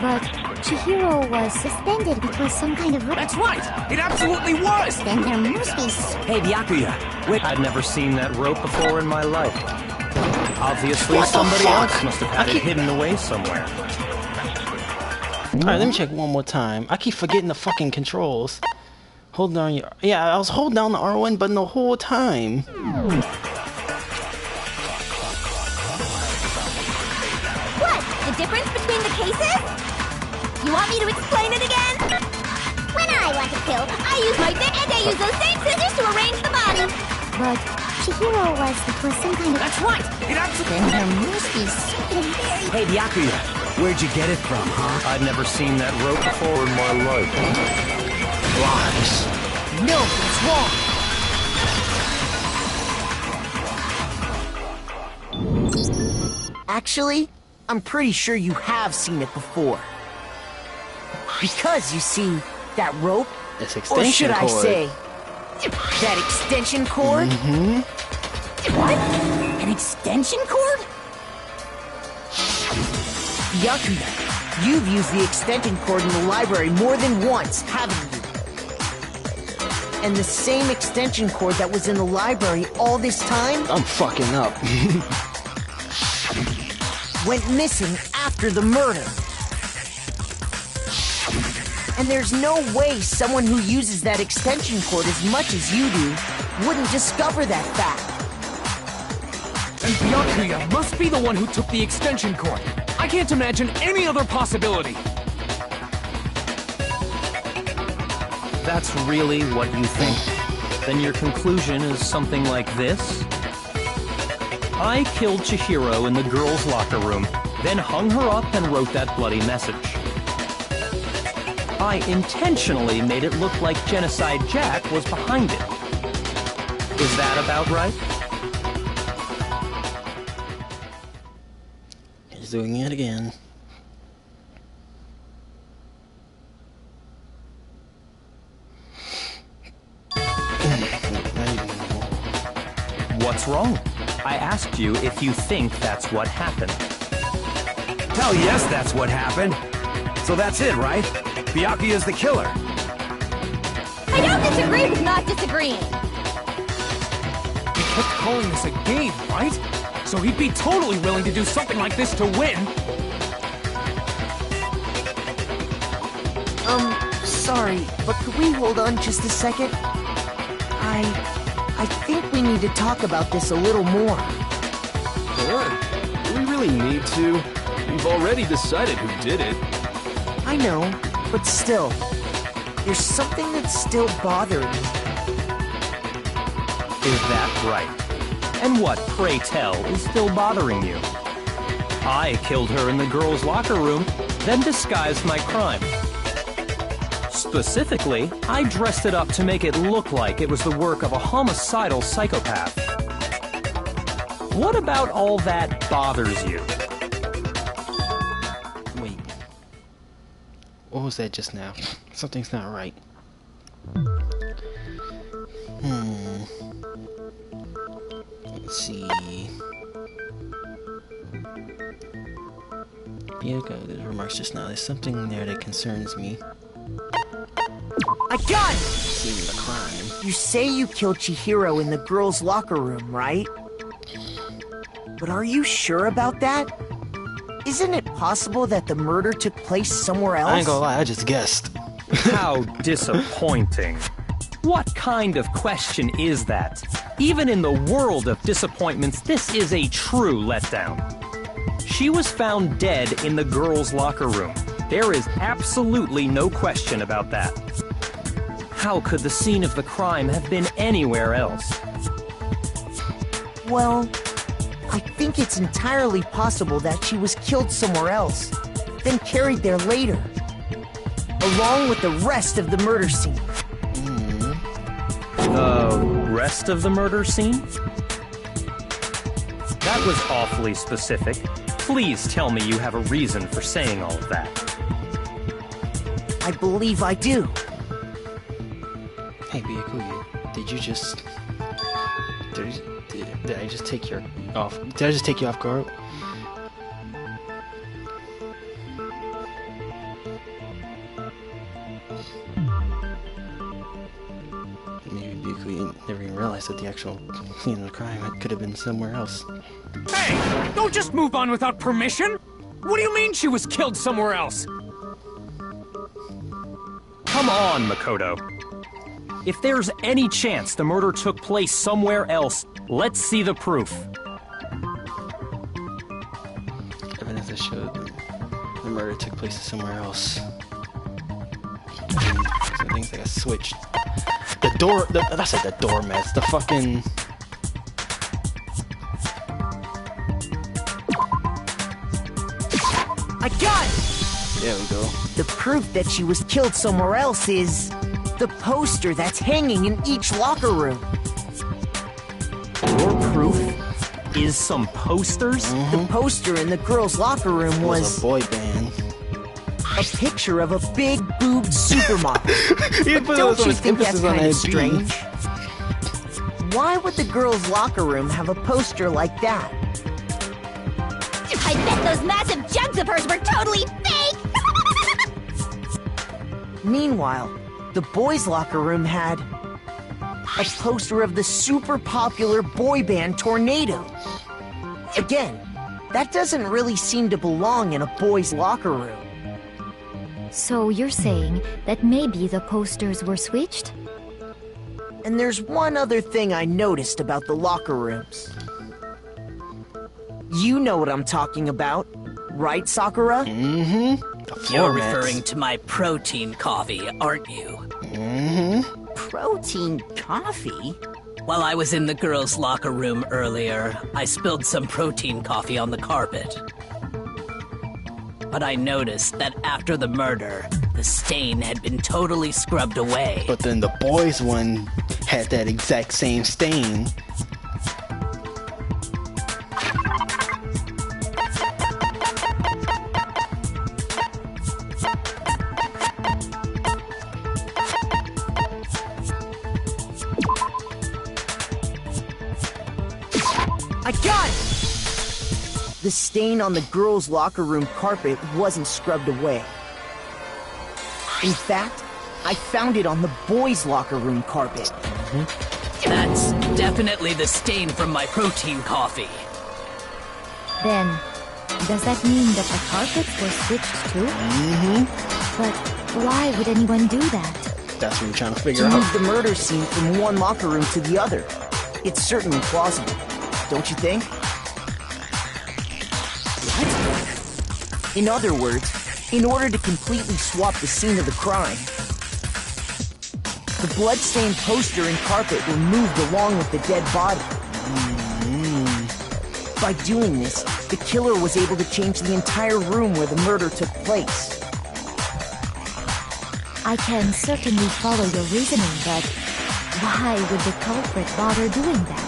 But Chihiro was suspended. It was some kind of... That's right! It absolutely was! Then there must be... Hey, Byakuya, wait... I'd never seen that rope before in my life. Obviously, somebody else must have had it hidden away somewhere. Alright, let me check one more time. I keep forgetting the fucking controls. Hold down your... Yeah, I was holding down the R1 button the whole time. What? The difference between the cases? You want me to explain it again? When I want to kill, I use my thing and they use those same scissors to arrange the body. But Chihiro was some kind of... That's right! Then there must be something very... Hey, Byakuya, where'd you get it from, huh? I'd never seen that rope before in my life. Lies. No, it's wrong. Actually, I'm pretty sure you have seen it before. Because, you see, that rope, This extension or should cord. I say, that extension cord? Mm-hmm. What? An extension cord? Byakuya, you've used the extension cord in the library more than once, haven't you? And the same extension cord that was in the library all this time? I'm fucking up. Went missing after the murder. And there's no way someone who uses that extension cord as much as you do wouldn't discover that fact. And Byakuya must be the one who took the extension cord. I can't imagine any other possibility. That's really what you think? Then your conclusion is something like this? I killed Chihiro in the girls' locker room, then hung her up and wrote that bloody message. I intentionally made it look like Genocide Jack was behind it. Is that about right? He's doing it again. What's wrong? I asked you if you think that's what happened. Hell yes, that's what happened. So that's it, right? Byakuya's the killer. I don't disagree with not disagreeing. He kept calling this a game, right? So he'd be totally willing to do something like this to win. Sorry, but could we hold on just a second? I think we need to talk about this a little more. What? Do we really need to? We've already decided who did it. I know, but still, there's something that's still bothering me. Is that right? And what, pray tell, is still bothering you? I killed her in the girls' locker room, then disguised my crime. Specifically, I dressed it up to make it look like it was the work of a homicidal psychopath. What about all that bothers you? Wait. What was that just now? Something's not right. Let's see. Yeah, the remarks just now. There's something there that concerns me. I got it! Seeing the crime. You say you killed Chihiro in the girls' locker room, right? But are you sure about that? Isn't it possible that the murder took place somewhere else? I ain't gonna lie, I just guessed. How disappointing. What kind of question is that? Even in the world of disappointments, this is a true letdown. She was found dead in the girls' locker room. There is absolutely no question about that. How could the scene of the crime have been anywhere else? Well, I think it's entirely possible that she was killed somewhere else, then carried there later, along with the rest of the murder scene. The rest of the murder scene? That was awfully specific. Please tell me you have a reason for saying all of that. I believe I do. Hey, Byakuya, did you just... Did I just take you off... Did I just take you off guard? Maybe Byakuya never even realized that the actual scene of the crime could have been somewhere else. Hey! Don't just move on without permission! What do you mean she was killed somewhere else? Come on, Makoto. If there's any chance the murder took place somewhere else, let's see the proof. Evidence that showed the murder took place somewhere else. Some things that got switched. The door, I said the doormats, the fucking... I got it! There we go. The proof that she was killed somewhere else is the poster that's hanging in each locker room. Your proof is some posters? The poster in the girls' locker room was a boy band. A picture of a big boobed supermodel. But don't you think that's kind of strange? Why would the girls' locker room have a poster like that? I bet those massive jugs of hers were totally fake! Meanwhile, the boys' locker room had a poster of the super popular boy band Tornado. Again, that doesn't really seem to belong in a boys' locker room. So you're saying that maybe the posters were switched? And there's one other thing I noticed about the locker rooms. You know what I'm talking about, right, Sakura? Mm-hmm. You're referring to my protein coffee, aren't you? Mm-hmm. Protein coffee? While I was in the girls' locker room earlier, I spilled some protein coffee on the carpet. But I noticed that after the murder, the stain had been totally scrubbed away. But then the boys' one had that exact same stain. I got it! The stain on the girls' locker room carpet wasn't scrubbed away. In fact, I found it on the boys' locker room carpet. That's definitely the stain from my protein coffee. Then, does that mean that the carpets were switched too? Mm-hmm. But why would anyone do that? That's what we're trying to figure To out. move the murder scene from one locker room to the other. It's certainly plausible, don't you think? What? In other words, in order to completely swap the scene of the crime, the blood-stained poster and carpet were moved along with the dead body. By doing this, the killer was able to change the entire room where the murder took place. I can certainly follow your reasoning, but why would the culprit bother doing that?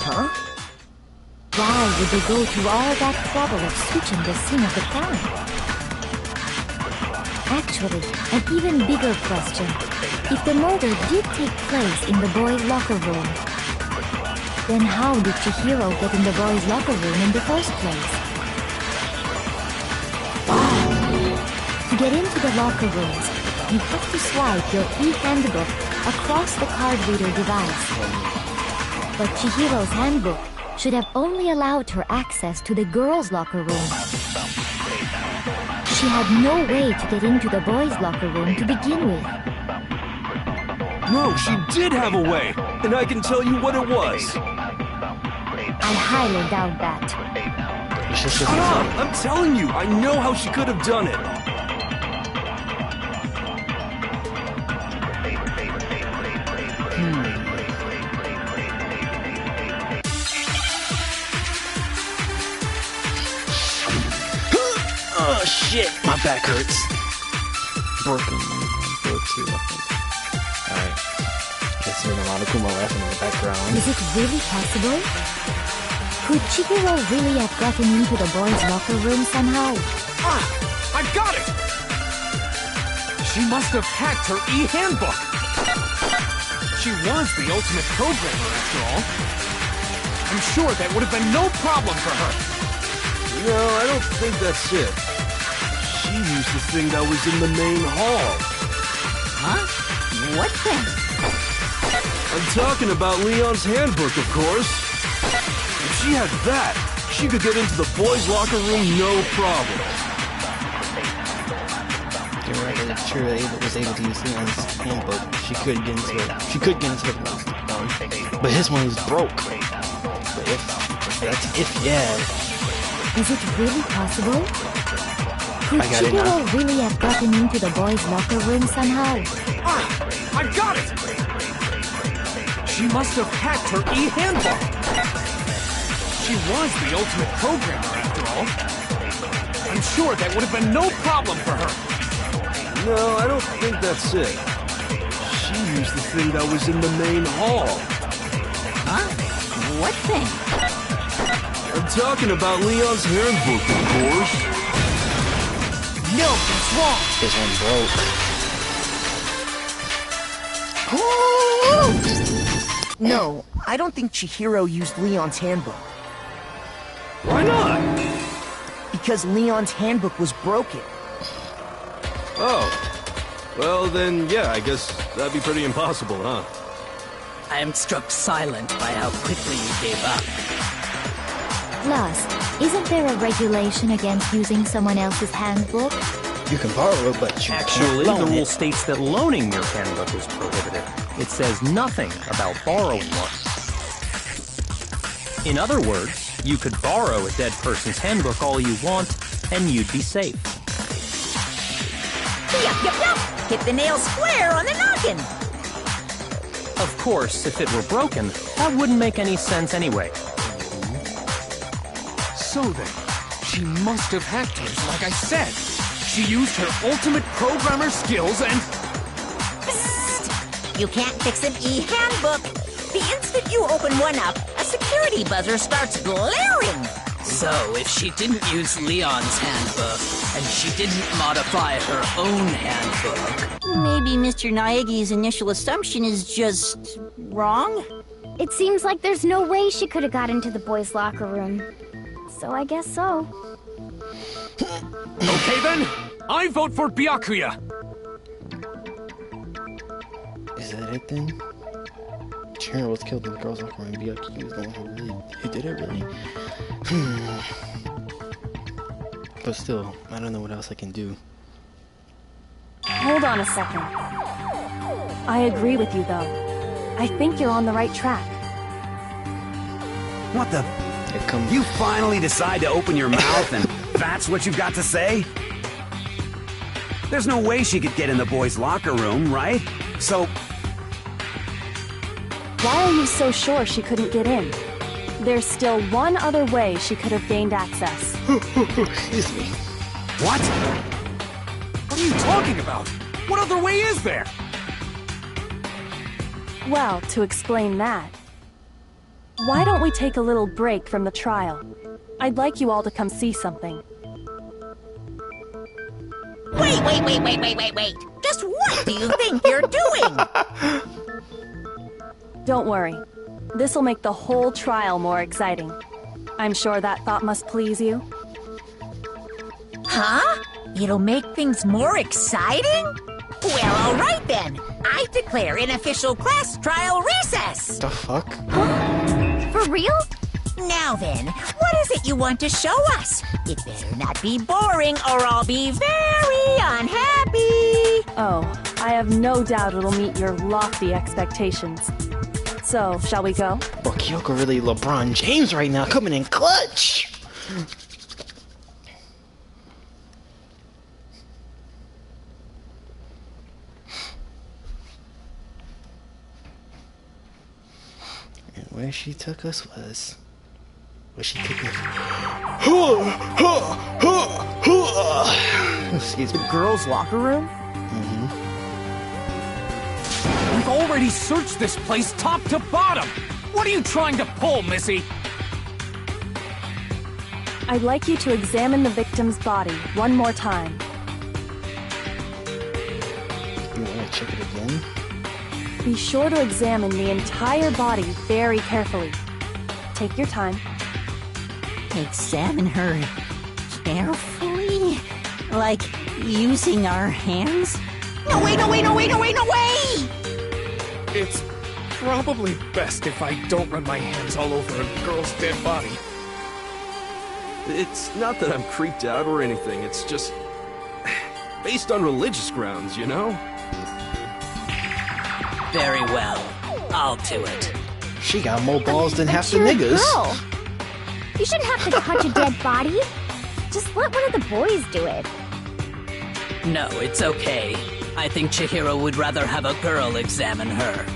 Huh? Why would they go to all that trouble of switching the scene of the crime? Actually, an even bigger question. If the murder did take place in the boys' locker room, then how did Chihiro get in the boys' locker room in the first place? To get into the locker rooms, you have to swipe your e-handbook across the card reader device. But Chihiro's handbook should have only allowed her access to the girls' locker room. She had no way to get into the boys' locker room to begin with. No, she did have a way, and I can tell you what it was. I highly doubt that. Shut up! I'm telling you, I know how she could have done it. Oh shit, my back hurts. Broken too, I think. Alright. Just hearing a lot of Kuma laughing in the background. Is it really possible? Could Chihiro really have gotten into the boys' locker room somehow? Ah! I got it! She must have hacked her e-handbook! She was the ultimate programmer, after all. I'm sure that would have been no problem for her. No, I don't think that's it. She used the thing that was in the main hall. Huh? What then? I'm talking about Leon's handbook, of course. If she had that, she could get into the boys' locker room no problem. Give record, if Chihiro was able to use Leon's handbook, she could get into it. She could get into the but his one was broke. But yeah. Is it really possible? Could Chihiro really have gotten into the boys' locker room somehow? I got it! She must have hacked her e-handbook! She was the ultimate programmer, after all. I'm sure that would have been no problem for her. No, I don't think that's it. She used the thing that was in the main hall. Huh? What thing? I'm talking about Leon's handbook, of course. No, that's wrong. This one broke. No, I don't think Chihiro used Leon's handbook. Why not? Because Leon's handbook was broken. Oh. Well, then, yeah, I guess that'd be pretty impossible, huh? I am struck silent by how quickly you gave up. Plus, isn't there a regulation against using someone else's handbook? You can borrow it, but you Actually, can't the loan rule it. states that loaning your handbook is prohibited. It says nothing about borrowing one. In other words, you could borrow a dead person's handbook all you want, and you'd be safe. Yup. Hit the nail square on the noggin. Of course, if it were broken, that wouldn't make any sense anyway. So then, she must have hacked hers like I said. She used her ultimate programmer skills and... Psst! You can't fix an e-handbook. The instant you open one up, a security buzzer starts blaring. So, if she didn't use Leon's handbook, and she didn't modify her own handbook... Maybe Mr. Naegi's initial assumption is just... wrong? It seems like there's no way she could have got into the boys' locker room. So I guess so. Okay then, I vote for Byakuya. Is that it then? Chihiro was killed in the girls' locker room. Byakuya was the one who did it, really. But still, I don't know what else I can do. Hold on a second. I agree with you, though. I think you're on the right track. What the... You finally decide to open your mouth and that's what you've got to say? There's no way she could get in the boys' locker room, right? So... Why are you so sure she couldn't get in? There's still one other way she could have gained access. Excuse me. What? What are you talking about? What other way is there? Well, to explain that, why don't we take a little break from the trial? I'd like you all to come see something. Wait. Just what do you think you're doing? Don't worry. This'll make the whole trial more exciting. I'm sure that thought must please you. Huh? It'll make things more exciting? Well, all right then. I declare an official class trial recess. The fuck? For real? Now then, what is it you want to show us? It better not be boring or I'll be very unhappy. Oh, I have no doubt it'll meet your lofty expectations. So, shall we go? Well, Kyoko really LeBron James right now, coming in clutch. And where she took us was she took us. Excuse me. The girls' locker room? We've already searched this place top to bottom! What are you trying to pull, Missy? I'd like you to examine the victim's body one more time. You want to check it again? Be sure to examine the entire body very carefully. Take your time. Examine her carefully? Like using our hands? No way! It's probably best if I don't run my hands all over a girl's dead body. It's not that I'm creeped out or anything, it's just... based on religious grounds, you know? Very well. I'll do it. She got more balls than half the You're a niggas. girl. You shouldn't have to touch a dead body. Just let one of the boys do it. No, it's okay. I think Chihiro would rather have a girl examine her.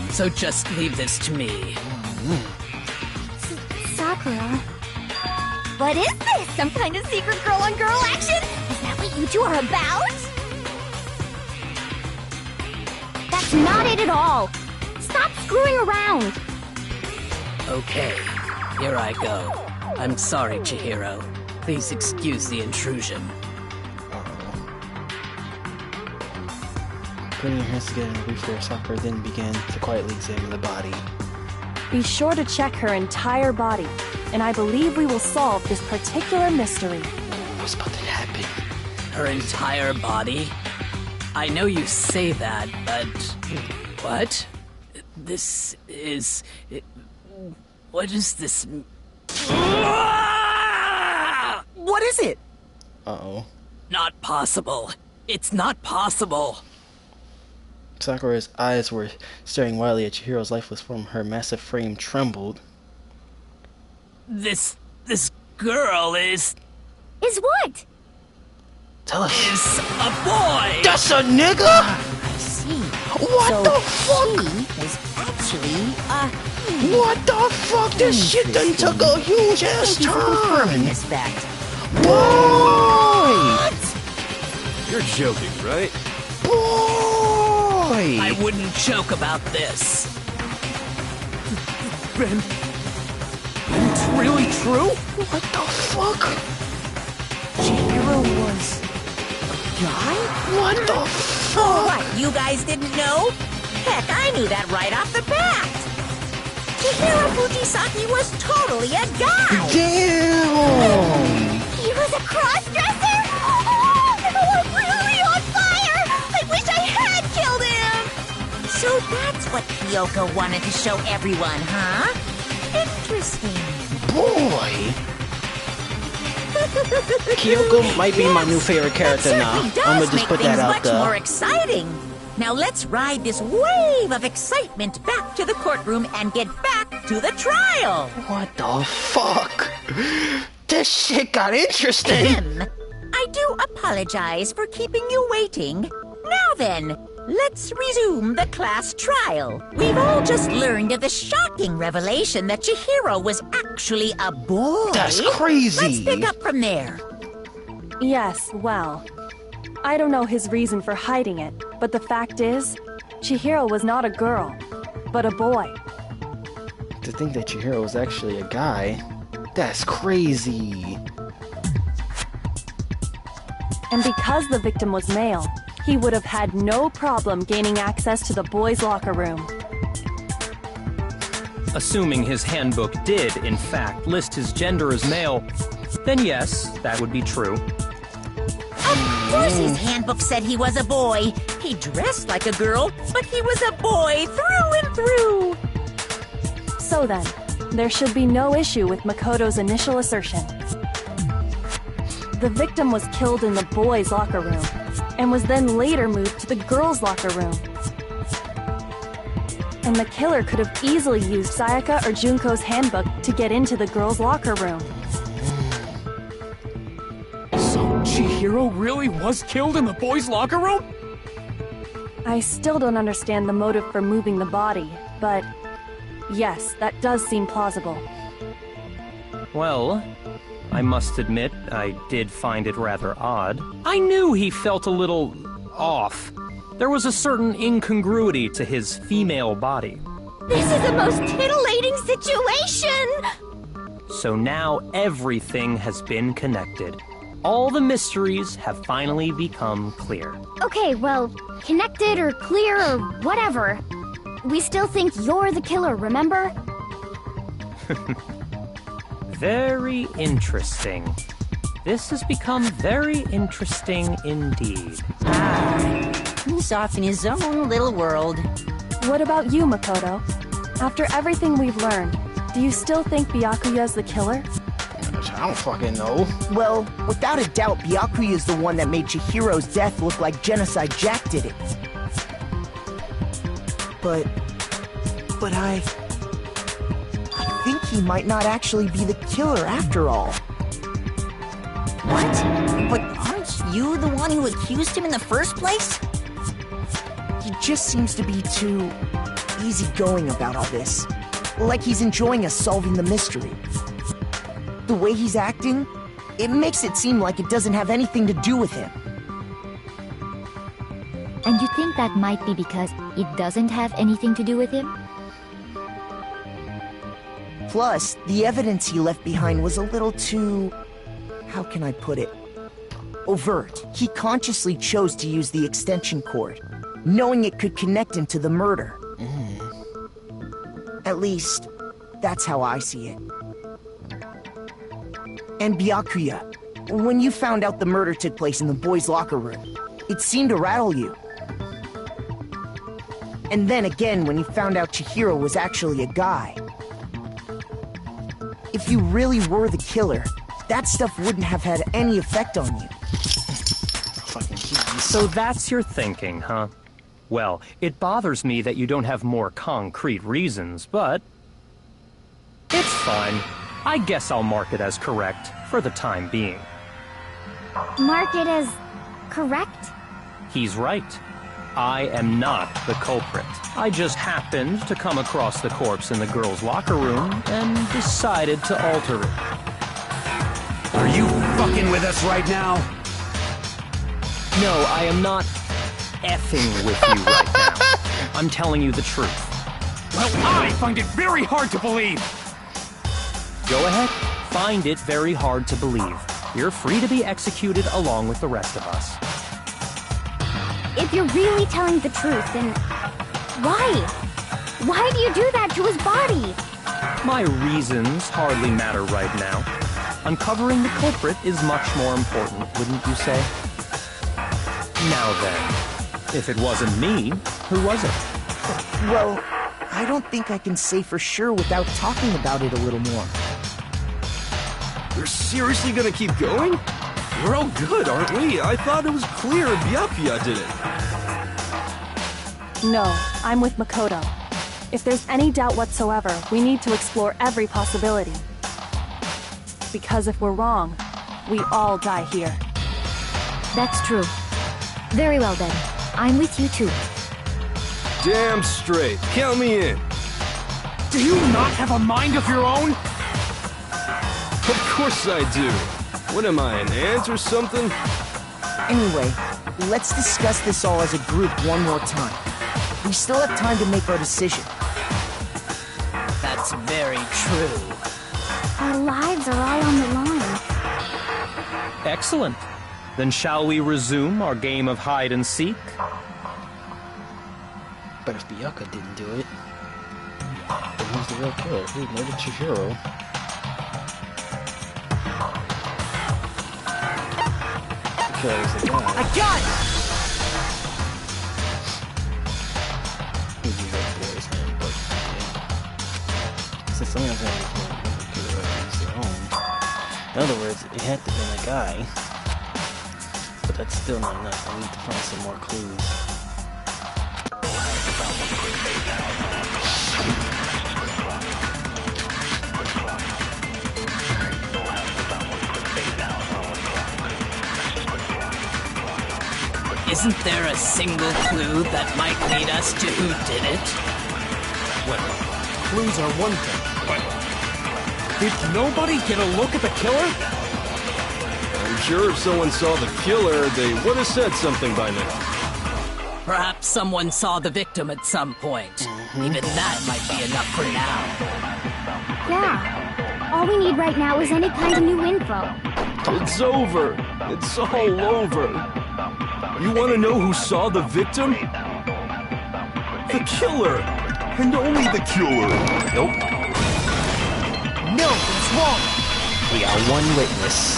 So just leave this to me. Sakura. What is this? Some kind of secret girl-on-girl action? Is that what you two are about? That's not it at all. Stop screwing around. Okay, here I go. I'm sorry, Chihiro. Please excuse the intrusion. Putting your hands together in a brief there, Sakura then began to quietly examine the body. Be sure to check her entire body, and I believe we will solve this particular mystery. What's about to happen? Her entire body? I know you say that, but... What? This is... What is this... What is it? Uh-oh. Not possible. It's not possible. Sakura's eyes were staring wildly at Chihiro's lifeless form. Her massive frame trembled. This girl is... Is what? Tell us. Is a boy! That's a nigga?! I see. What so the fuck?! She is actually What the fuck?! This shit done took a huge ass Thank you for confirming turn! this fact. What?! You're joking, right? Boy! I wouldn't joke about this. Ben, it's really true? What the fuck?! Chihiro was a guy? What the Oh, fuck?! what, you guys didn't know? Heck, I knew that right off the bat. Chihiro Fujisaki was totally a guy. Damn! He was a cross-dresser? Oh, I'm really on fire! I wish I had killed him! So that's what Kyoko wanted to show everyone, huh? Interesting. Boy! Kyoko might be my new favorite character now. I'm gonna just put that out much there. more exciting. Now let's ride this wave of excitement back to the courtroom and get back to the trial. What the fuck? This shit got interesting. I do apologize for keeping you waiting. Now then, let's resume the class trial. We've all just learned of the shocking revelation that Chihiro was actually a boy. That's crazy. Let's pick up from there. Yes, well, I don't know his reason for hiding it, but the fact is, Chihiro was not a girl, but a boy. To think that Chihiro was actually a guy, that's crazy. And because the victim was male, he would have had no problem gaining access to the boys' locker room. Assuming his handbook did, in fact, list his gender as male, then yes, that would be true. Of course his handbook said he was a boy. He dressed like a girl, but he was a boy through and through. So then, there should be no issue with Makoto's initial assertion. The victim was killed in the boys' locker room, and was then later moved to the girls' locker room. And the killer could have easily used Sayaka or Junko's handbook to get into the girls' locker room. So Chihiro really was killed in the boys' locker room? I still don't understand the motive for moving the body, but yes, that does seem plausible. Well, I must admit, I did find it rather odd. I knew he felt a little off. There was a certain incongruity to his female body. This is the most titillating situation! So now everything has been connected. All the mysteries have finally become clear. Okay, well, connected or clear or whatever. We still think you're the killer, remember? Very interesting. This has become very interesting indeed. He's off in his own little world. What about you, Makoto? After everything we've learned, do you still think Byakuya's the killer? I don't fucking know. Well, without a doubt, Byakuya is the one that made Chihiro's death look like Genocide Jack did it. But I think he might not actually be the killer after all. What? But aren't you the one who accused him in the first place? He just seems to be too easygoing about all this. Like he's enjoying us solving the mystery. The way he's acting, it makes it seem like it doesn't have anything to do with him. And you think that might be because it doesn't have anything to do with him? Plus, the evidence he left behind was a little too... how can I put it? Overt. He consciously chose to use the extension cord, knowing it could connect him to the murder. At least, that's how I see it. And Byakuya, when you found out the murder took place in the boys' locker room, it seemed to rattle you. And then again, when you found out Chihiro was actually a guy. If you really were the killer, that stuff wouldn't have had any effect on you. So that's your thinking, huh? Well, it bothers me that you don't have more concrete reasons, but... it's fine. I guess I'll mark it as correct, for the time being. Mark it as correct? He's right. I am not the culprit. I just happened to come across the corpse in the girls' locker room and decided to alter it. Are you fucking with us right now? No, I am not effing with you right now. I'm telling you the truth. Well, I find it very hard to believe. Go ahead. Find it very hard to believe. You're free to be executed along with the rest of us. If you're really telling the truth, then why? Why do you do that to his body? My reasons hardly matter right now. Uncovering the culprit is much more important, wouldn't you say? Now then, if it wasn't me, who was it? Well, I don't think I can say for sure without talking about it a little more. You're seriously gonna keep going? We're all good, aren't we? I thought it was clear Byakuya did it. No, I'm with Makoto. If there's any doubt whatsoever, we need to explore every possibility. Because if we're wrong, we all die here. That's true. Very well then. I'm with you too. Damn straight. Count me in. Do you not have a mind of your own? Of course I do. What am I, an ant or something? Anyway, let's discuss this all as a group one more time. We still have time to make our decision. That's very true. Our lives are all on the line. Excellent. Then shall we resume our game of hide and seek? But if Byakuya didn't do it, then who's the real killer? Who murdered Chihiro? Because the guy... I got it! Who's the real boy's name? But, yeah. Since someone's going to killer of their own. In other words, it had to have been a guy. But that's still not enough. I need to find some more clues. Isn't there a single clue that might lead us to who did it? Well, clues are one thing, but... did nobody get a look at the killer? I'm sure if someone saw the killer, they would have said something by now. Perhaps someone saw the victim at some point. Even that might be enough for now. Yeah. All we need right now is any kind of new info. It's over. It's all over. You want to know who saw the victim? The killer! And only the killer! Nope. No, it's wrong! We got one witness.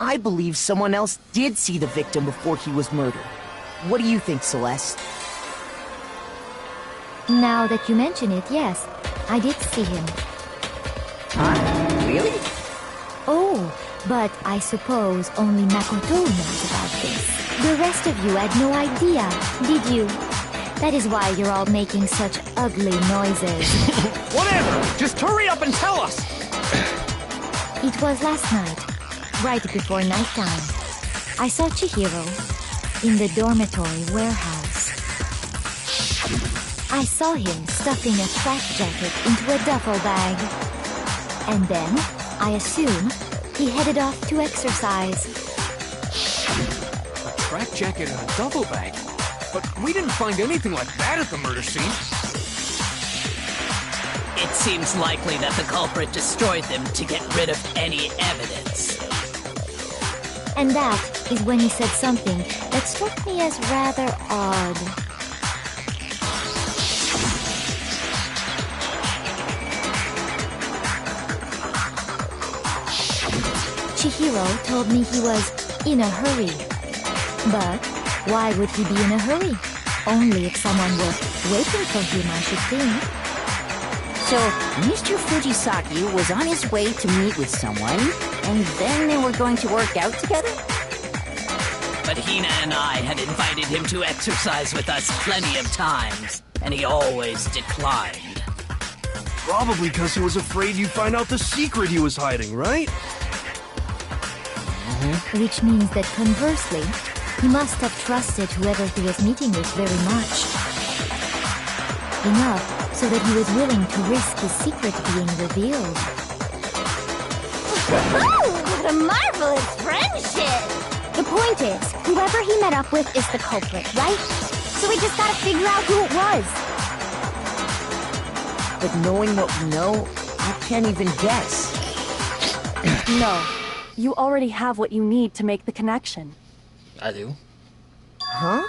I believe someone else did see the victim before he was murdered. What do you think, Celeste? Now that you mention it, yes. I did see him. Huh? Really? Oh, but I suppose only Makoto knows about this. The rest of you had no idea, did you? That is why you're all making such ugly noises. Whatever! Just hurry up and tell us! It was last night, right before nighttime. I saw Chihiro in the dormitory warehouse. I saw him stuffing a track jacket into a duffel bag. And then, I assume, he headed off to exercise. A track jacket and a duffel bag? But we didn't find anything like that at the murder scene. It seems likely that the culprit destroyed them to get rid of any evidence. And that is when he said something that struck me as rather odd. Chihiro told me he was in a hurry. But why would he be in a hurry? Only if someone were waiting for him, I should think. So, Mr. Fujisaki was on his way to meet with someone, and then they were going to work out together? But Hina and I had invited him to exercise with us plenty of times, and he always declined. Probably because he was afraid you'd find out the secret he was hiding, right? Which means that conversely, he must have trusted whoever he was meeting with very much. Enough so that he was willing to risk his secret being revealed. What a marvelous friendship! The point is, whoever he met up with is the culprit, right? So we just gotta figure out who it was. But knowing what we know, I can't even guess. No. You already have what you need to make the connection. I do. Huh?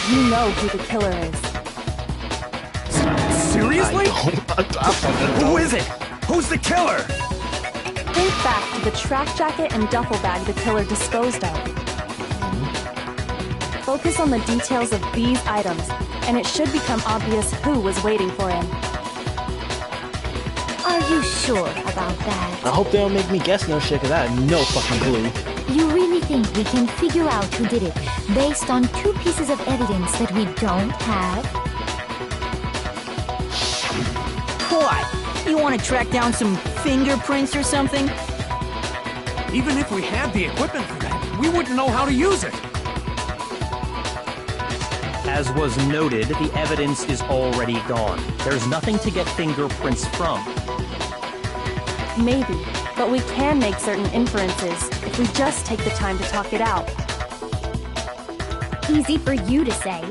You know who the killer is. Seriously? Who is it? Who's the killer? Think back to the track jacket and duffel bag the killer disposed of. Focus on the details of these items, and it should become obvious who was waiting for him. Are you sure about that? I hope they don't make me guess no shit, because I have no fucking clue. You really think we can figure out who did it based on two pieces of evidence that we don't have? What? You want to track down some fingerprints or something? Even if we had the equipment for that, we wouldn't know how to use it. As was noted, the evidence is already gone. There's nothing to get fingerprints from. Maybe, but we can make certain inferences if we just take the time to talk it out. Easy for you to say.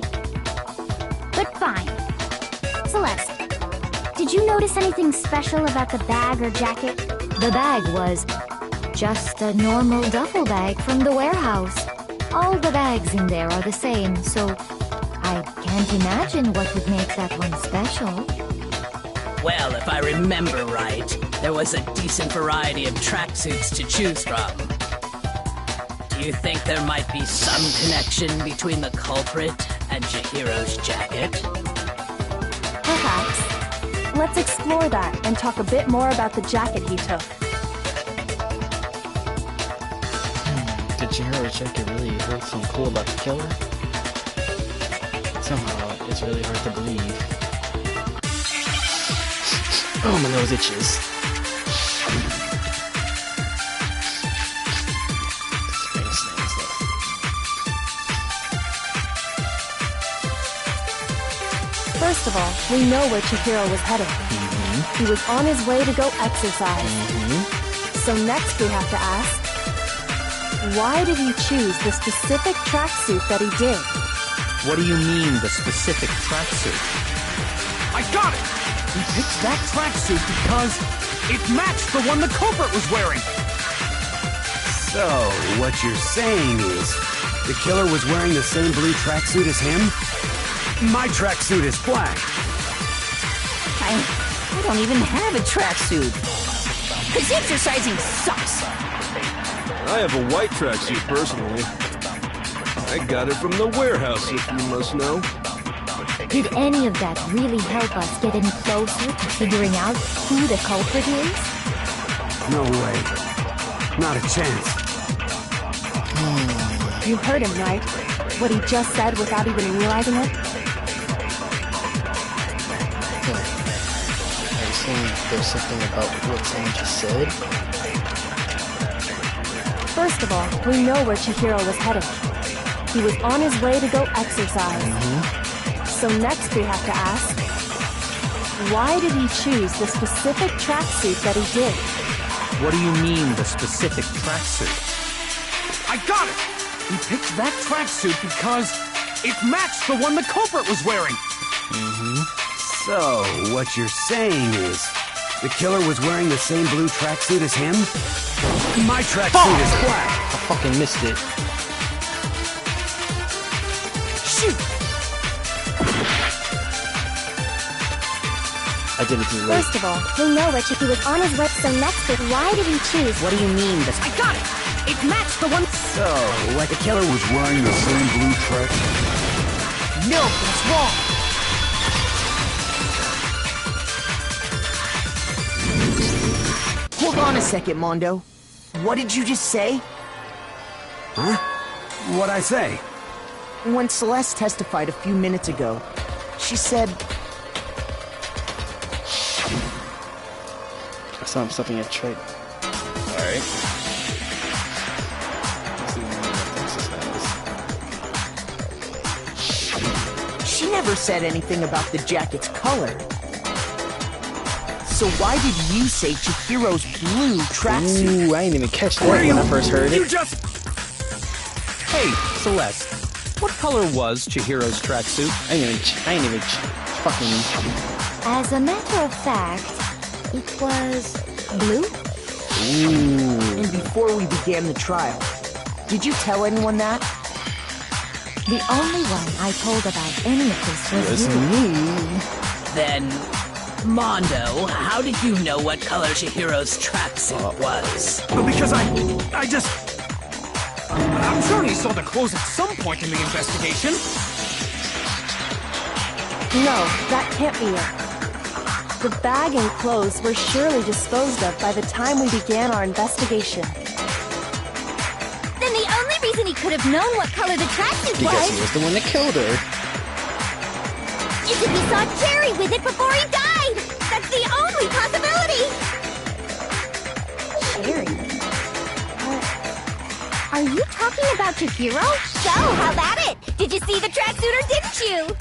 But fine. Celeste, did you notice anything special about the bag or jacket? The bag was just a normal duffel bag from the warehouse. All the bags in there are the same, so I can't imagine what would make that one special. Well, if I remember right, there was a decent variety of tracksuits to choose from. Do you think there might be some connection between the culprit and Chihiro's jacket? Perhaps. Let's explore that and talk a bit more about the jacket he took. Did Chihiro's jacket really hold something cool about the killer? Somehow, it's really hard to believe. Oh, my nose itches. First of all, we know where Chihiro was headed. He was on his way to go exercise. So next we have to ask, why did he choose the specific tracksuit that he did? What do you mean, the specific tracksuit? I got it! He picked that tracksuit because it matched the one the culprit was wearing! So, what you're saying is, the killer was wearing the same blue tracksuit as him? My tracksuit is black. I don't even have a tracksuit. Because exercising sucks. I have a white tracksuit, personally. I got it from the warehouse, if you must know. Did any of that really help us get any closer to figuring out who the culprit is? No way. Not a chance. You heard him, right? What he just said without even realizing it? Are you saying there's something about what someone just said? First of all, we know where Chihiro was heading. He was on his way to go exercise. So next we have to ask, why did he choose the specific tracksuit that he did? What do you mean, the specific tracksuit? I got it! He picked that tracksuit because it matched the one the culprit was wearing. So, what you're saying is, the killer was wearing the same blue tracksuit as him? My tracksuit is black. I fucking missed it. Shoot! I did it too late. First of all, we know which he was on his way, so next is why did he choose? What do you mean, this? I got it! It matched the one... So, like the killer was wearing the same blue tracksuit? No, that's wrong. Hold on a second, Mondo. What did you just say? Huh? What'd I say? When Celeste testified a few minutes ago, she said... I saw him stuffing a trick. Alright. She never said anything about the jacket's color. So why did you say Chihiro's blue tracksuit? Ooh, I didn't even catch that when I first heard it. You just... Hey, Celeste. What color was Chihiro's tracksuit? I ain't even fucking... As a matter of fact, it was blue? Ooh. And before we began the trial, did you tell anyone that? The only one I told about any of this was you. Me. Then, Mondo, how did you know what color Chihiro's tracksuit was? Because I just... I'm sure he saw the clothes at some point in the investigation. No, that can't be it. The bag and clothes were surely disposed of by the time we began our investigation. Then the only reason he could have known what color the tracksuit Because he was the one that killed her. is if he saw Jerry with it before he died! That's the only possibility! Jerry? Are you talking about Chihiro? So, how about it? Did you see the tracksuit or didn't you?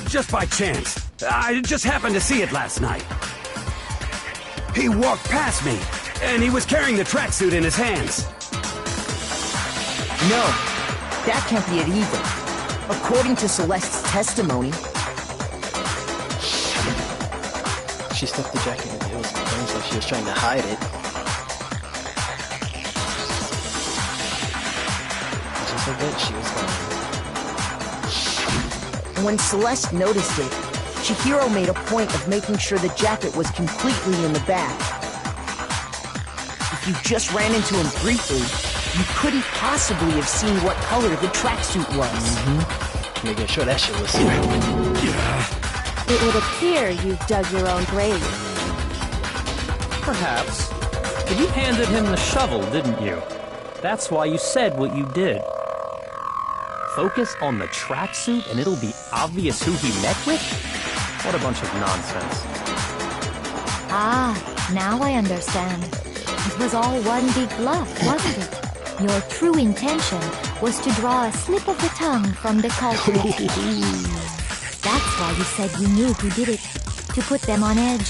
Just by chance. I just happened to see it last night. He walked past me, and he was carrying the tracksuit in his hands. No, that can't be it either. According to Celeste's testimony... She stuffed the jacket in. It was almost like she was trying to hide it. Just like that, she was gone. When Celeste noticed it, Chihiro made a point of making sure the jacket was completely in the bag. If you just ran into him briefly, you couldn't possibly have seen what color the tracksuit was. Making sure that shit was... It would appear you've dug your own grave. Perhaps. But you handed him the shovel, didn't you? That's why you said what you did. Focus on the tracksuit and it'll be obvious who he met with? What a bunch of nonsense. Ah, now I understand. It was all one big bluff, wasn't it? Your true intention was to draw a slip of the tongue from the culprit. That's why you said you knew who did it, to put them on edge.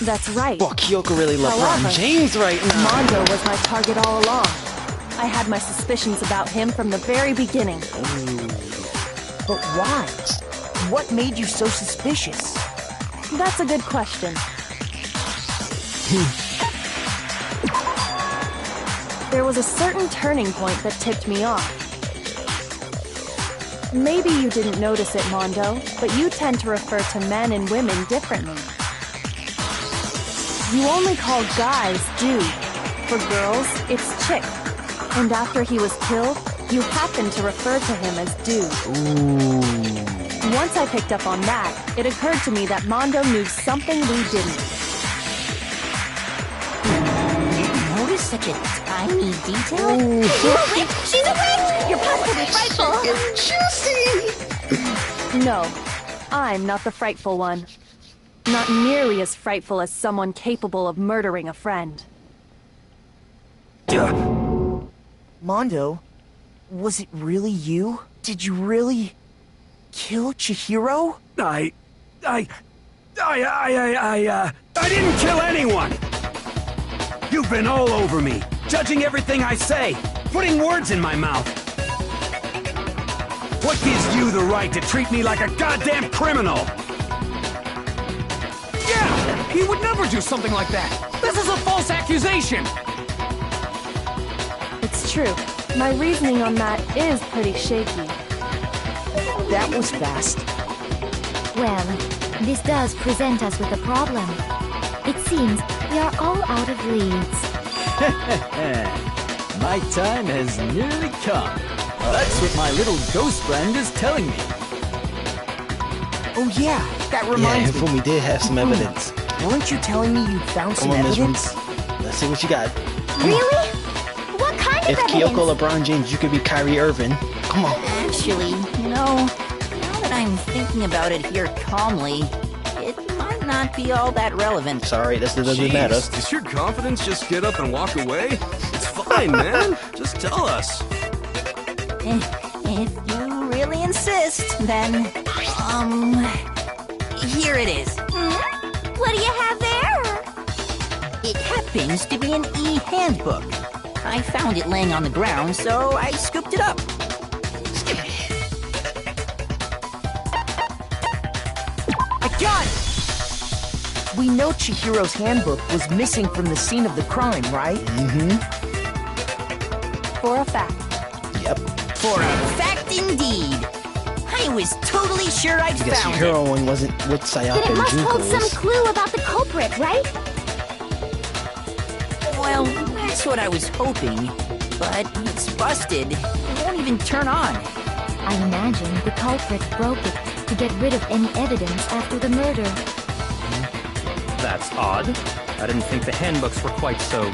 That's right. Fuck, Kyoko really LeBron James right now. Mondo was my target all along. I had my suspicions about him from the very beginning. But why? What made you so suspicious? That's a good question. There was a certain turning point that tipped me off. Maybe you didn't notice it, Mondo, but you tend to refer to men and women differently. You only call guys dude. For girls, it's chick. And after he was killed, You happened to refer to him as Dude. Ooh. Once I picked up on that, it occurred to me that Mondo knew something we didn't. Notice such a tiny detail? Ooh. She's a witch! You're positively frightful! Juicy! No, I'm not the frightful one. Not nearly as frightful as someone capable of murdering a friend. Mondo, was it really you? Did you really kill Chihiro? I didn't kill anyone! You've been all over me, judging everything I say, putting words in my mouth. What gives you the right to treat me like a goddamn criminal? Yeah! He would never do something like that! This is a false accusation! It's true. My reasoning on that is pretty shaky. That was fast. Well, this does present us with a problem. It seems we are all out of leads. My time has nearly come. That's what my little ghost friend is telling me. Oh yeah, that reminds me. Yeah, Hifumi did have some evidence. Weren't you telling me you'd found some evidence? Let's see what you got. Really? What kind of If evidence? Kyoko LeBron James, you could be Kyrie Irving. Come on. Actually, now that I'm thinking about it here calmly, it might not be all that relevant. Sorry, this doesn't matter. Does your confidence just get up and walk away? It's fine, man. Just tell us. If you really insist, then, here it is. What do you have there? It happens to be an e-handbook. I found it laying on the ground, so I scooped it up. I got it! We know Chihiro's handbook was missing from the scene of the crime, right? Mm-hmm. For a fact. Yep. For a fact indeed. I was totally sure I'd Because found Chihiro it. one wasn't with Sayaka Then it and must Junko. hold some clue about the culprit, right? Well, that's what I was hoping. But it's busted. It won't even turn on. I imagine the culprit broke it to get rid of any evidence after the murder. That's odd. I didn't think the handbooks were quite so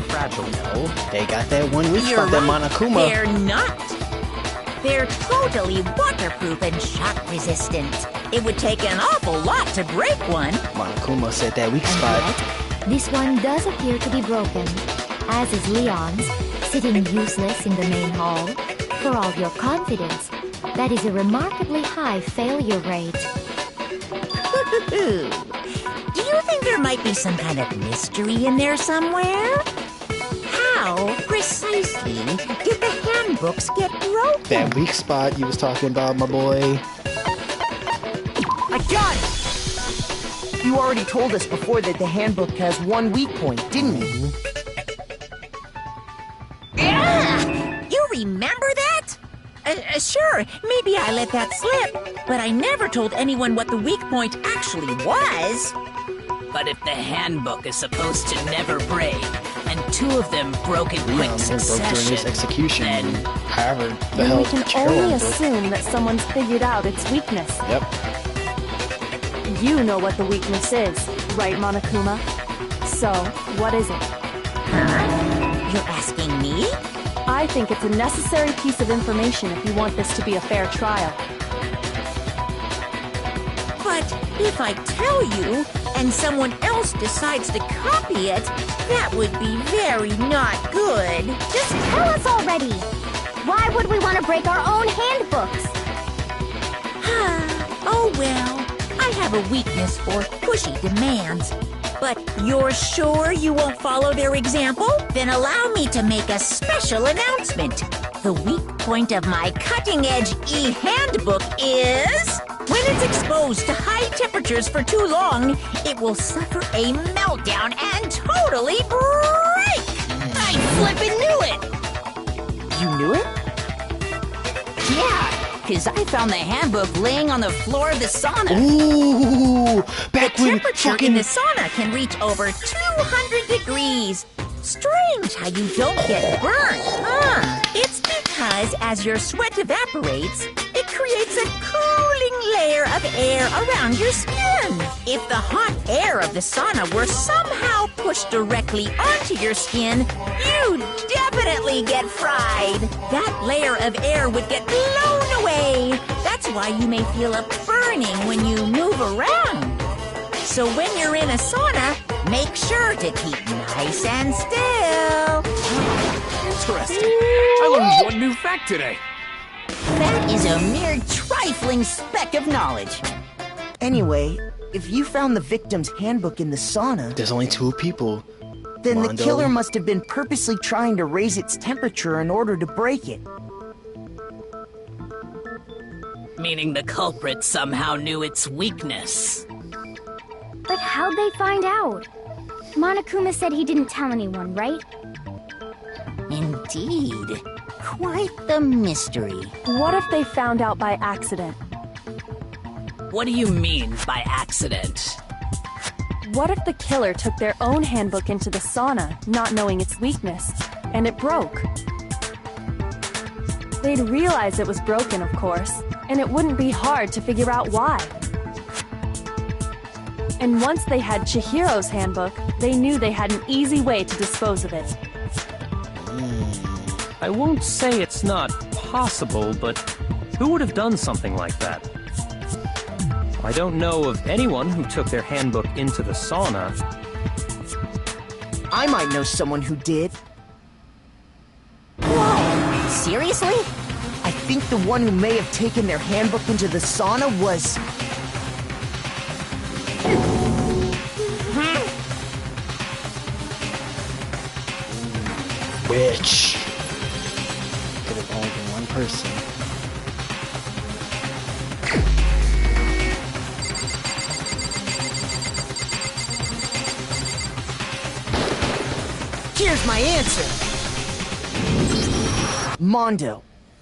fragile. No, they got that one weak You're spot, that right. Monokuma. They're not. They're totally waterproof and shock resistant. It would take an awful lot to break one. Monokuma said that weak And spot. yet, this one does appear to be broken, as is Leon's, sitting useless in the main hall. For all your confidence, that is a remarkably high failure rate. Do you think there might be some kind of mystery in there somewhere? How precisely did the handbooks get broken? That weak spot you was talking about, my boy. I got it! You already told us before that the handbook has one weak point, didn't you? You remember that? Sure, maybe I let that slip, but I never told anyone what the weak point actually was. But if the handbook is supposed to never break, and two of them broke in quick Broke during succession, his execution. then However, the Then hell we can Chihiro only broke. assume that someone's figured out its weakness. Yep. You know what the weakness is, right, Monokuma? So, what is it? You're asking me? I think it's a necessary piece of information if you want this to be a fair trial. But if I tell you, and someone else decides to copy it, that would be very not good. Just tell us already. Why would we want to break our own handbooks? Oh well, I have a weakness for pushy demands. But you're sure you won't follow their example? Then allow me to make a special announcement. The weak point of my cutting-edge e-handbook is... when it's exposed to high temperatures for too long, it will suffer a meltdown and totally break! I flippin' knew it! You knew it? Yeah, because I found the handbook laying on the floor of the sauna. Ooh, back The when temperature fucking in the sauna can reach over 200 degrees. Strange how you don't get burned, huh? It's because because as your sweat evaporates, it creates a cooling layer of air around your skin. If the hot air of the sauna were somehow pushed directly onto your skin, you'd definitely get fried. That layer of air would get blown away. That's why you may feel a burning when you move around. So when you're in a sauna, make sure to keep nice and still. Interesting. I learned one new fact today. That is a mere trifling speck of knowledge. Anyway, if you found the victim's handbook in the sauna... There's only 2 people. Then Mondo. the killer must have been purposely trying to raise its temperature in order to break it. Meaning the culprit somehow knew its weakness. But how'd they find out? Monokuma said he didn't tell anyone, right? Indeed. Quite the mystery. What if they found out by accident? What do you mean by accident? What if the killer took their own handbook into the sauna, not knowing its weakness, and it broke? They'd realize it was broken, of course, and it wouldn't be hard to figure out why. And once they had Chihiro's handbook, they knew they had an easy way to dispose of it. I won't say it's not possible, but who would have done something like that? I don't know of anyone who took their handbook into the sauna. I might know someone who did. Whoa! Seriously? I think the one who may have taken their handbook into the sauna was... Witch. Could have only been one person. Here's my answer! Mondo,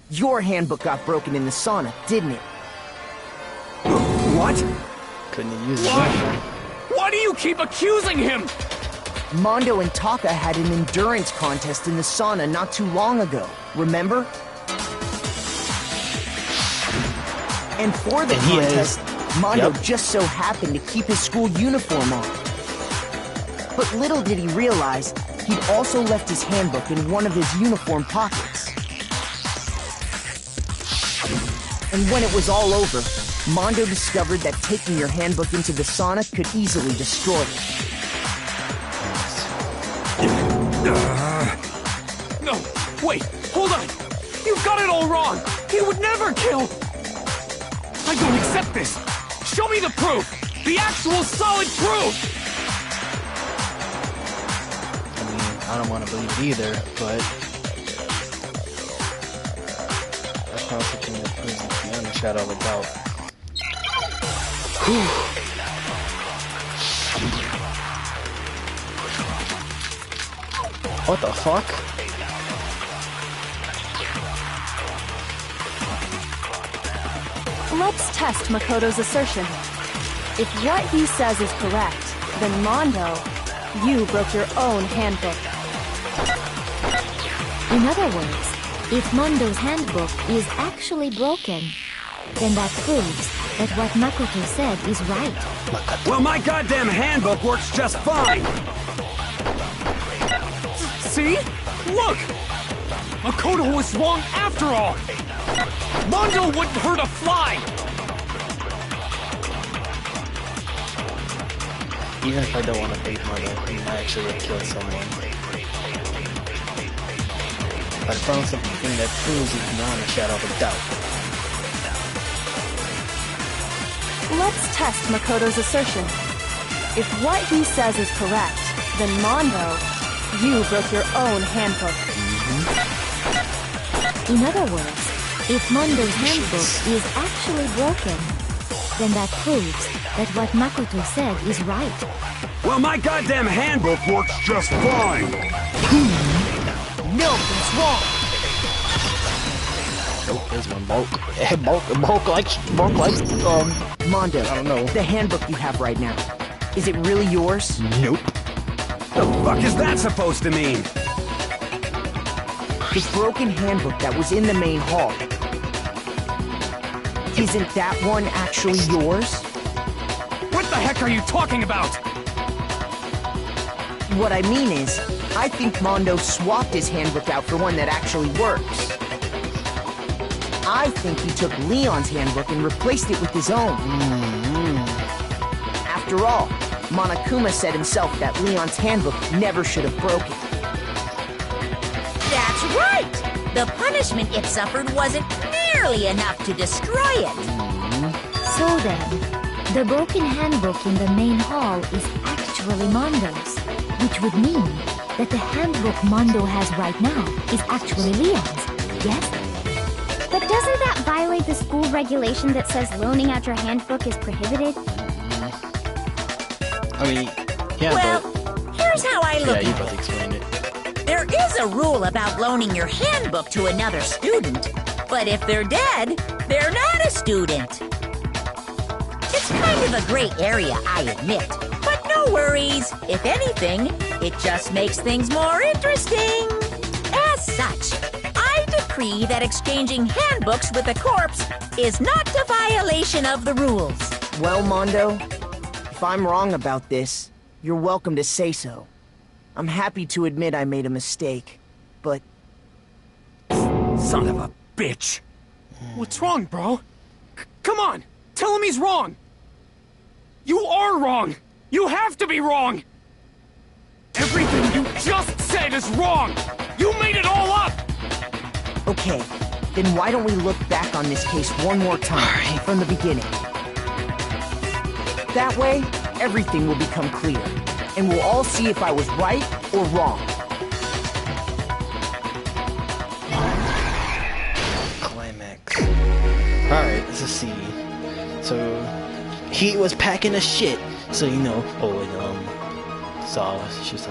your handbook got broken in the sauna, didn't it? What? Couldn't have used it. Why do you keep accusing him? Mondo and Taka had an endurance contest in the sauna not too long ago, remember? And for the contest, Mondo just so happened to keep his school uniform on. But little did he realize, he'd also left his handbook in one of his uniform pockets. And when it was all over, Mondo discovered that taking your handbook into the sauna could easily destroy it. No, wait, hold on. You've got it all wrong. He would never kill. I don't accept this. Show me the proof. The actual solid proof. I mean, I don't want to believe it either, but that's not something that proves it beyond a shadow of a doubt. What the fuck? Let's test Makoto's assertion. If what he says is correct, then Mondo, you broke your own handbook. In other words, if Mondo's handbook is actually broken, then that proves that what Makoto said is right. Well, my goddamn handbook works just fine! See? Look! Makoto was wrong after all! Mondo wouldn't hurt a fly! Even if I don't want to bait Mondo, he might actually have killed someone. I found something that proves it beyond a shadow of a doubt. Let's test Makoto's assertion. If what he says is correct, then Mondo, you broke your own handbook. In other words, if Mondo's handbook is actually broken, then that proves that what Makoto said is right. Well, my goddamn handbook works just fine! No, that's wrong! Nope, there's one bulk like, Mondo, I don't know. The handbook you have right now, is it really yours? Nope. The fuck is that supposed to mean? The broken handbook that was in the main hall. Isn't that one actually yours? What the heck are you talking about? What I mean is, I think Mondo swapped his handbook out for one that actually works. I think he took Leon's handbook and replaced it with his own. After all, Monokuma said himself that Leon's handbook never should have broken. That's right! The punishment it suffered wasn't nearly enough to destroy it. So then, the broken handbook in the main hall is actually Mondo's, which would mean that the handbook Mondo has right now is actually Leon's, yes? But doesn't that violate the school regulation that says loaning out your handbook is prohibited? I mean, yeah, well, but... here's how I look Yeah, you at both it. explained it. There is a rule about loaning your handbook to another student, but if they're dead, they're not a student. It's kind of a gray area, I admit, but no worries. If anything, it just makes things more interesting. As such, I decree that exchanging handbooks with a corpse is not a violation of the rules. Well, Mondo, if I'm wrong about this, you're welcome to say so. I'm happy to admit I made a mistake, but... Son of a bitch! What's wrong, bro? Come on! Tell him he's wrong! You are wrong! You have to be wrong! Everything you just said is wrong! You made it all up! Okay, then why don't we look back on this case one more time, from the beginning? That way, everything will become clear, and we'll all see if I was right or wrong. Climax. Alright, let's just see. So, he was packing a shit, so you know, she saw. So, she's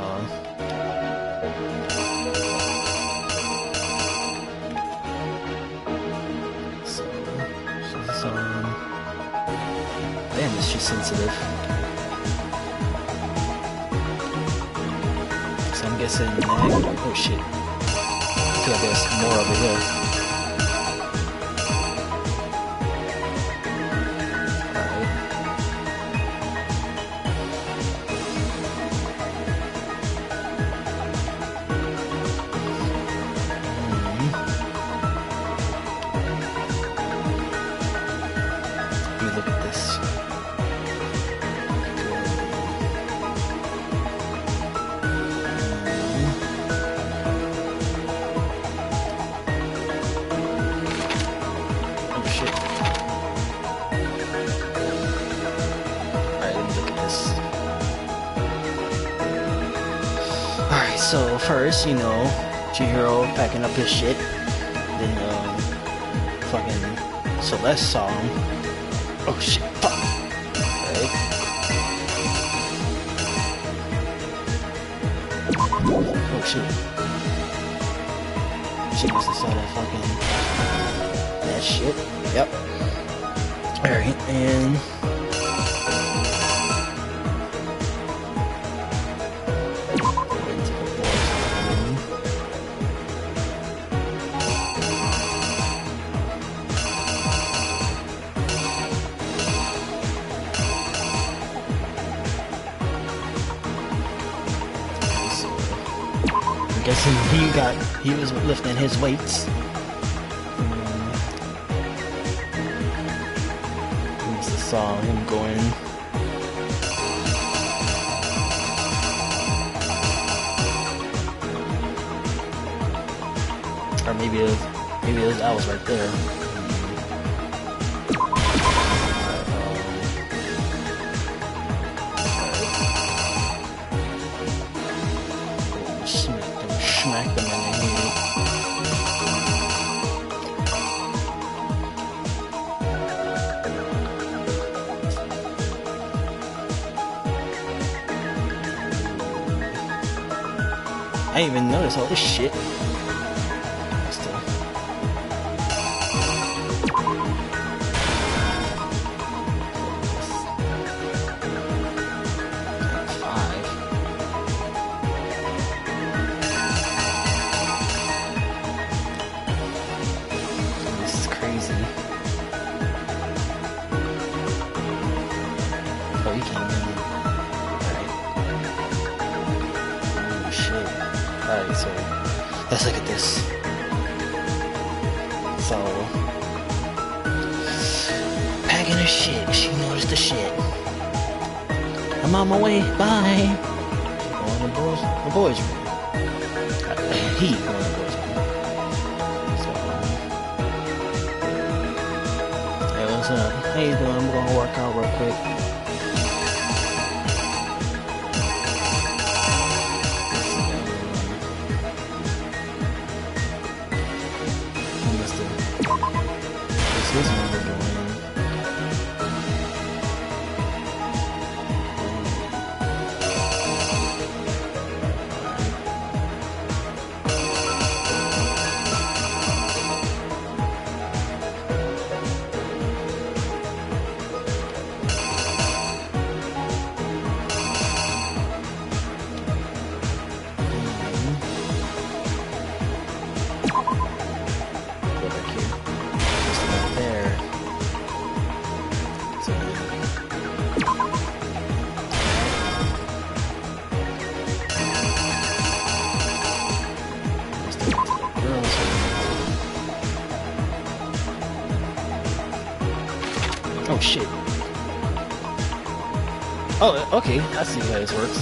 damn, is she sensitive? So I'm guessing, oh shit. I feel like there's more over here. So first, you know, Chihiro packing up his shit. Then, fucking Celeste saw him. Oh shit, fuck. Right. Oh shit. She must have saw that fucking... that shit. Yep. Alright, and... Guessing he was lifting his weights. We must have saw him going. Or maybe it was I was right there. Smack them in the head. I didn't even notice all this shit. he came in. Alright. Oh, shit. Alright, so let's look at this. So, packing her shit. She noticed the shit. I'm on my way. Bye. Going to the boys' room. He going to the boys' room. So, hey, what's up? How you doing? I'm gonna work out real quick. This one we're doing. Oh shit. Oh, okay, I see how this works.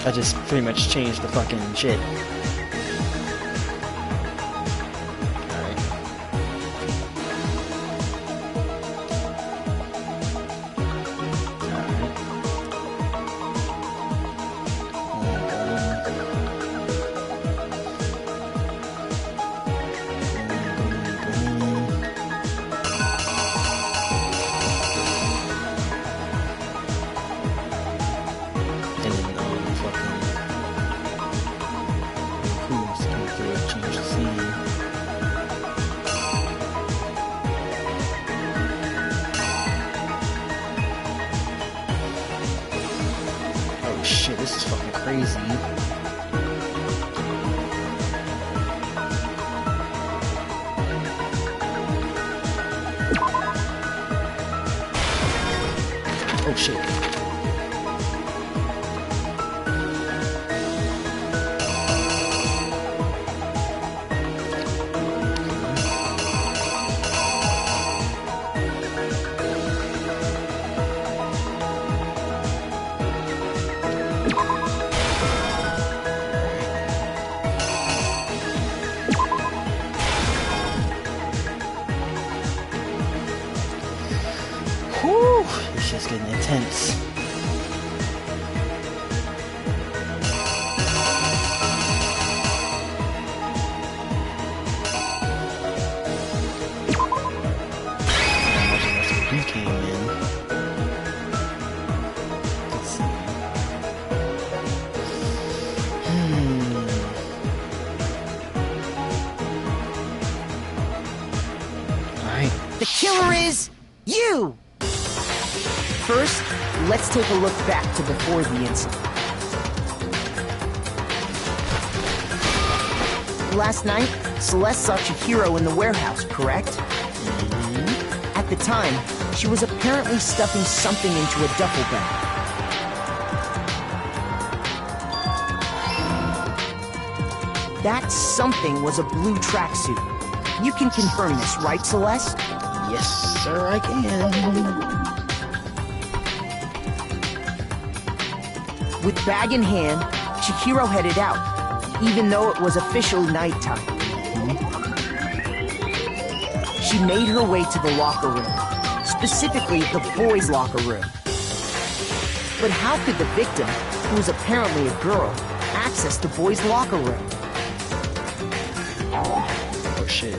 I just pretty much changed the fucking shit. Shit, this is fucking crazy. Oh shit. Whew, it's just getting intense. He came in. Let's see. Alright. The killer is you! First, let's take a look back to before the incident. Last night, Celeste saw Chihiro in the warehouse, correct? Mm-hmm. At the time, she was apparently stuffing something into a duffel bag. That something was a blue tracksuit. You can confirm this, right, Celeste? Yes, sir, I can. With bag in hand, Chihiro headed out, even though it was officially nighttime. She made her way to the locker room, specifically the boys' locker room. But how could the victim, who was apparently a girl, access the boys' locker room? Oh shit.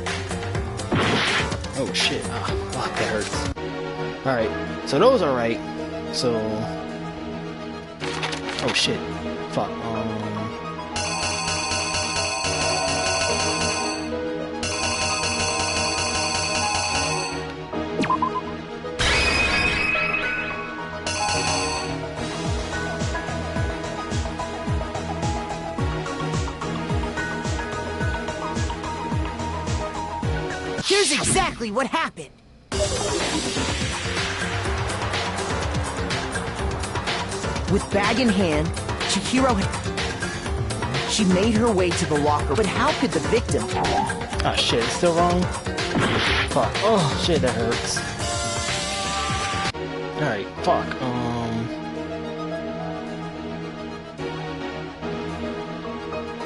Oh shit. Ah, fuck, that hurts. Alright, so those are right. So... Oh shit. Fuck. Here's exactly what happened. With bag in hand, Chihiro she made her way to the locker, but how could the victim? Oh shit, it's still wrong? Fuck. Oh shit, that hurts. Alright, fuck.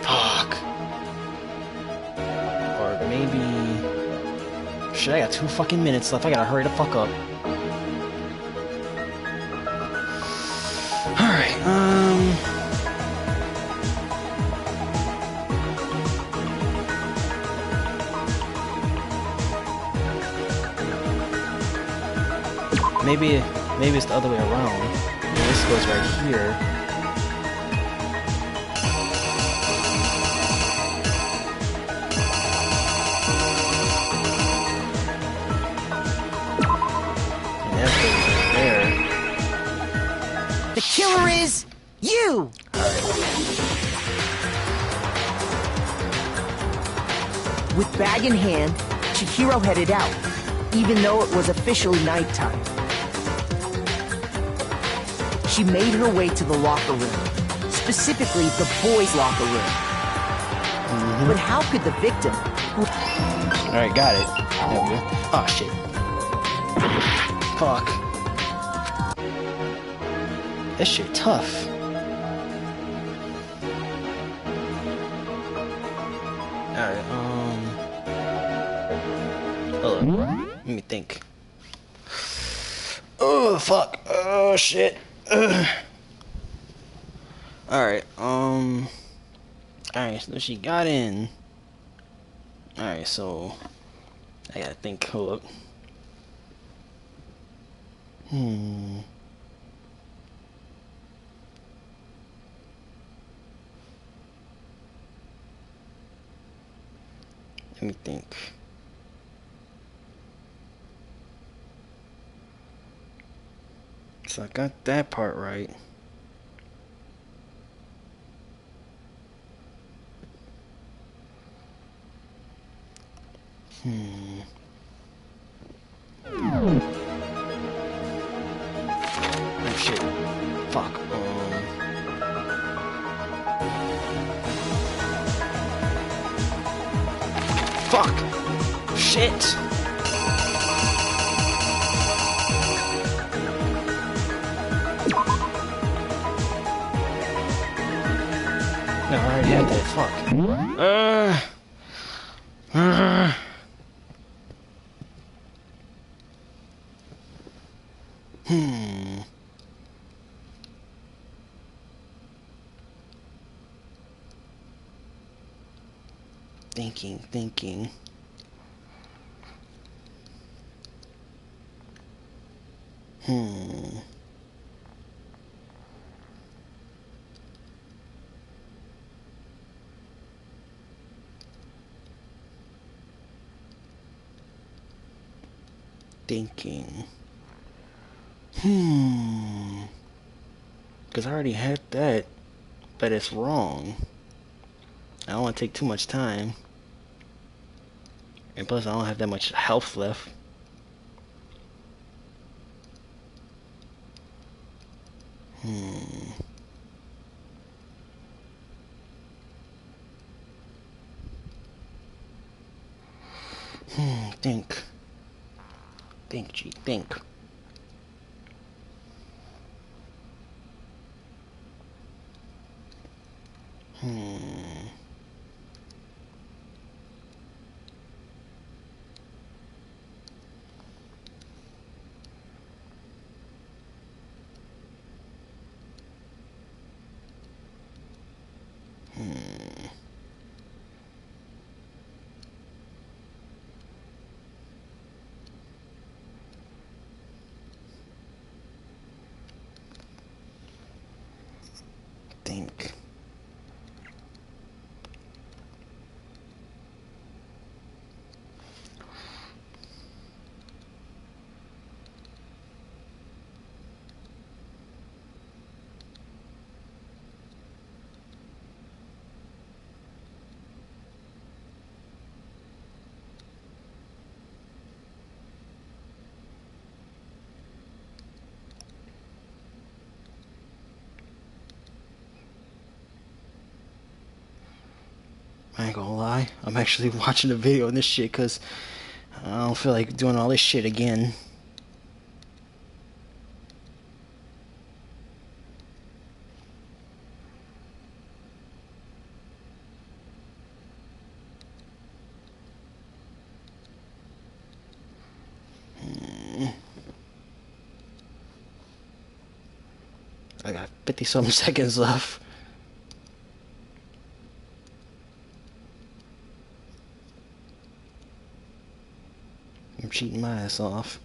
Fuck. Or maybe... Shit, I got 2 fucking minutes left. I gotta hurry the fuck up. Alright, Maybe it's the other way around. This goes right here. And that goes right there. The killer is you! With bag in hand, Chihiro headed out, even though it was officially nighttime. She made her way to the locker room, specifically the boys' locker room. But how could the victim... Alright, got it. There we go. Oh, shit. Fuck. This shit tough. Alright, hold on. Let me think. Oh, fuck. Oh, shit. Alright, alright, so she got in. Alright, so I gotta think. Hold up. Let me think. So I got that part right. Oh shit. Fuck. Fuck. Shit. No, I already had that. Fuck. Thinking. Because I already had that, but it's wrong. I don't want to take too much time. And plus, I don't have that much health left. Think, G, think. Think. I ain't gonna lie. I'm actually watching the video on this shit because I don't feel like doing all this shit again. I got 50-something seconds left. I'm cheating my ass off.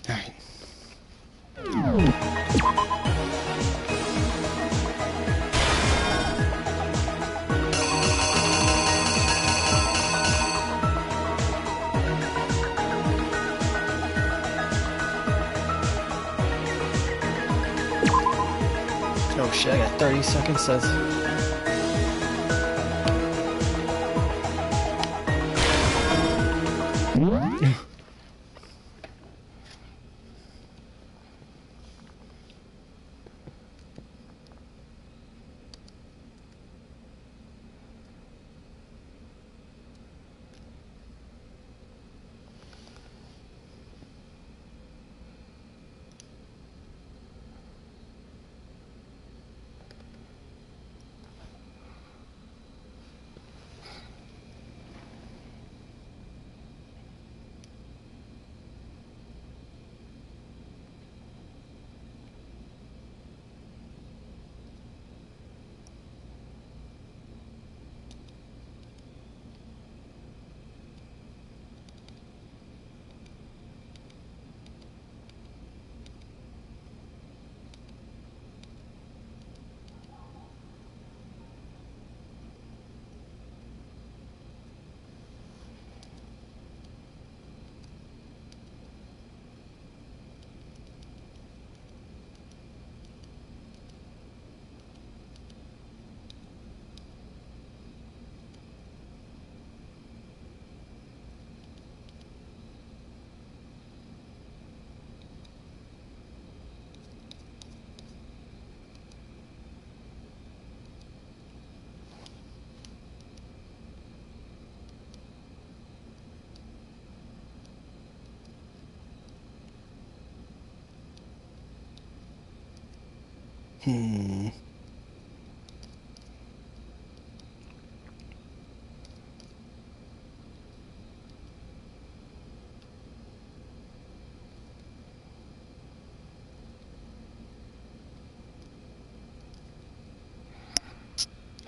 Alright. Oh shit, I got 30 seconds. Says.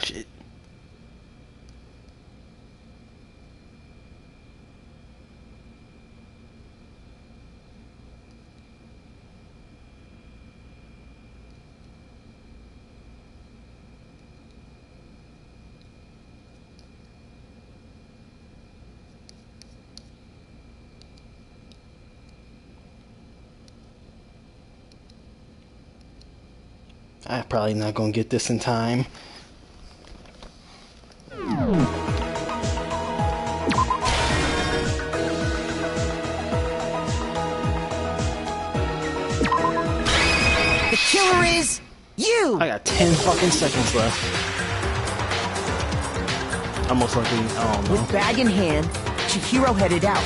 Shit. I'm probably not gonna get this in time. killer is you! I got 10 fucking seconds left. I'm most likely, I don't know. With bag in hand, Chihiro headed out.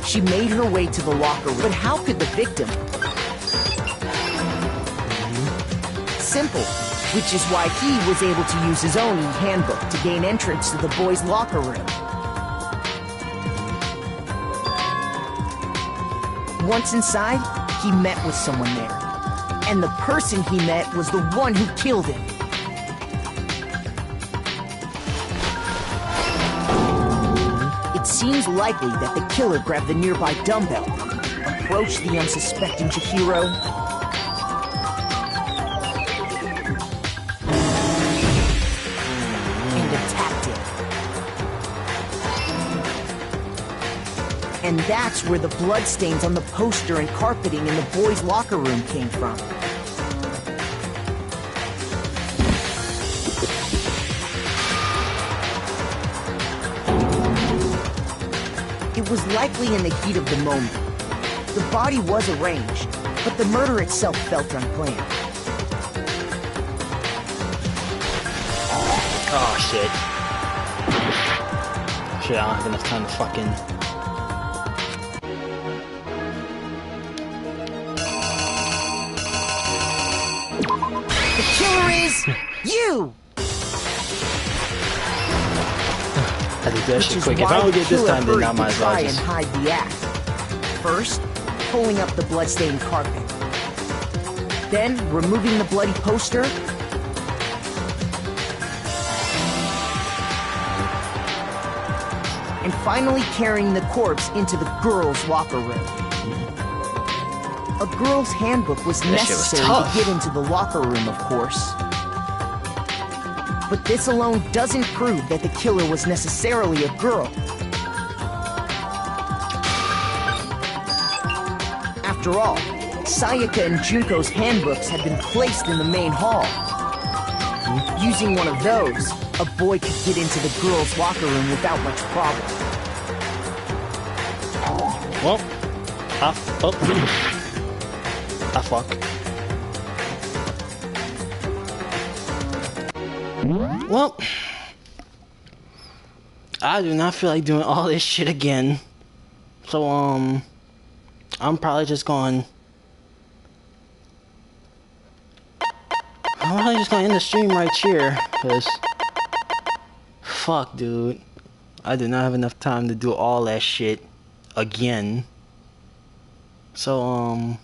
She made her way to the locker room. But how could the victim? Simple, which is why he was able to use his own handbook to gain entrance to the boys' locker room. Once inside, he met with someone there. And the person he met was the one who killed him. It seems likely that the killer grabbed the nearby dumbbell, approached the unsuspecting Chihiro, and attacked him. And that's where the bloodstains on the poster and carpeting in the boys' locker room came from. It was likely in the heat of the moment. The body was arranged, but the murder itself felt unplanned. Oh, shit. Shit, I don't have enough time to fucking... The killer is you! I think that shit quick. If I don't get this time, then I might as well try just... and hide the act. First, pulling up the bloodstained carpet. Then, removing the bloody poster. And finally carrying the corpse into the girls' locker room. A girl's handbook was necessary to get into the locker room, of course. But this alone doesn't prove that the killer was necessarily a girl. After all, Sayaka and Junko's handbooks had been placed in the main hall. Using one of those, a boy could get into the girls' locker room without much problem. Well, fuck. Well, I do not feel like doing all this shit again. So, I'm probably just going... I'm probably just gonna end the stream right here, because... Fuck, dude. I do not have enough time to do all that shit again. So,